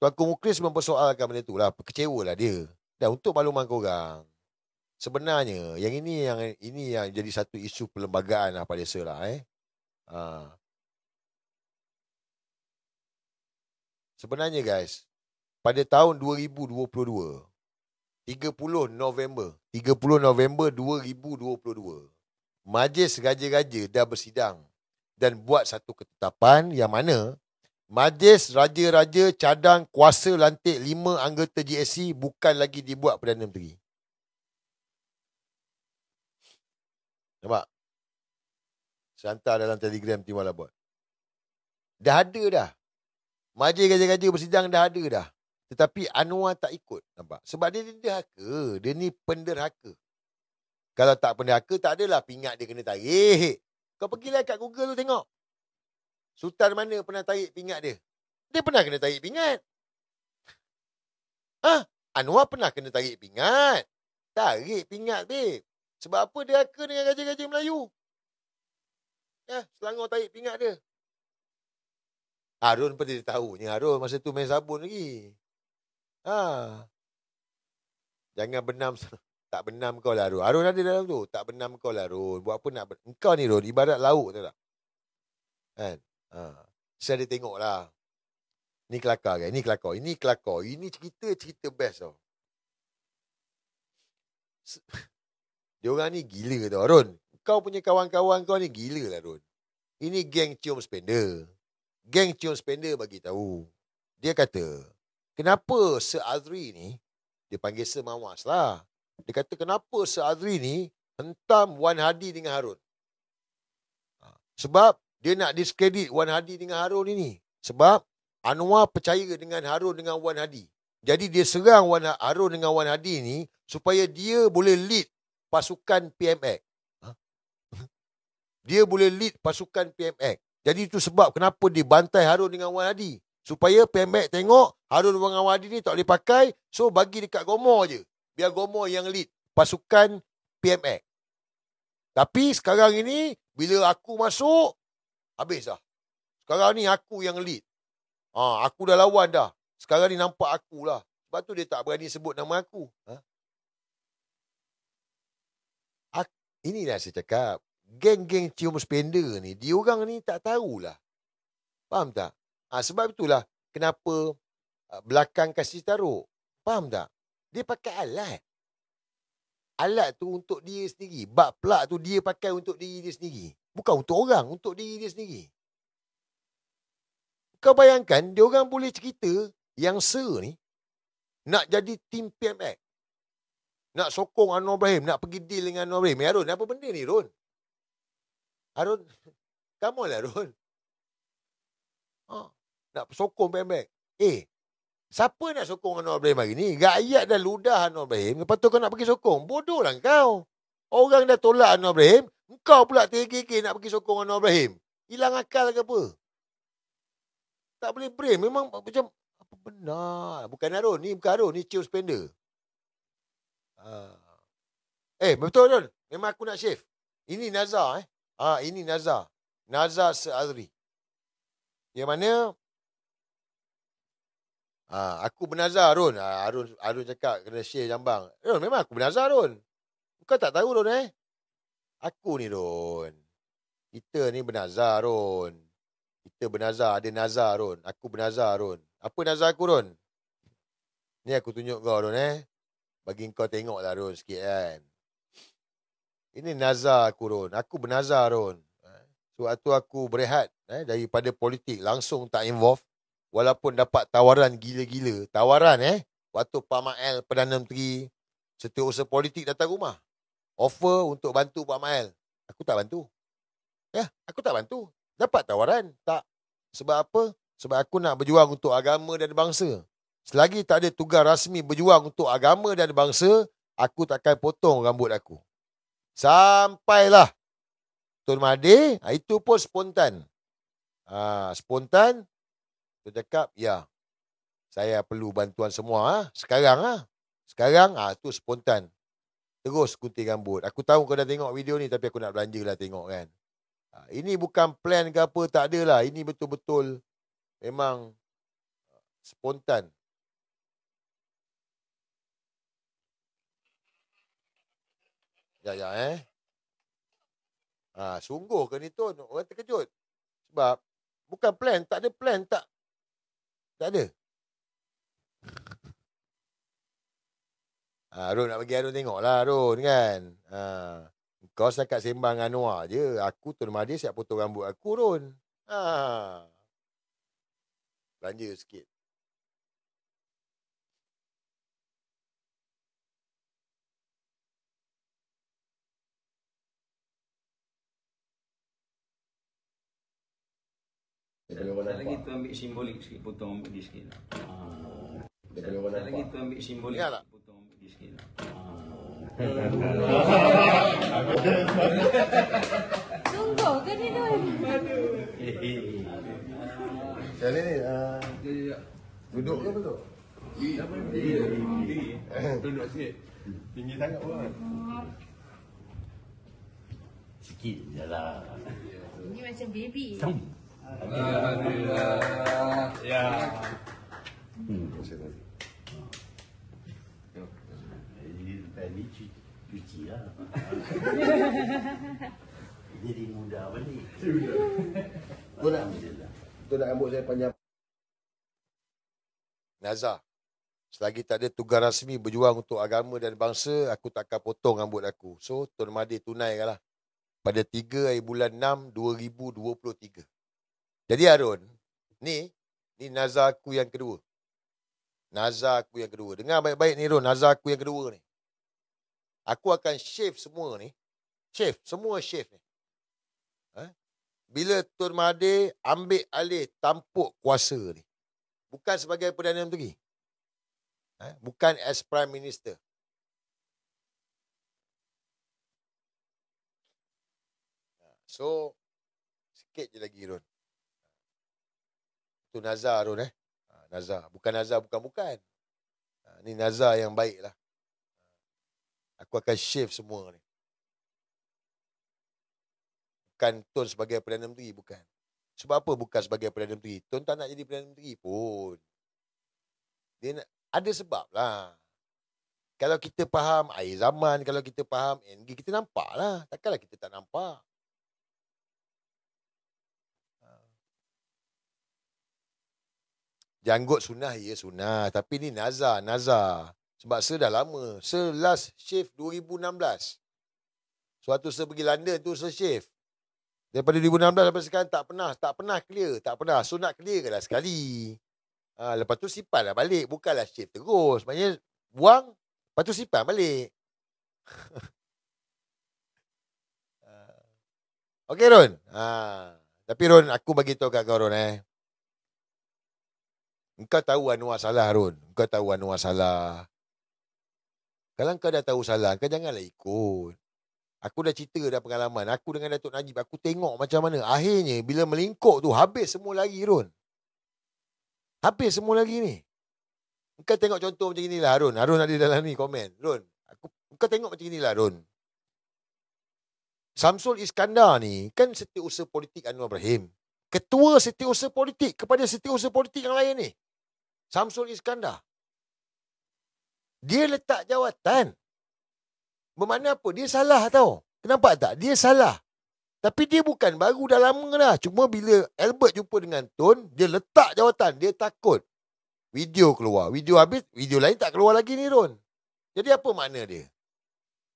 Tuanku Mukris mempersoalkan benda tu lah. Kecewa lah dia. Dan untuk makluman korang, sebenarnya yang ini yang jadi satu isu perlembagaan lah pada saya lah. Sebenarnya guys, pada tahun 2022, 30 November 2022, Majlis Raja-Raja dah bersidang dan buat satu ketetapan yang mana Majlis Raja-Raja cadang kuasa lantik 5 anggota GSC bukan lagi dibuat Perdana Menteri. Nampak? Saya hantar dalam Telegram Tim Wala buat. Dah ada dah. Majlis Raja-Raja bersidang dah ada dah. Tetapi Anwar tak ikut. Nampak? Sebab dia derhaka. Dia ni penderhaka. Kalau tak penderhaka, tak adalah pingat dia kena tarik. Kau pergilah kat Google tu tengok. Sultan mana pernah tarik pingat dia? Dia pernah kena tarik pingat. Anwar pernah kena tarik pingat. Tarik pingat, babe. Sebab apa derhaka dengan raja-raja Melayu? Selangor tarik pingat dia. Harun pun dia tahu. Harun masa tu main sabun lagi. Jangan benam. Tak benam kau lah, Harun. Harun ada dalam tu. Tak benam kau lah, Harun. Buat apa nak engkau ni, Harun. Ibarat lauk, tahu tak? Kan? Saya ada tengok lah. Ni kelakar kan? Ni kelakar. Ini kelakar. Ini cerita best tau. Diorang ni gila tau, Harun. Kau punya kawan-kawan kau ni gila lah, Harun. Ini geng cium spender. Geng cium spender bagi tahu. Dia kata, kenapa Sir Azri ni, dia panggil Sir Mawas lah. Dia kata, kenapa Sir Azri ni hentam Wan Hadi dengan Harun? Sebab dia nak diskredit Wan Hadi dengan Harun ini. Sebab Anwar percaya dengan Harun dengan Wan Hadi. Jadi dia serang Harun dengan Wan Hadi ni supaya dia boleh lead pasukan PMX. Dia boleh lead pasukan PMX. Jadi itu sebab kenapa dia bantai Harun dengan Wan Hadi. Supaya PMX tengok Harun dengan Wan Hadi ni tak boleh pakai. So bagi dekat Gomor je. Biar Gomor yang lead pasukan PMX. Tapi sekarang ini bila aku masuk, habis dah. Sekarang ni aku yang lead. Aku dah lawan dah. Sekarang ni nampak aku lah. Sebab tu dia tak berani sebut nama aku. Inilah saya cakap. Geng-geng cium spender ni, diorang ni tak tahulah. Faham tak? Sebab itulah kenapa belakang kasih taruh. Faham tak? Dia pakai alat. Alat tu untuk dia sendiri. Bak pelak tu dia pakai untuk diri dia sendiri. Bukan untuk orang, untuk diri dia sendiri. Kau bayangkan, dia orang boleh cerita yang Sir ni nak jadi tim PMX. Nak sokong Anwar Ibrahim, nak pergi deal dengan Anwar Ibrahim. Harun, apa benda ni, Ron? Harun, come on lah, Ron. Nak sokong PMX. Siapa nak sokong Anwar Ibrahim hari ni? Rakyat dah ludah Anwar Ibrahim. Lepas tu kau nak pergi sokong. Bodoh lah kau. Orang dah tolak Anwar Ibrahim. Kau pula tergigit nak pergi sokong Anwar Ibrahim. Hilang akal ke apa? Tak boleh brain. Memang macam apa benar. Bukan Harun. Ni bukan Harun. Ni cium spender. Betul Harun. Memang aku nak shave. Ini Nazar. Ini Nazar. Nazar Sir Azri. Yang mana aku bernazar, Ron. Harun cakap kena share jambang. Ron, memang aku bernazar, Ron. Kau tak tahu, Ron, Aku ni, Ron. Kita ni bernazar, Ron. Kita bernazar. Ada nazar, Ron. Aku bernazar, Ron. Apa nazar aku, Ron? Ni aku tunjuk kau, Ron, Bagi kau tengok lah, Ron, sikit kan. Ini nazar aku, Ron. Aku bernazar, Ron. Waktu aku berehat daripada politik, langsung tak involve. Walaupun dapat tawaran gila-gila. Tawaran, waktu Pak Mael Perdana Menteri, setiausaha politik datang rumah. Offer untuk bantu Pak Mael. Aku tak bantu. Aku tak bantu. Dapat tawaran. Tak. Sebab apa? Sebab aku nak berjuang untuk agama dan bangsa. Selagi tak ada tugas rasmi berjuang untuk agama dan bangsa, aku takkan potong rambut aku. Sampailah Tun Mahathir, itu pun spontan. Spontan, tu cakap, ya, saya perlu bantuan semua. Sekarang, tu spontan. Terus gunting rambut. Aku tahu kau dah tengok video ni, tapi aku nak belanja lah tengok kan. Ini bukan plan ke apa, tak ada lah. Ini betul-betul memang spontan. Ya. Sungguh ke ni Tun? Orang terkejut. Sebab bukan plan, tak ada plan, tak ada. Ron nak bagi Ron tengok lah Ron kan. Kau setakat sembang Anwar je. Aku Tun Mahathir siap potong rambut aku Ron. Belanja sikit. Lagi tu ambil simbolik sikit, potong rambut dia sikit. Lagi tu ambil simbolik sikit, potong rambut dia sikit. Sungguh ke ni Dun? Kali ni duduk ke betul? Duduk sikit. Tinggi sangat pun. Sikit je lah. Ini macam baby. Ya. Tadi cuci lah. Jadi muda balik. Tu nak rambut saya panjang. Nazar, selagi tak ada tugas rasmi berjuang untuk agama dan bangsa, aku takkan potong rambut aku. So, Tun Mahathir tunaikan lah. Pada 3 hari bulan 6, 2023. Jadi Harun, ni nazar aku yang kedua. Nazar aku yang kedua. Dengar baik-baik ni Ron, nazar aku yang kedua ni. Aku akan shave semua ni. Semua shave ni. Bila Tun Mahathir ambil alih tampuk kuasa ni. Bukan sebagai Perdana Menteri. Bukan as Prime Minister. So, sikit je lagi Ron. Itu nazar Ron nazar. Bukan nazar, bukan. Ni nazar yang baik lah. Aku akan shave semua ni. Bukan Tun sebagai Perdana Menteri, bukan. Sebab apa bukan sebagai Perdana Menteri? Tun tak nak jadi Perdana Menteri pun. Dia nak, ada sebab lah. Kalau kita faham air zaman, kalau kita faham energi, kita nampak lah. Takkanlah kita tak nampak. Janggut sunnah, ya sunnah. Tapi ni nazar. Sebab saya dah lama. Saya last shave 2016. Suatu saya pergi London tu saya shave. Daripada 2016 sampai sekarang tak pernah clear. Tak pernah. So nak clear ke lah sekali. Lepas tu simpan lah balik. Bukanlah shave terus. Maksudnya buang. Lepas tu simpan balik. Okey Ron. Tapi Ron, aku bagi tahu kat kau Ron Engkau tahu Anwar salah Ron. Engkau tahu Anwar salah. Kalau kau dah tahu salah, kau janganlah ikut. Aku dah cerita dah pengalaman. Aku dengan Datuk Najib, aku tengok macam mana. Akhirnya, bila melingkuk tu, habis semua lagi, Ron. Habis semua lagi ni. Kau tengok contoh macam inilah, Ron. Ron ada dalam ni komen. Ron, kau tengok macam inilah, Ron. Samsul Iskandar ni, kan setiausaha politik Anwar Ibrahim. Ketua setiausaha politik kepada setiausaha politik yang lain ni. Samsul Iskandar. Dia letak jawatan. Bermakna apa? Dia salah tau. Kenapa tak? Dia salah. Tapi dia bukan baru, dah lama dah. Cuma bila Albert jumpa dengan Tun, dia letak jawatan. Dia takut. Video keluar. Video habis, video lain tak keluar lagi ni, Ron. Jadi apa makna dia?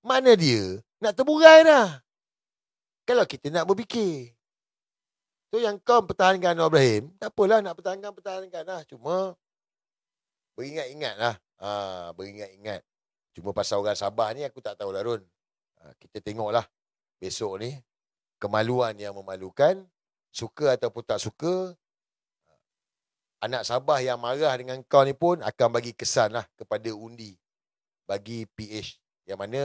Makna dia nak terburai dah. Kalau kita nak berfikir. So yang kau pertahankan Anwar Ibrahim, tak apalah nak pertahankan lah. Cuma beringat-ingat lah. Beringat-ingat. Cuma pasal orang Sabah ni aku tak tahu lah Ron. Kita tengoklah besok ni. Kemaluan yang memalukan. Suka ataupun tak suka. Anak Sabah yang marah dengan kau ni pun akan bagi kesan lah kepada undi. Bagi PH. Yang mana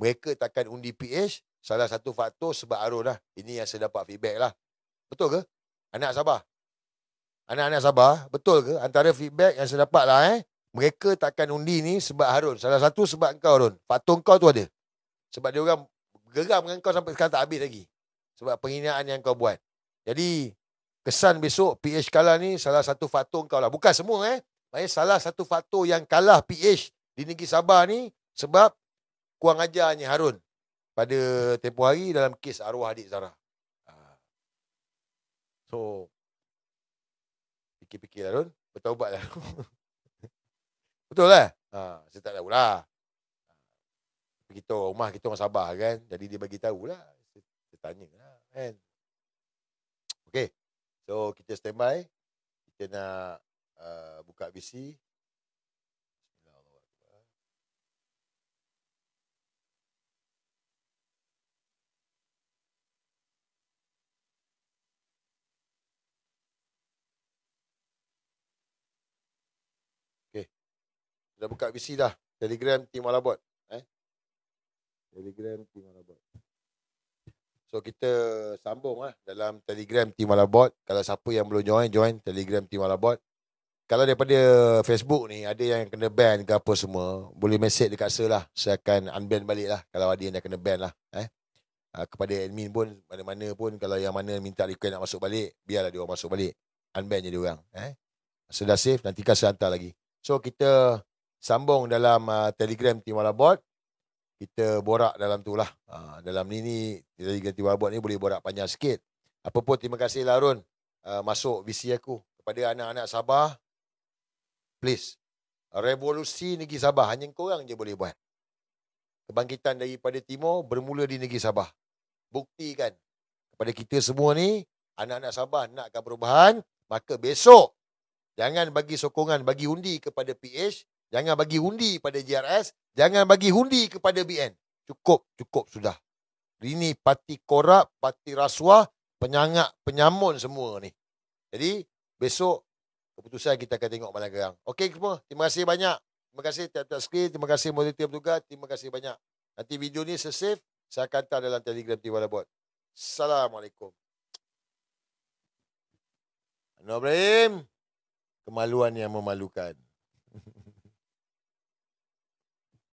mereka takkan undi PH. Salah satu faktor sebab Arun lah. Ini yang saya dapat feedback lah. Betul ke? Anak Sabah. Anak-anak Sabah. Betul ke? Antara feedback yang saya dapat lah mereka takkan undi ni sebab Harun. Salah satu sebab kau Harun. Faktor kau tu ada. Sebab dia orang geram dengan kau sampai sekarang tak habis lagi. Sebab penghinaan yang kau buat. Jadi kesan besok PH kalah ni salah satu faktor kau lah. Bukan semua Maksudnya salah satu faktor yang kalah PH di negeri Sabah ni sebab kurang ajarnya Harun. pada tempoh hari dalam kes arwah adik Zara. So, fikir-fikir lah, Run. Bertaubat lah. Betul lah? Saya tak tahulah. Kita rumah kita orang Sabah kan. Jadi dia bagi tahulah. Saya tanya lah kan. Okay. So, kita standby. Kita nak buka BC. Dah buka BC dah. Telegram Tim Malabot. Telegram Tim Malabot. So kita sambung lah dalam Telegram Tim Malabot. Kalau siapa yang belum join Telegram Tim Malabot. Kalau daripada Facebook ni ada yang kena ban ke apa semua, boleh message dekat saya lah. Saya akan unban balik lah kalau ada yang dah kena ban lah. Kepada admin pun, mana-mana pun, kalau yang mana minta request nak masuk balik, biarlah dia orang masuk balik. Unban je dia orang. Sudah save, nanti kan saya hantar lagi. So kita sambung dalam Telegram Tim Malabot. Kita borak dalam tu lah. Dalam ni Telegram Tim Malabot ni boleh borak panjang sikit. Apa pun terima kasih lah Run. Masuk visi aku. Kepada anak-anak Sabah, please. Revolusi negeri Sabah hanya korang je boleh buat. Kebangkitan daripada timur bermula di negeri Sabah. Buktikan kepada kita semua ni, anak-anak Sabah nakkan perubahan, maka besok jangan bagi sokongan, bagi undi kepada PH, jangan bagi undi pada JRS, jangan bagi undi kepada BN. Cukup sudah. Ini parti korup, parti rasuah, penyangak, penyamun semua ni. Jadi, besok keputusan kita akan tengok malam gerang. Okey semua, terima kasih banyak. Terima kasih tiap-tiap skrin, terima kasih moderator bertugas, terima kasih banyak. Nanti video ni sesave, saya akan hantar dalam Telegram Tim Malabot. Assalamualaikum. Anwar Ibrahim, kemaluan yang memalukan.